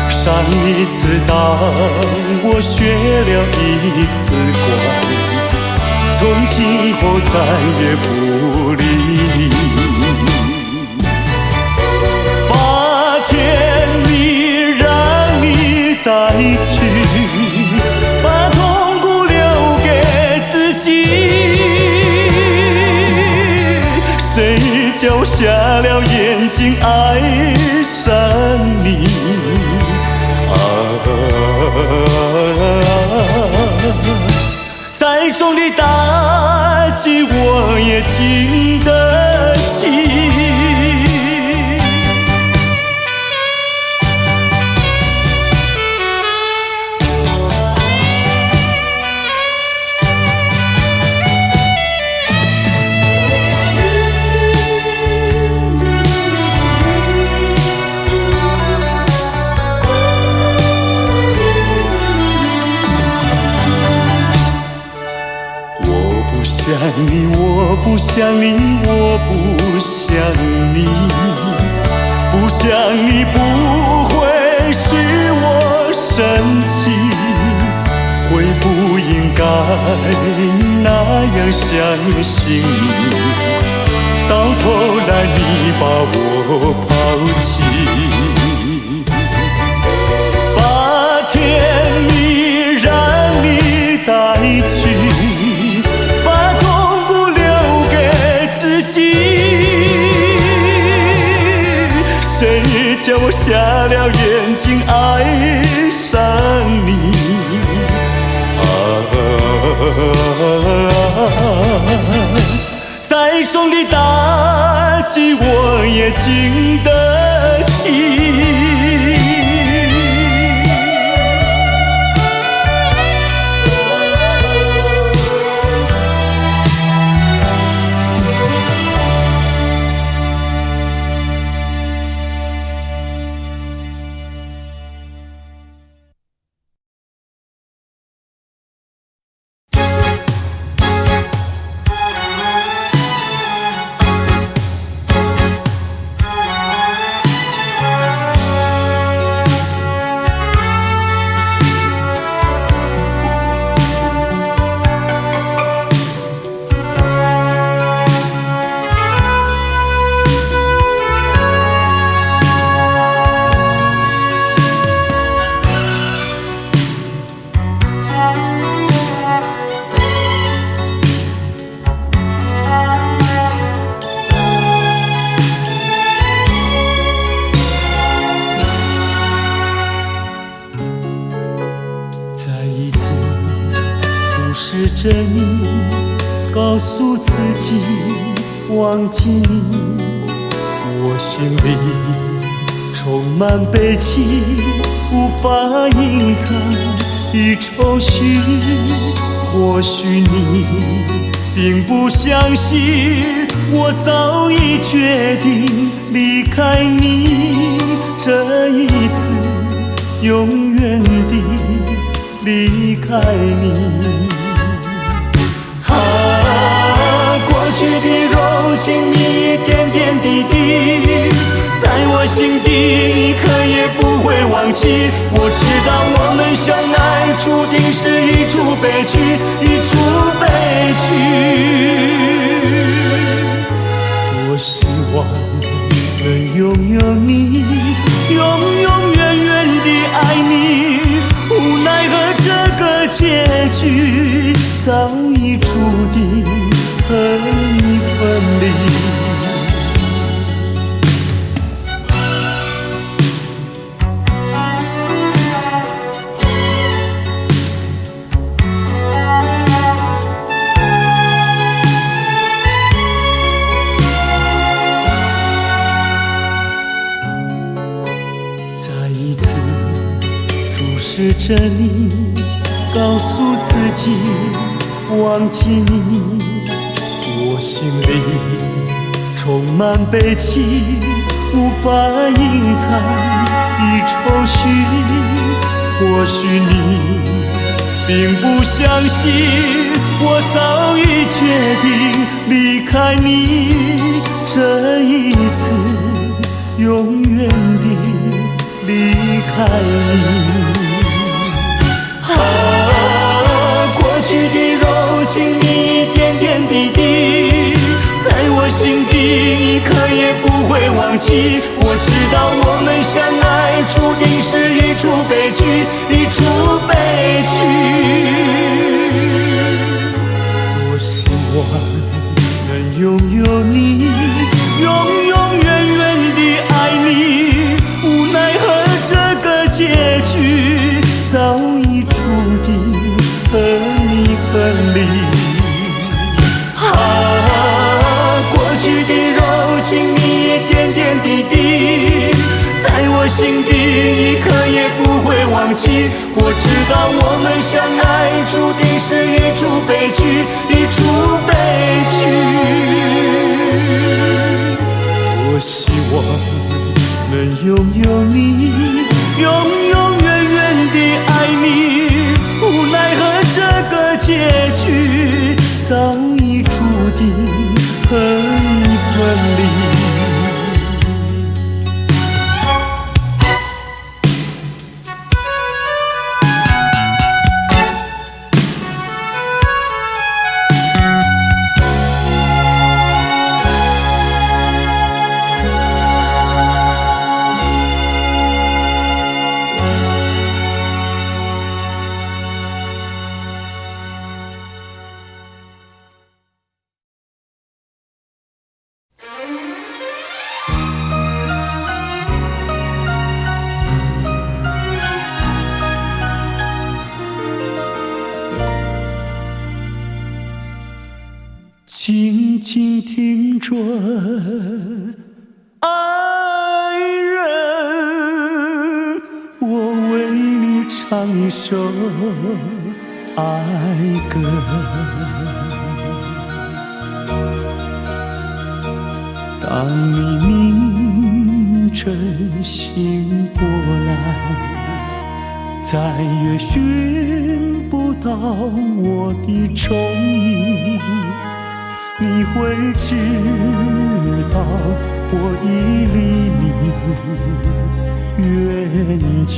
上一次当我学了一次乖，从今后再也不理你。把甜蜜让你带去，谁叫瞎了眼睛爱上你再重的打击我也经得起。我不想你，我不想你，不想你不会使我生气，会不应该那样相信你，到头来你把我抛弃。叫我瞎了眼睛爱上你。再重的打击我也经得起。试着你，告诉自己忘记你，我心里充满悲戚，无法隐藏的愁绪。或许你并不相信，我早已决定离开你，这一次永远地离开你。过去的柔情，你一点点滴滴，在我心底，你可也不会忘记。我知道我们相爱，注定是一出悲剧，一出悲剧。我希望能拥有你，永永远远地爱你，无奈何这个结局早已注定和你分离。再一次注视着你，告诉自己忘记你，我心里充满悲戚，无法隐藏的愁绪。或许你并不相信，我早已决定离开你，这一次永远地离开你。过去的柔情，你一点点滴滴，在我心底，你可也不会忘记。我知道我们相爱，注定是一出悲剧，一出悲剧。我希望能拥有你，永永远远地爱你，无奈何这个结局早已注定和你分离。过去的柔情，你一点点滴滴，在我心底，你可也不会忘记。我知道我们相爱，注定是一出悲剧，一出悲剧。我希望能拥有你，永永远远地爱你，无奈何这个结局早已注定和你分离。静静听准，爱人，我为你唱一首爱歌。当你明晨醒过来，再也寻不到我的踪影，你会知道我已离你远去。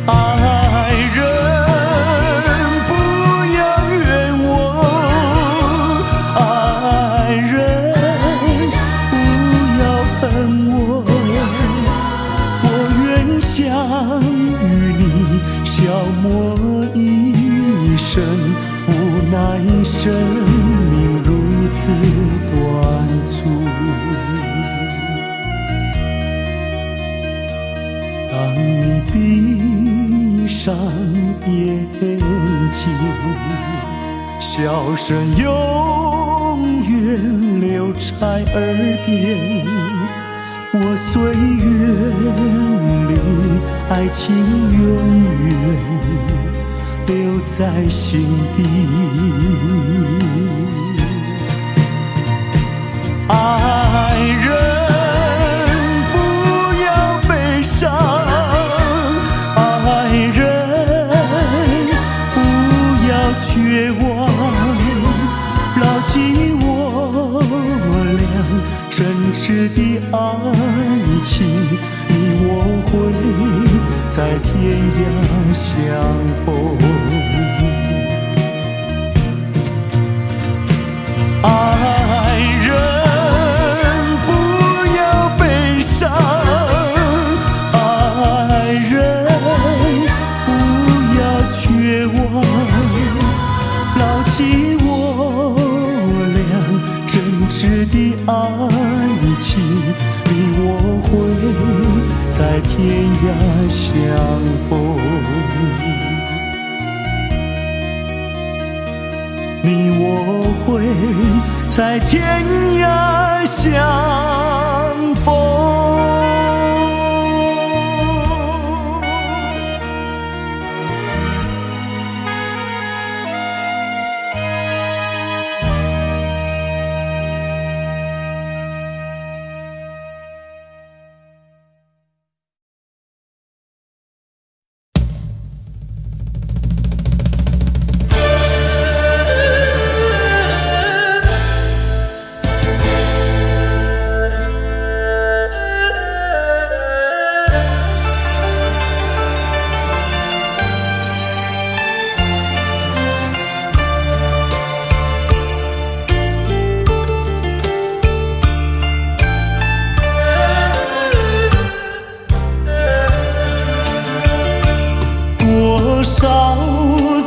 爱人，不要怨我，爱人，不要恨我，我愿相与你消磨一生，无奈生命如此短促。当你闭上眼睛，笑声永远留在耳边，我岁月里爱情永远留在心底。爱人，不要悲伤，爱人，不要绝望，牢记我俩真挚的爱情，你我会在天涯相逢。爱人，不要悲伤，爱人，不要绝望，牢记我俩真挚的爱情，你我会在天涯相逢，你我会在天涯相逢。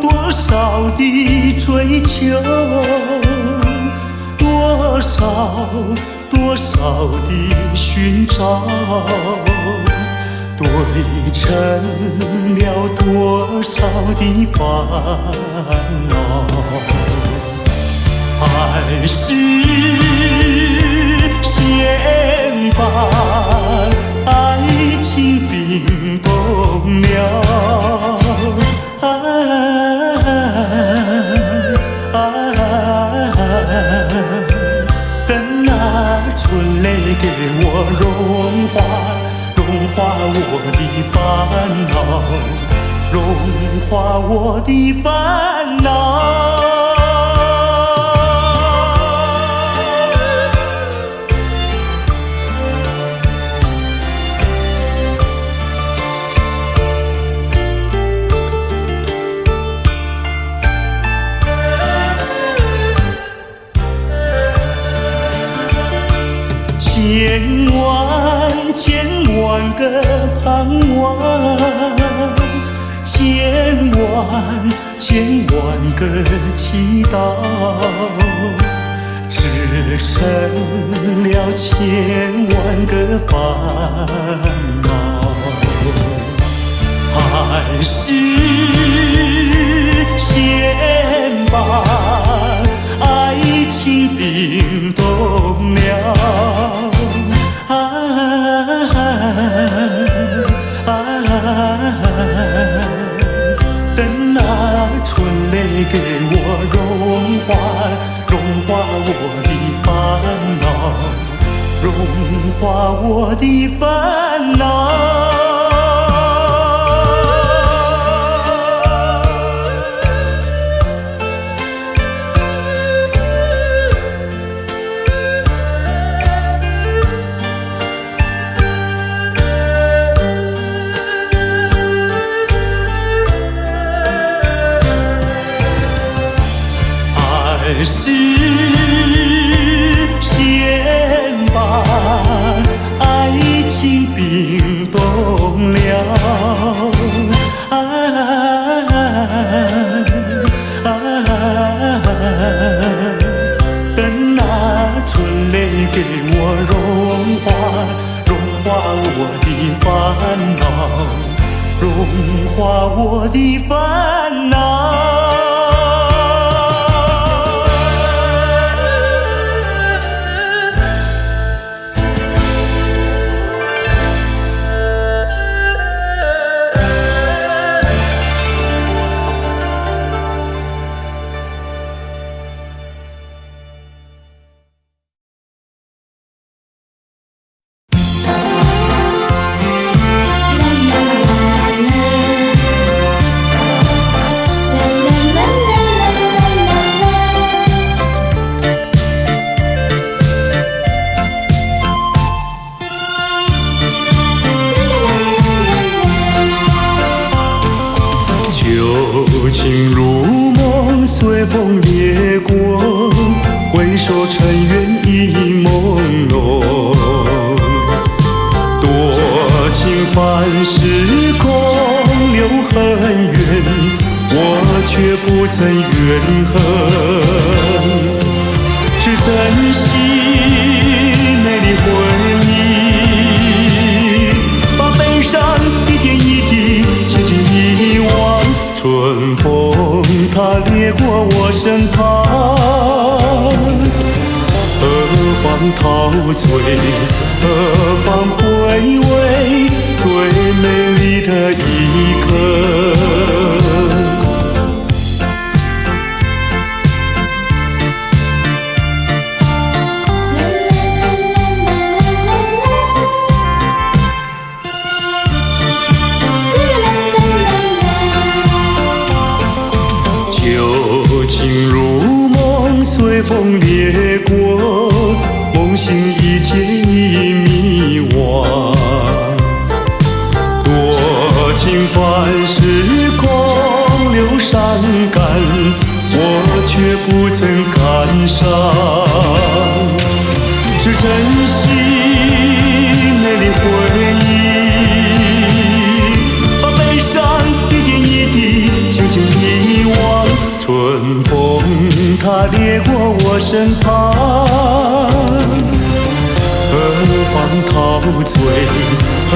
多少的追求，多少的寻找，对称了多少的烦恼，还是先把爱情冰冻了。等那春泪给我融化我的烦恼，融化我的烦恼。千万个盼望，千万个祈祷，织成了千万个烦恼，还是先化我的烦恼。爱是先把爱情冰冻了，等那春雷给我融化我的烦恼，融化我的烦恼。旧情如梦，随风掠过，回首尘缘已朦胧。多情繁时空留恨缘，我却不曾怨恨。是珍惜美丽回忆，把悲伤一点一滴轻轻遗忘。春风它掠过我身旁，何方陶醉，何方回味最美丽的一刻。随风掠过，梦醒一切已迷惘。多情繁时空留伤感，我却不曾感伤。是珍惜美丽回忆，把悲伤一点一滴轻轻遗忘。春风它掠过我身旁，何方陶醉，何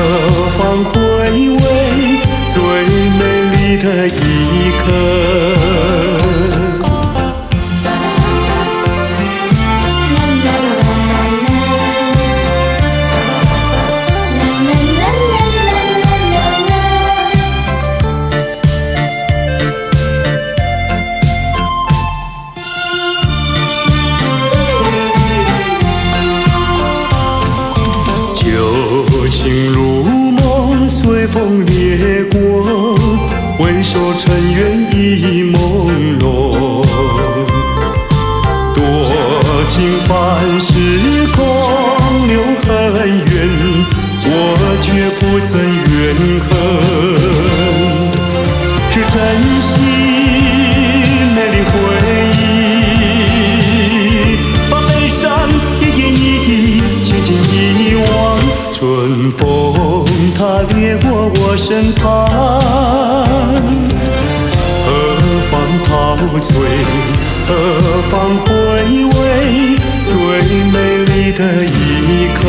方回味最美丽的一刻。情如梦，随风掠过，回首尘缘已朦胧。多情繁时空留恨缘，我却不曾怨恨。是珍惜美丽回忆，把悲伤一点一滴轻轻遗忘。春风它掠过我身旁，何方陶醉，何方回味最美丽的一刻。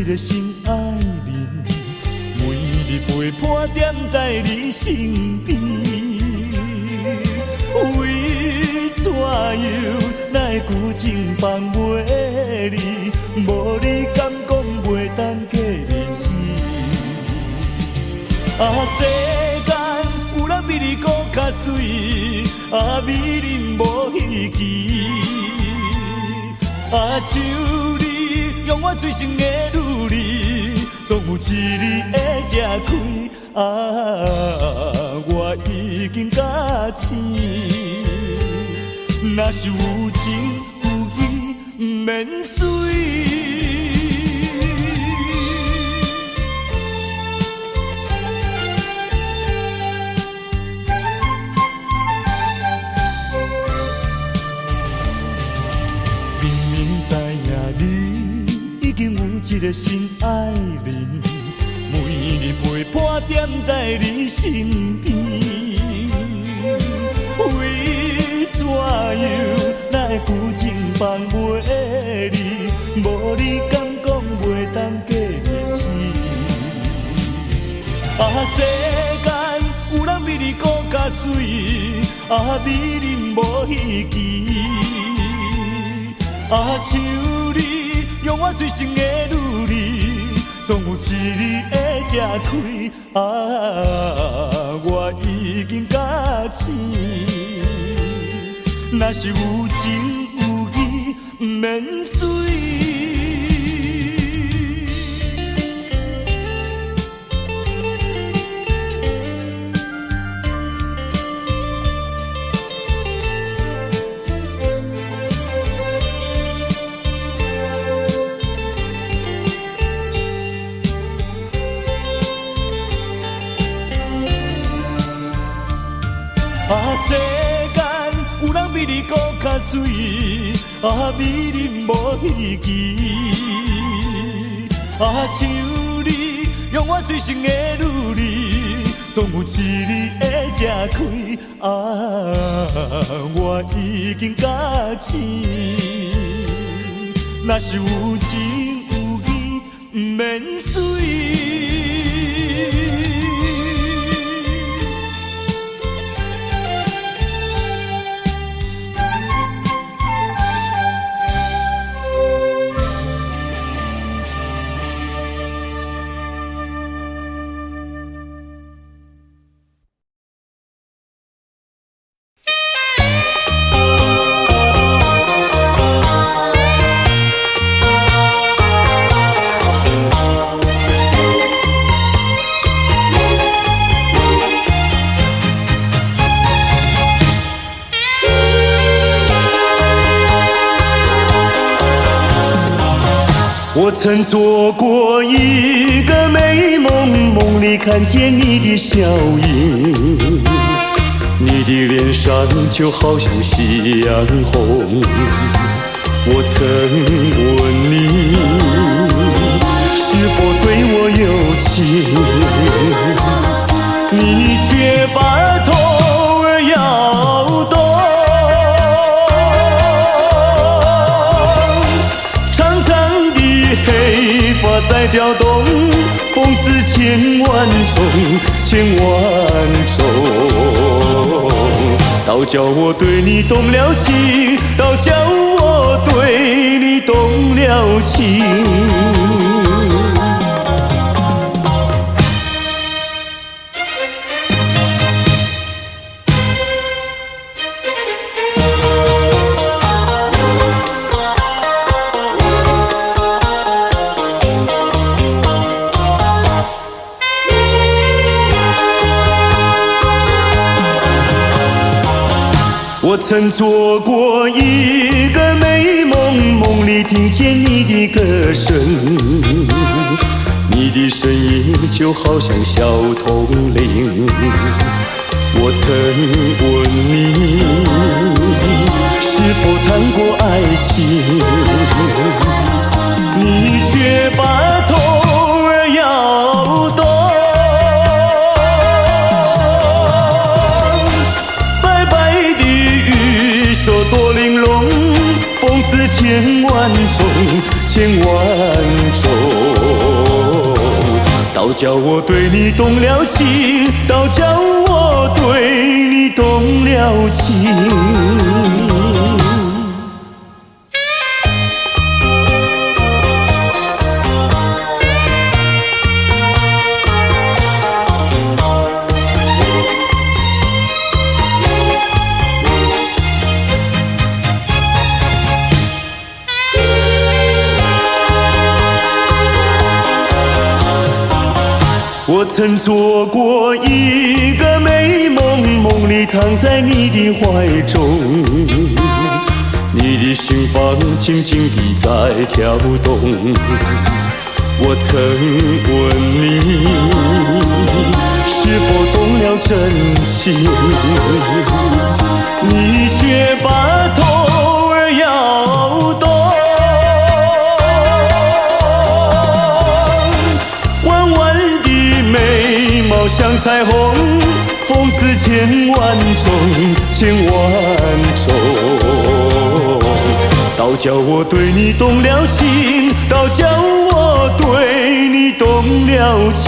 个心爱人，每日陪伴踮在你身边。为怎样来旧情放袂离？无你敢讲袂当过日子？世间有人比你搁较水，美人无稀奇。像你用我最深的努力，总有一日会吃开。我已经甲醒，若是有情有义，不免随。明明知影你已经有一个心爱人，每日陪伴踮在你身边。为怎样来旧情放袂离？无你敢讲袂当过日子？世间有人比你搁较水，美人无稀奇。像你用我最深的努力，总有一日会吃开。我已经甲醒，若是有情有义，不免随。世间有人比你搁较水，美人无稀奇。像你用我最深的努力，总有一日会吃开。我已经甲醒，若是有情有义，不免随。我曾做过一个美梦，梦里看见你的笑颜，你的脸上就好像夕阳红。我曾问你是否对我有情，你却把头儿摇动。黑发在飘动，风似千万种，千万种。倒叫我对你动了情，倒叫我对你动了情。我曾做过一个美梦，梦里听见你的歌声，你的声音就好像小铜铃。我曾问你是否谈过爱情，你却把头儿摇动。说多玲珑，风似千万种，千万种。倒叫我对你动了情，倒叫我对你动了情。我曾做过一个美梦，梦里躺在你的怀中，你的心房轻轻地在跳动。我曾问你，是否动了真情，你却把头儿摇动。像彩虹，风姿千万种，千万种。倒叫我对你动了情，倒叫我对你动了情。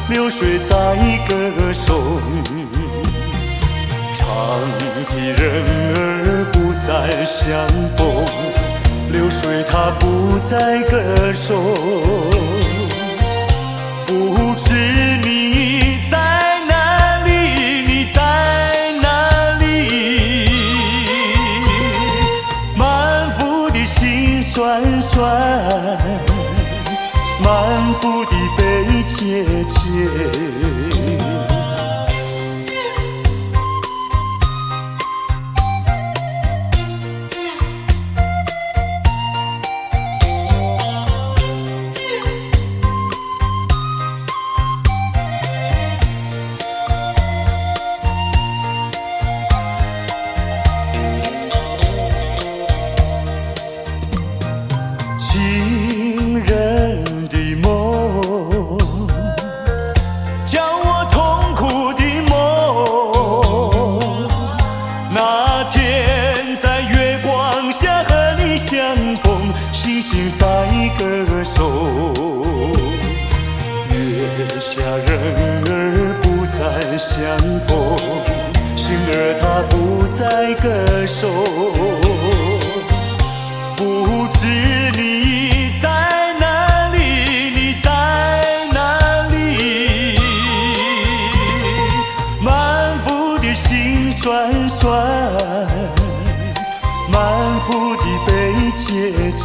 流水在歌颂，长笛人儿不再相逢，流水它不再歌颂，不知你在哪里，你在哪里，满腹的心酸酸，满腹的悲切切。情人的梦，叫我痛苦的梦。那天在月光下和你相逢，星星在歌颂。月下人儿不再相逢，星儿它不再歌颂。不知你在哪里，你在哪里，满腹的心酸酸，满腹的悲切切。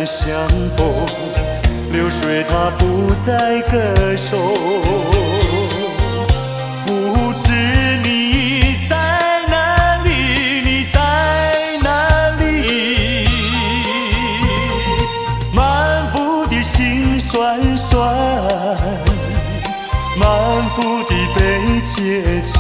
相逢，流水它不再歌颂。不知你在哪里，你在哪里，满腹的心酸酸，满腹的悲切切。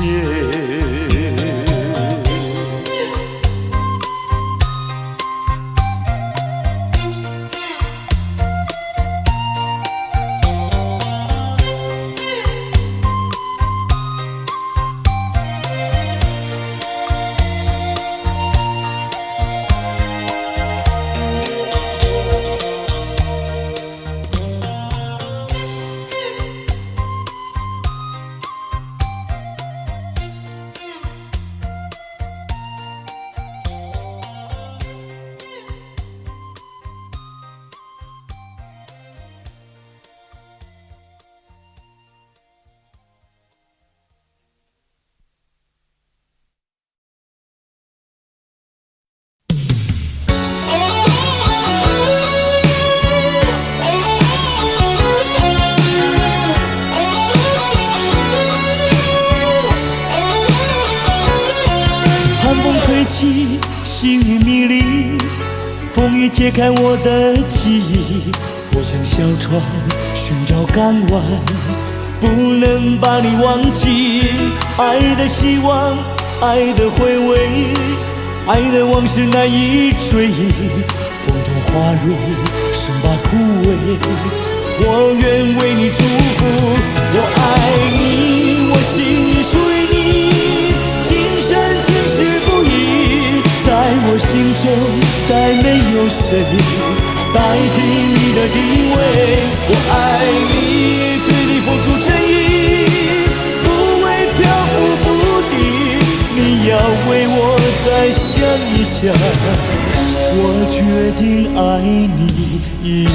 吹起，细雨迷离，风雨揭开我的记忆。我像小船寻找港湾，不能把你忘记。爱的希望，爱的回味，爱的往事难以追忆。风中花蕊生把枯萎，我愿为你祝福。我爱你，我心属于你，今生今世不移。在我心中再没有谁代替你的地位。我爱你，对你付出真意，不会漂浮不定。你要为我再想一想，我决定爱你10000年。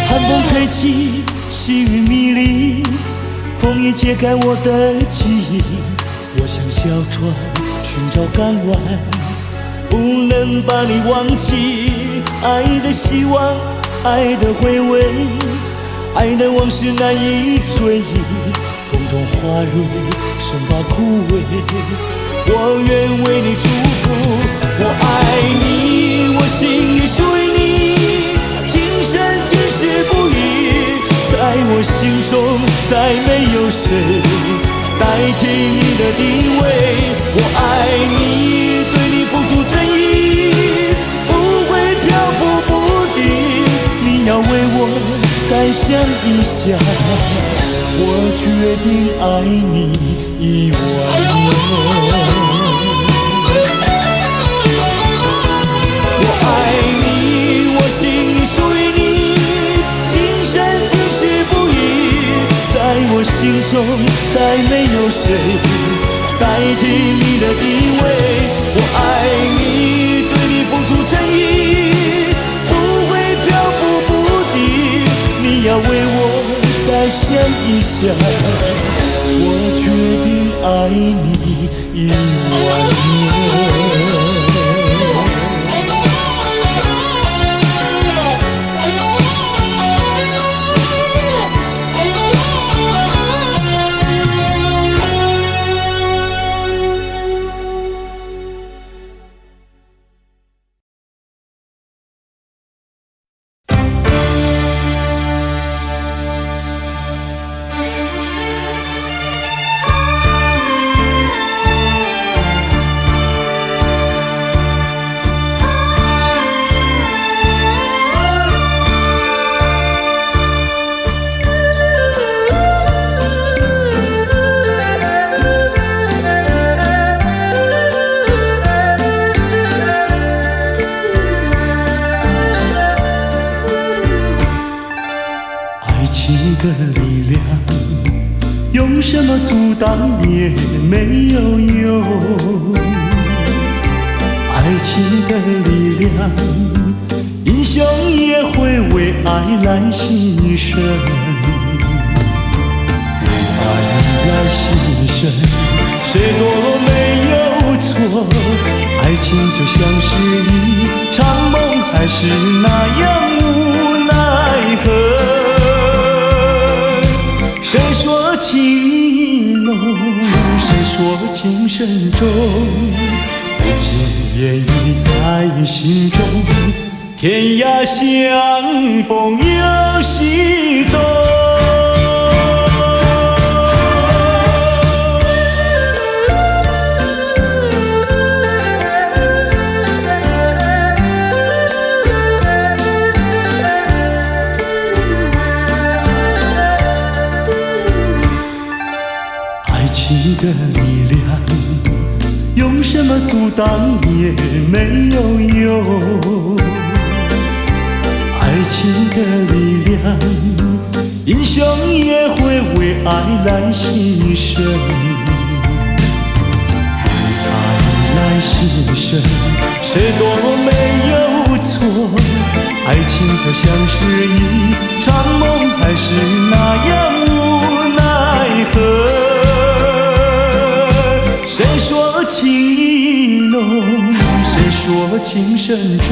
寒风吹起，细雨迷离，风雨揭开我的记忆。我像小船寻找港湾，不能把你忘记。爱的希望，爱的回味，爱的往事难以追忆。风中花蕊生把枯萎，我愿为你祝福。我爱你，我心里属于你，今生今世不移。在我心中再没有谁代替你的地位。我爱你，对你付出真意，不会漂浮不定。你要为我再想一想，我决定爱你10000年。我爱你，我心里属于你，今生今世不移。在我心中再没有谁代替你的地位。我爱你，对你付出真意，不会漂浮不定。你要为我再想一想，我决定爱你10000年。的力量，用什么阻挡也没有用。爱情的力量，英雄也会为爱来牺牲。为爱来牺牲，谁都没有错。爱情就像是一场梦，还是那样无奈何。谁说情意浓，谁说情深重，不尽言语在心中，天涯相逢有心动。的力量，用什么阻挡也没有用。爱情的力量，英雄也会为爱来牺牲。为爱来牺牲，谁都没有错。爱情就像是一场梦，还是那样无奈何。谁说情意浓，谁说情深重，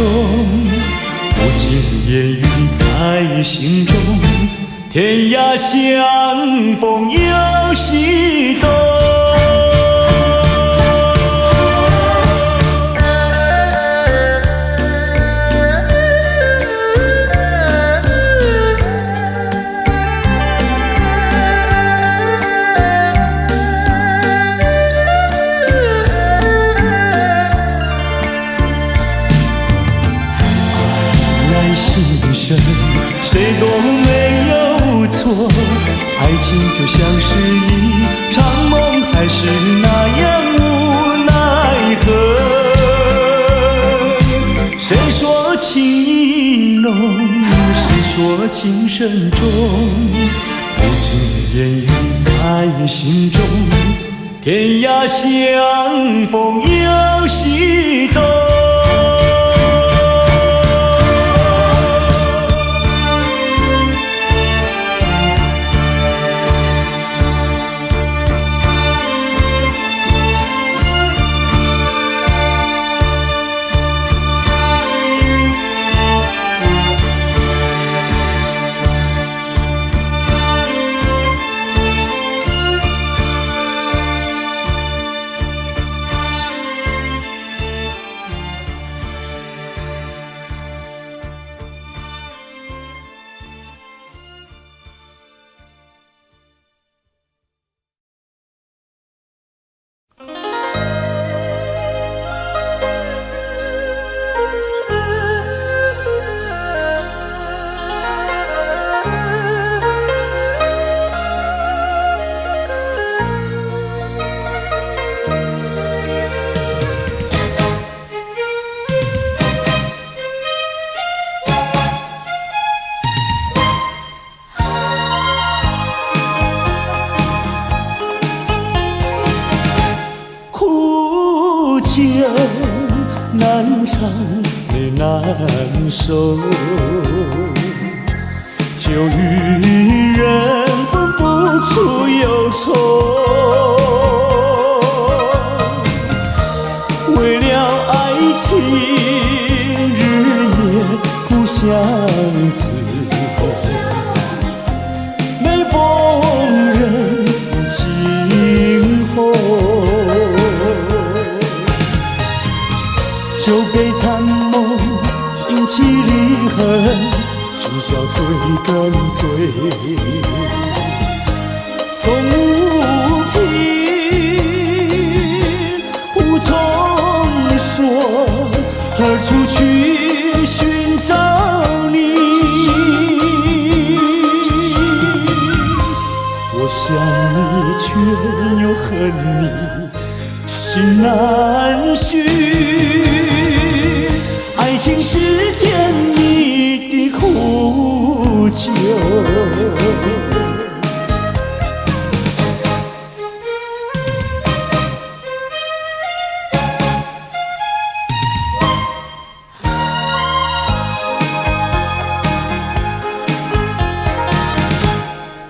不尽言语在心中，天涯相逢有西东。谁都没有错，爱情就像是一场梦，还是那样无奈何。谁说情意浓，谁说情深重，不尽言语在心中，天涯相逢有西东。难唱也难受，就与人分不出忧愁。为了爱情，日夜苦相思，每逢人惊鸿。酒杯残梦，引起离恨，今宵醉更醉，终无凭，无从说，何处去寻找你？我想你，却又恨你，心难续。爱情是甜蜜的苦酒，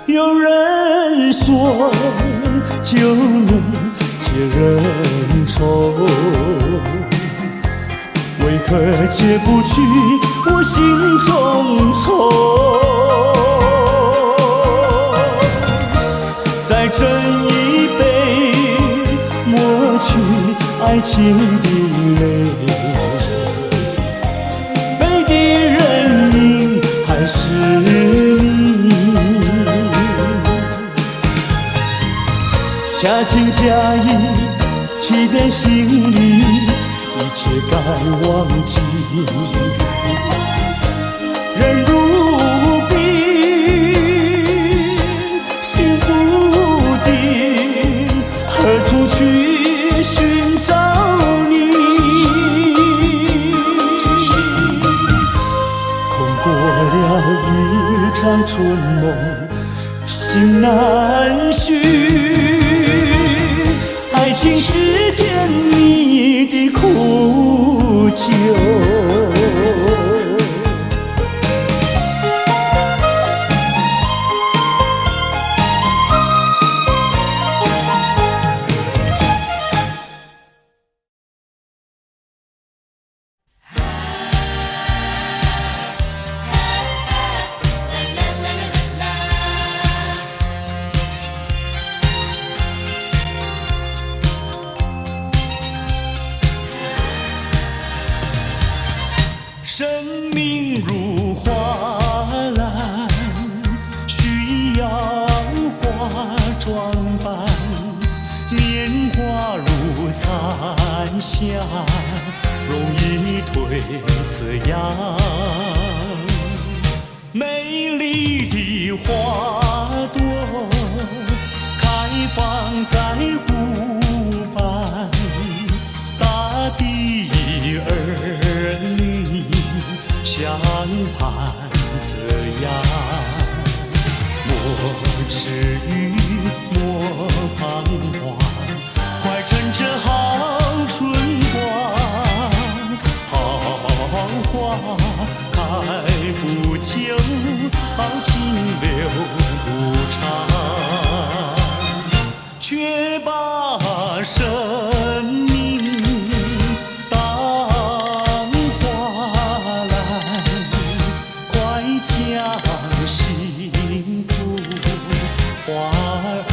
有人说就能解人愁，为何解不去我心中愁？再斟一杯，抹去爱情的泪。杯底人影还是你，假情假意，欺骗心里。一切该忘记，人如冰，心不定，何处去寻找你？空过了一场春梦，心难续。爱情是甜蜜的苦酒。命如花篮，需要化妆扮，年华如残霞，容易褪色样。美丽的花朵开放在湖畔，大地儿女相伴这样。莫迟疑，莫彷徨，快趁着好春光。好花开不久，好情留不长，却把生命当花篮，快将幸福花儿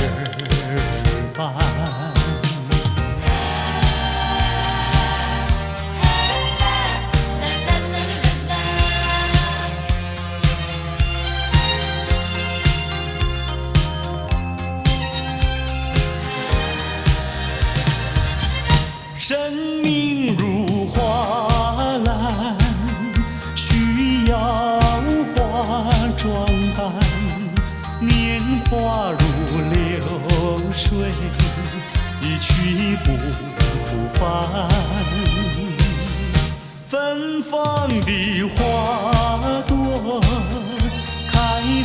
伴。生命如花篮，需要化妆扮，年华如流水，一去不复返。芬芳的花朵开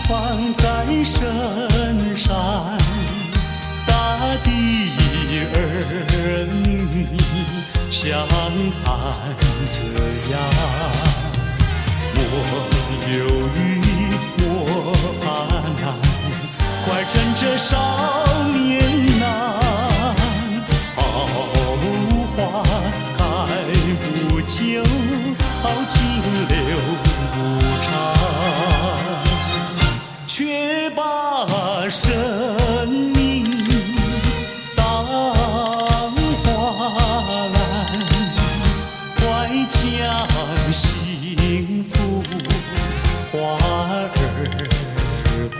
放在深山，大地儿女相伴这样。莫犹豫，莫怕难，快趁着少年难。好花开不久，好情留不长，却把生命当花篮，快将幸福花儿伴。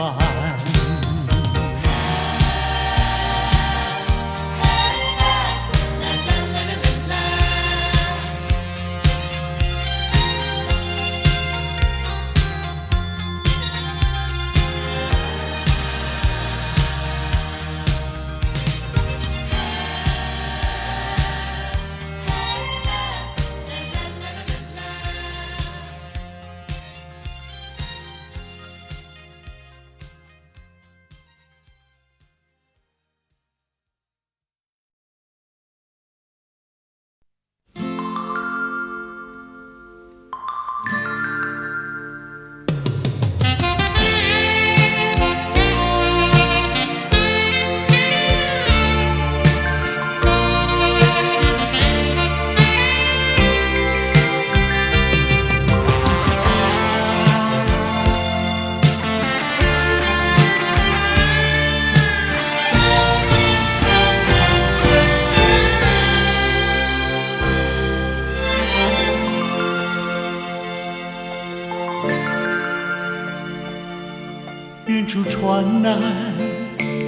远处传来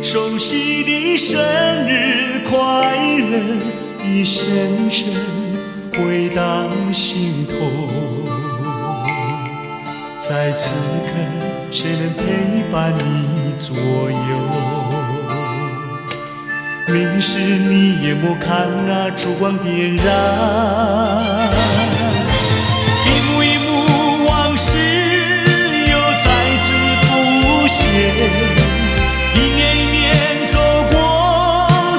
熟悉的生日快乐，一声声回荡心头。在此刻，谁能陪伴你左右？明示你眼莫看那烛光点燃，一幕一幕往事又再次浮现，一年一年走过，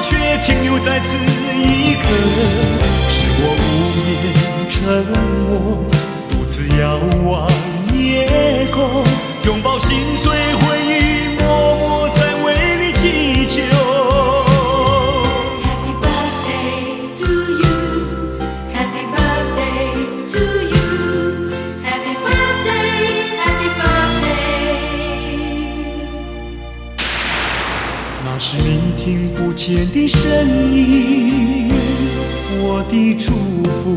却停留在此一刻。是我无言沉默，独自遥望夜空，拥抱心碎回忆，默默在为你祈求。那是你听不见的声音，我的祝福。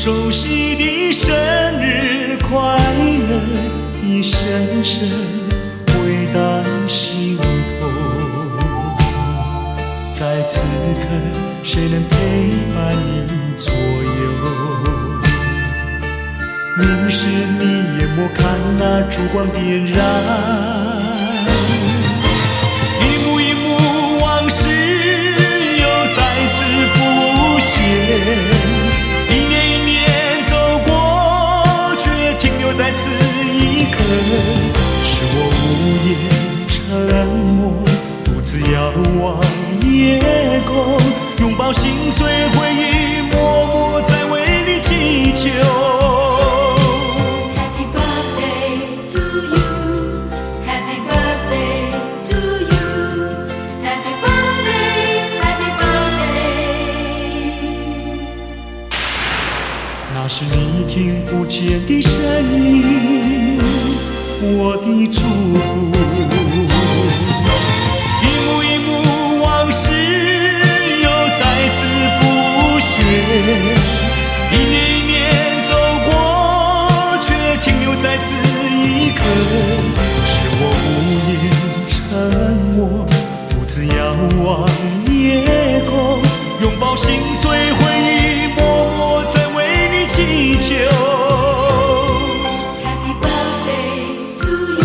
熟悉的生日快乐，已深深回荡心头。在此刻，谁能陪伴你左右？凝视你眼眸，看那烛光点燃，一幕一幕往事又再次浮现。一年一年走过，却停留在此一刻，是我无言沉默，独自遥望夜空，拥抱心碎回忆，默默在为你祈求。Happy birthday to you, Happy birthday to you, Happy birthday, Happy birthday。那是你听不见的声音，我的祝福。一幕一幕往事又再次浮现，一年一年走过，却停留在此一刻，是我无言沉默，独自遥望夜空，拥抱心碎回忆，默默在为你祈求。Happy birthday to you,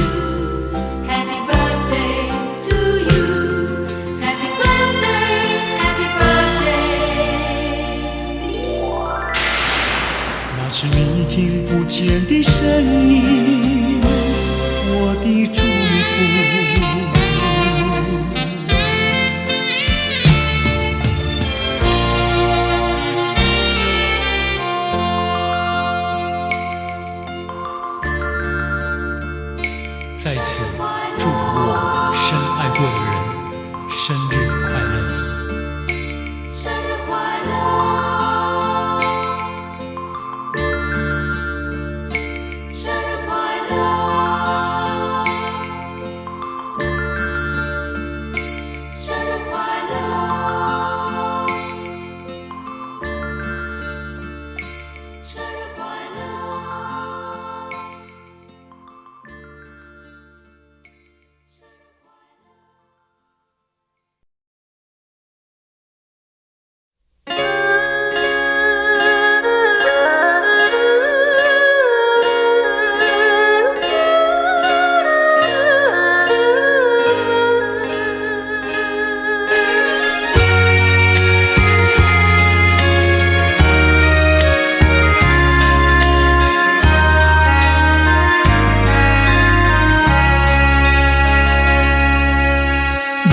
Happy birthday to you, Happy birthday, Happy birthday。那是你听不见的声音，我的祝福。在此祝福我深爱过的人生日快乐。生日快乐，生日快乐，生日快乐，生日快乐。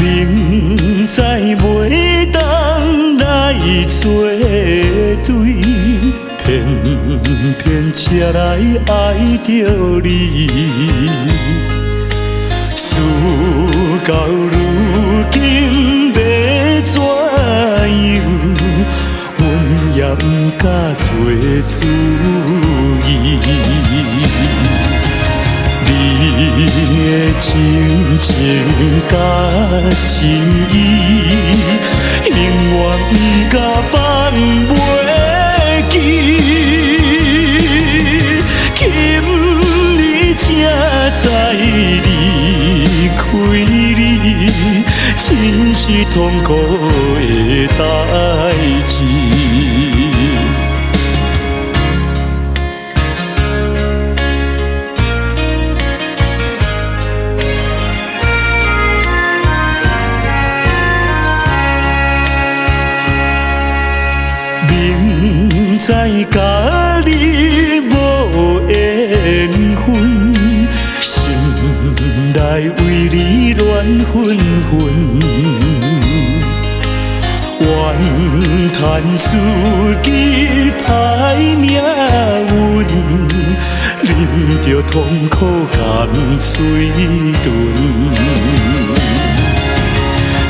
明知袂当来作对，偏偏才来爱着你。事到如今要怎样？阮也不敢做主意。你的亲情甲情意，永远不敢放袂记。今日才知离开你，真是痛苦的代志。明知甲你无缘分，心内为你乱纷纷，怨叹自己歹命运，啉着痛苦甘嘴唇。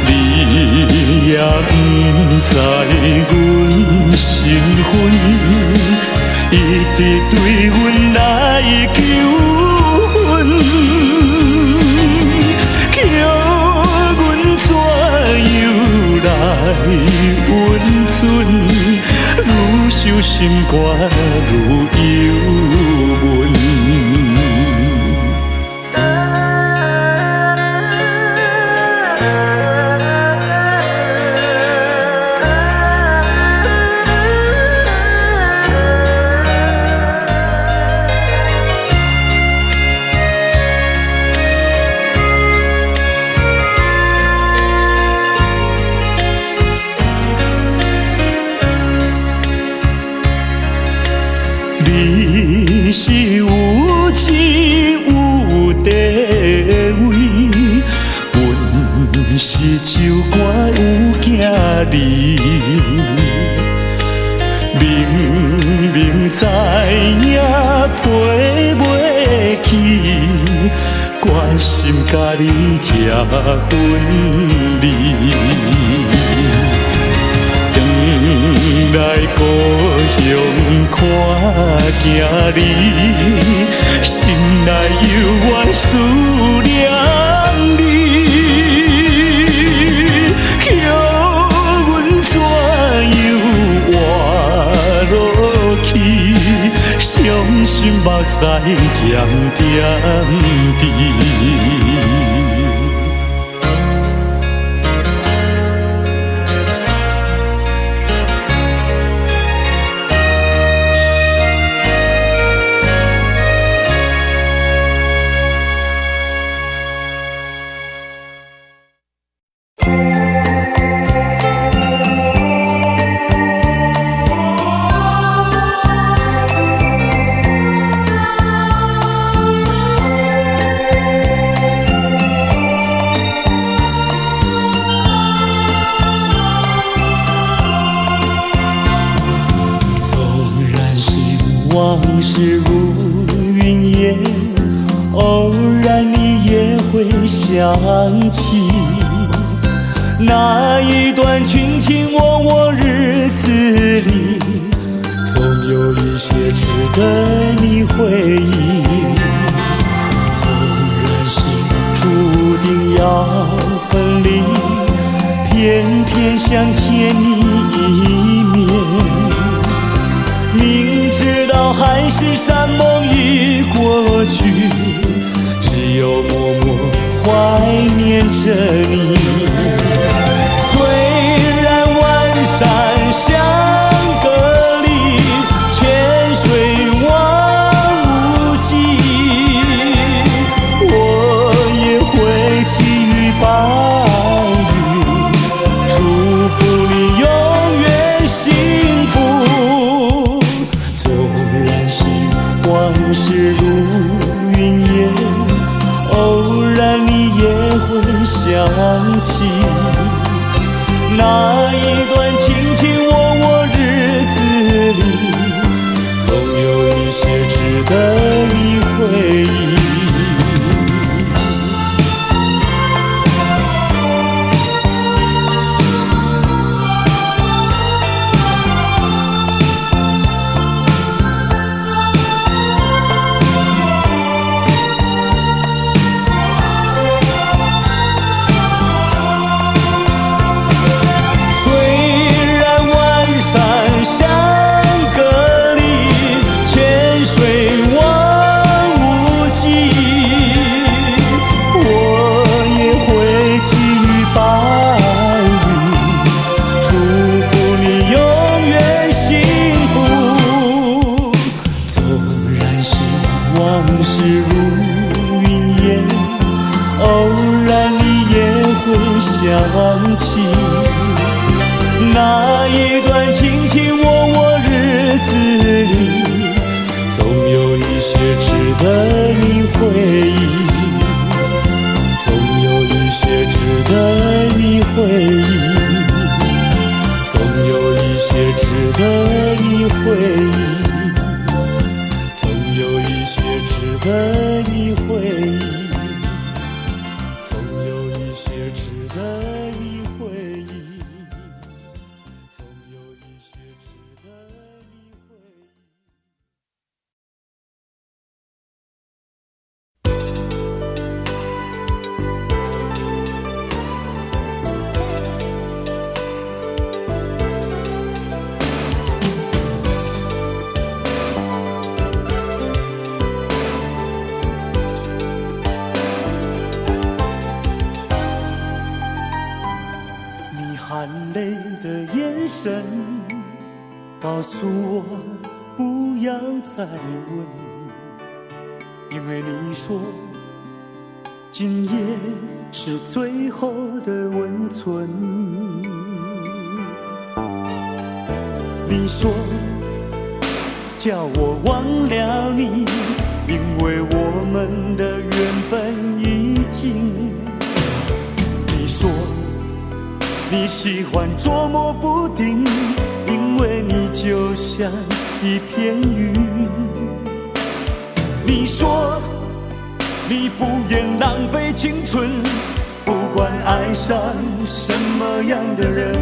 你也不知阮身份，一直对阮来求婚，叫阮怎样来温存？愈想心肝愈忧闷。你是有钱有地位，阮是酒馆有囝儿，明明知影赔袂起，决心甲你拆分离。回来故乡看囝儿，心内犹原思念你，叫阮怎样活落去？伤心目屎咸点滴。往事如云烟，偶然你也会想起那一段卿卿我我日子里，总有一些值得你回忆。纵然心注定要分离，偏偏想见你一面。明知道海誓山盟已过去，只有默默怀念着你。虽然万山相隔离，千水望无际，我也会寄予白云，祝福你永远幸福。往事如云烟，偶然你也会想起那一段卿卿我我日子里，总有一些值得你回忆。往事如云烟，偶然你也会想起那一段卿卿我我日子里，总有一些值得你回忆，总有一些值得你回忆，总有一些值得你回忆，值得你回忆，总有一些值得你回忆，总有一些值得你回忆。告诉我不要再问，因为你说今夜是最后的温存。你说叫我忘了你，因为我们的缘分已尽。你说你喜欢捉摸不定，因为你就像一片云。你说你不愿浪费青春，不管爱上什么样的人。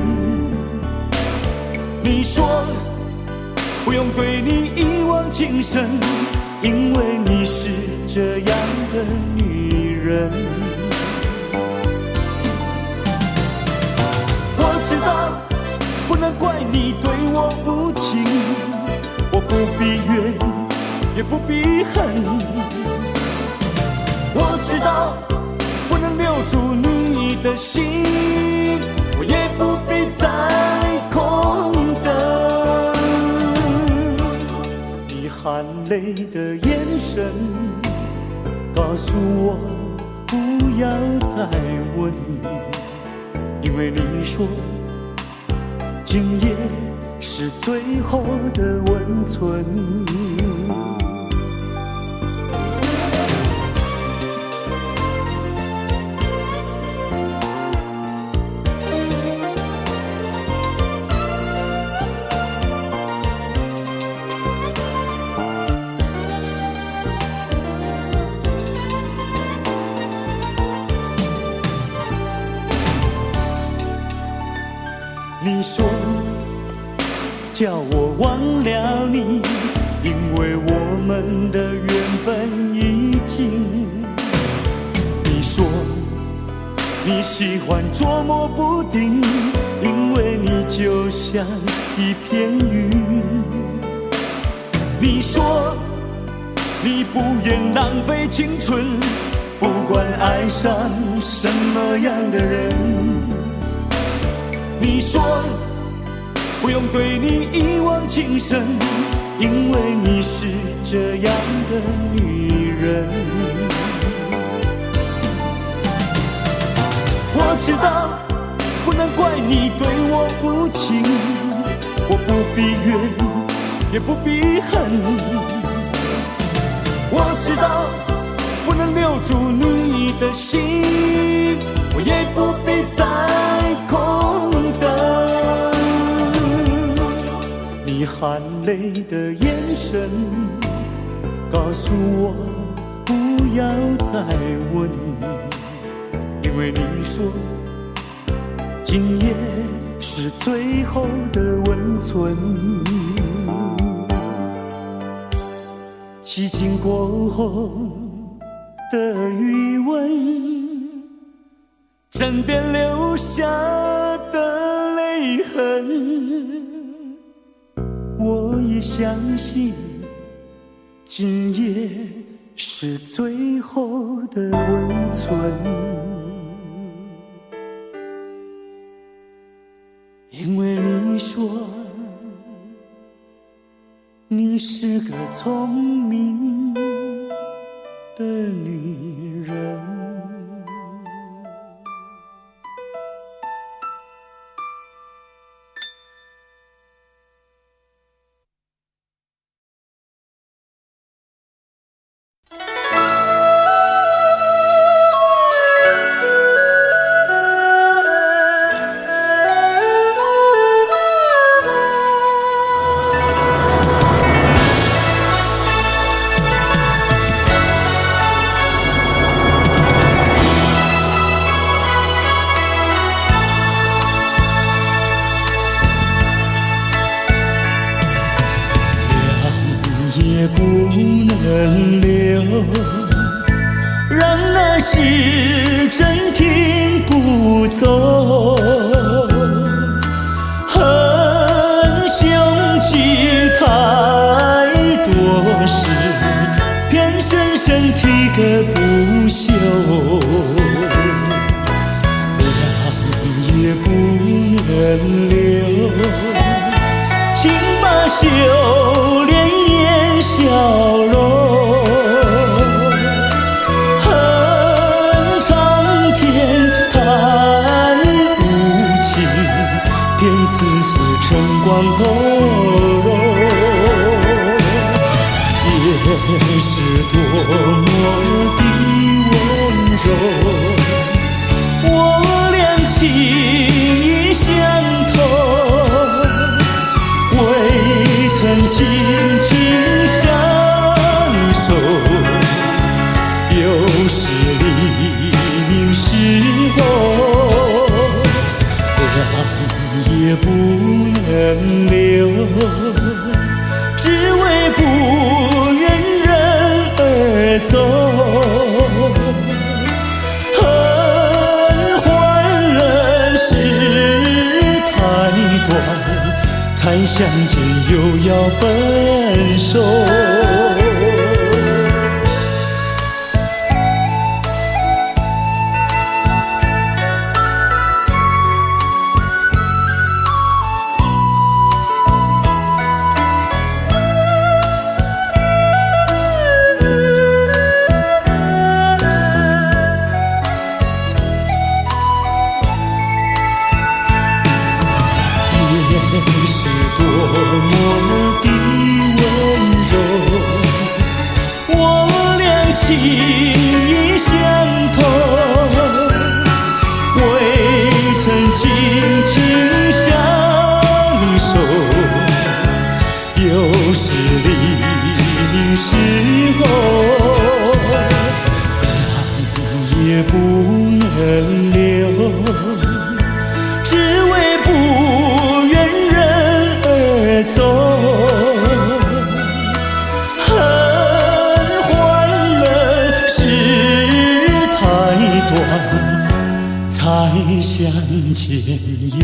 你说不用对你一往情深，因为你是这样的女人。我知道不能怪你对我无情，我不必怨也不必恨。我知道不能留住你的心，我也不必再空等。你含泪的眼神告诉我不要再问，因为你说今夜是最后的温存。你说叫我忘了你，因为我们的缘分已尽。你说你喜欢捉摸不定，因为你就像一片云。你说你不愿浪费青春，不管爱上什么样的人。你说不用对你一往情深，因为你是这样的女人。我知道不能怪你对我无情，我不必怨也不必恨。我知道不能留住你的心，我也不必再空等。你含泪的眼神告诉我不要再问，因为你说今夜是最后的温存。凄清过后的余温，枕边留下的泪痕。我也相信今夜是最后的温存，因为你说你是个聪明的女人。也不能留，让那时针停不走。恨凶吉太多事，偏深深提个不休。让也不能留，情把是多么的温柔，我俩情意相投，未曾紧紧相守，又是黎明时候，两也不能留，只为不愿人而走。恨换了事太短，才相见又要分手。是多么的温柔，我俩情意相投，未曾紧紧相守，又是黎明时候，两也不能留，只为不走，恨换了事太短，才相见又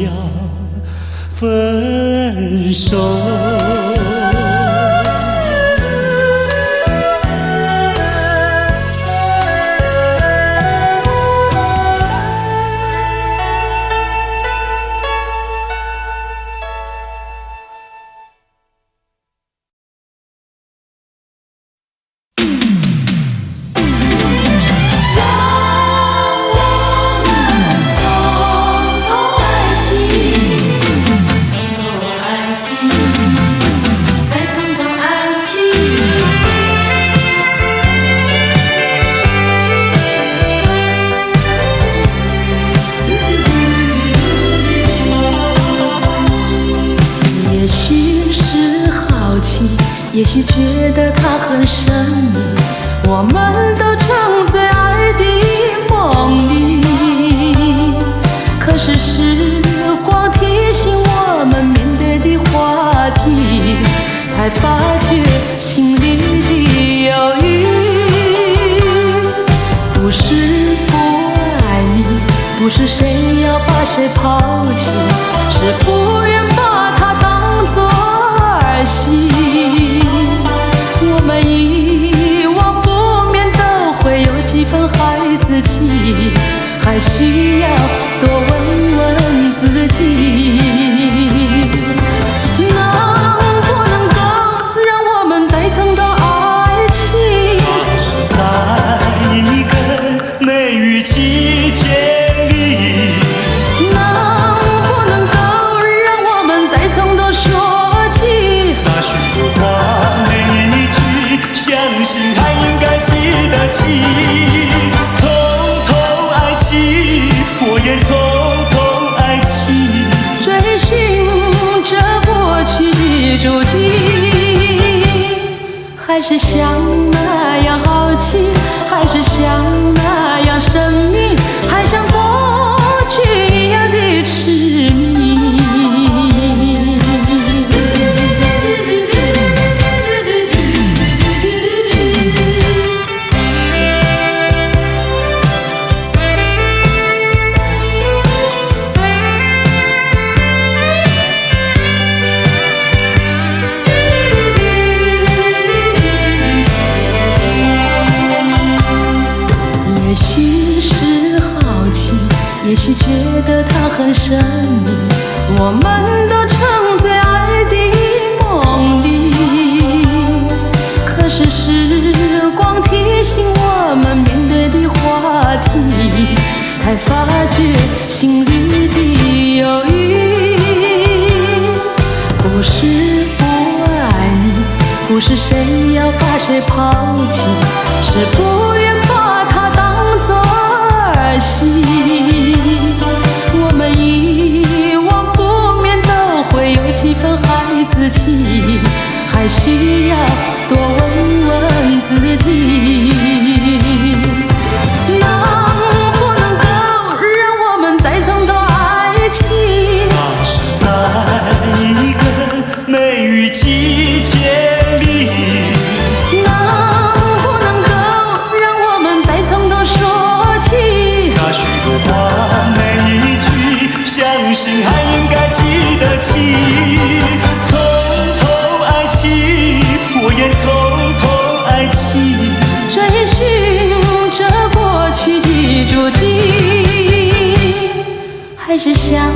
要分手。也许觉得它很神秘，我们都沉醉爱的梦里。可是时光提醒我们面对的话题，才发觉心里的犹豫。不是不爱你，不是谁要把谁抛弃，是不愿把它当作儿戏。我们遗忘不免都会有几分孩子气，还需要多问问自己，能不能够让我们再尝到爱情？是在一个梅雨季节里，能不能够让我们再从头说起？那许多话每一句，相信还应该记得起。从头爱起，我也从头爱起。追寻着过去的足迹，还是像那样好奇，还是像那样神秘，还像过去一样的痴迷。也许是好奇，也许觉得它很神秘，我们都沉醉爱的梦里。可是时光提醒我们面对的话题，才发觉心里的犹豫。不是不爱你，不是谁要要把谁抛弃，是不愿把它当作儿戏。我们遗忘不免都会有几分孩子气，还需要多问问自己，能不能够让我们再重头爱情？那是在一个梅雨季节里，能不能够让我们再从头说起？那许多话每一句，相信还应该记得起。从头爱起，我愿从头爱起。追寻着过去的足迹，还是想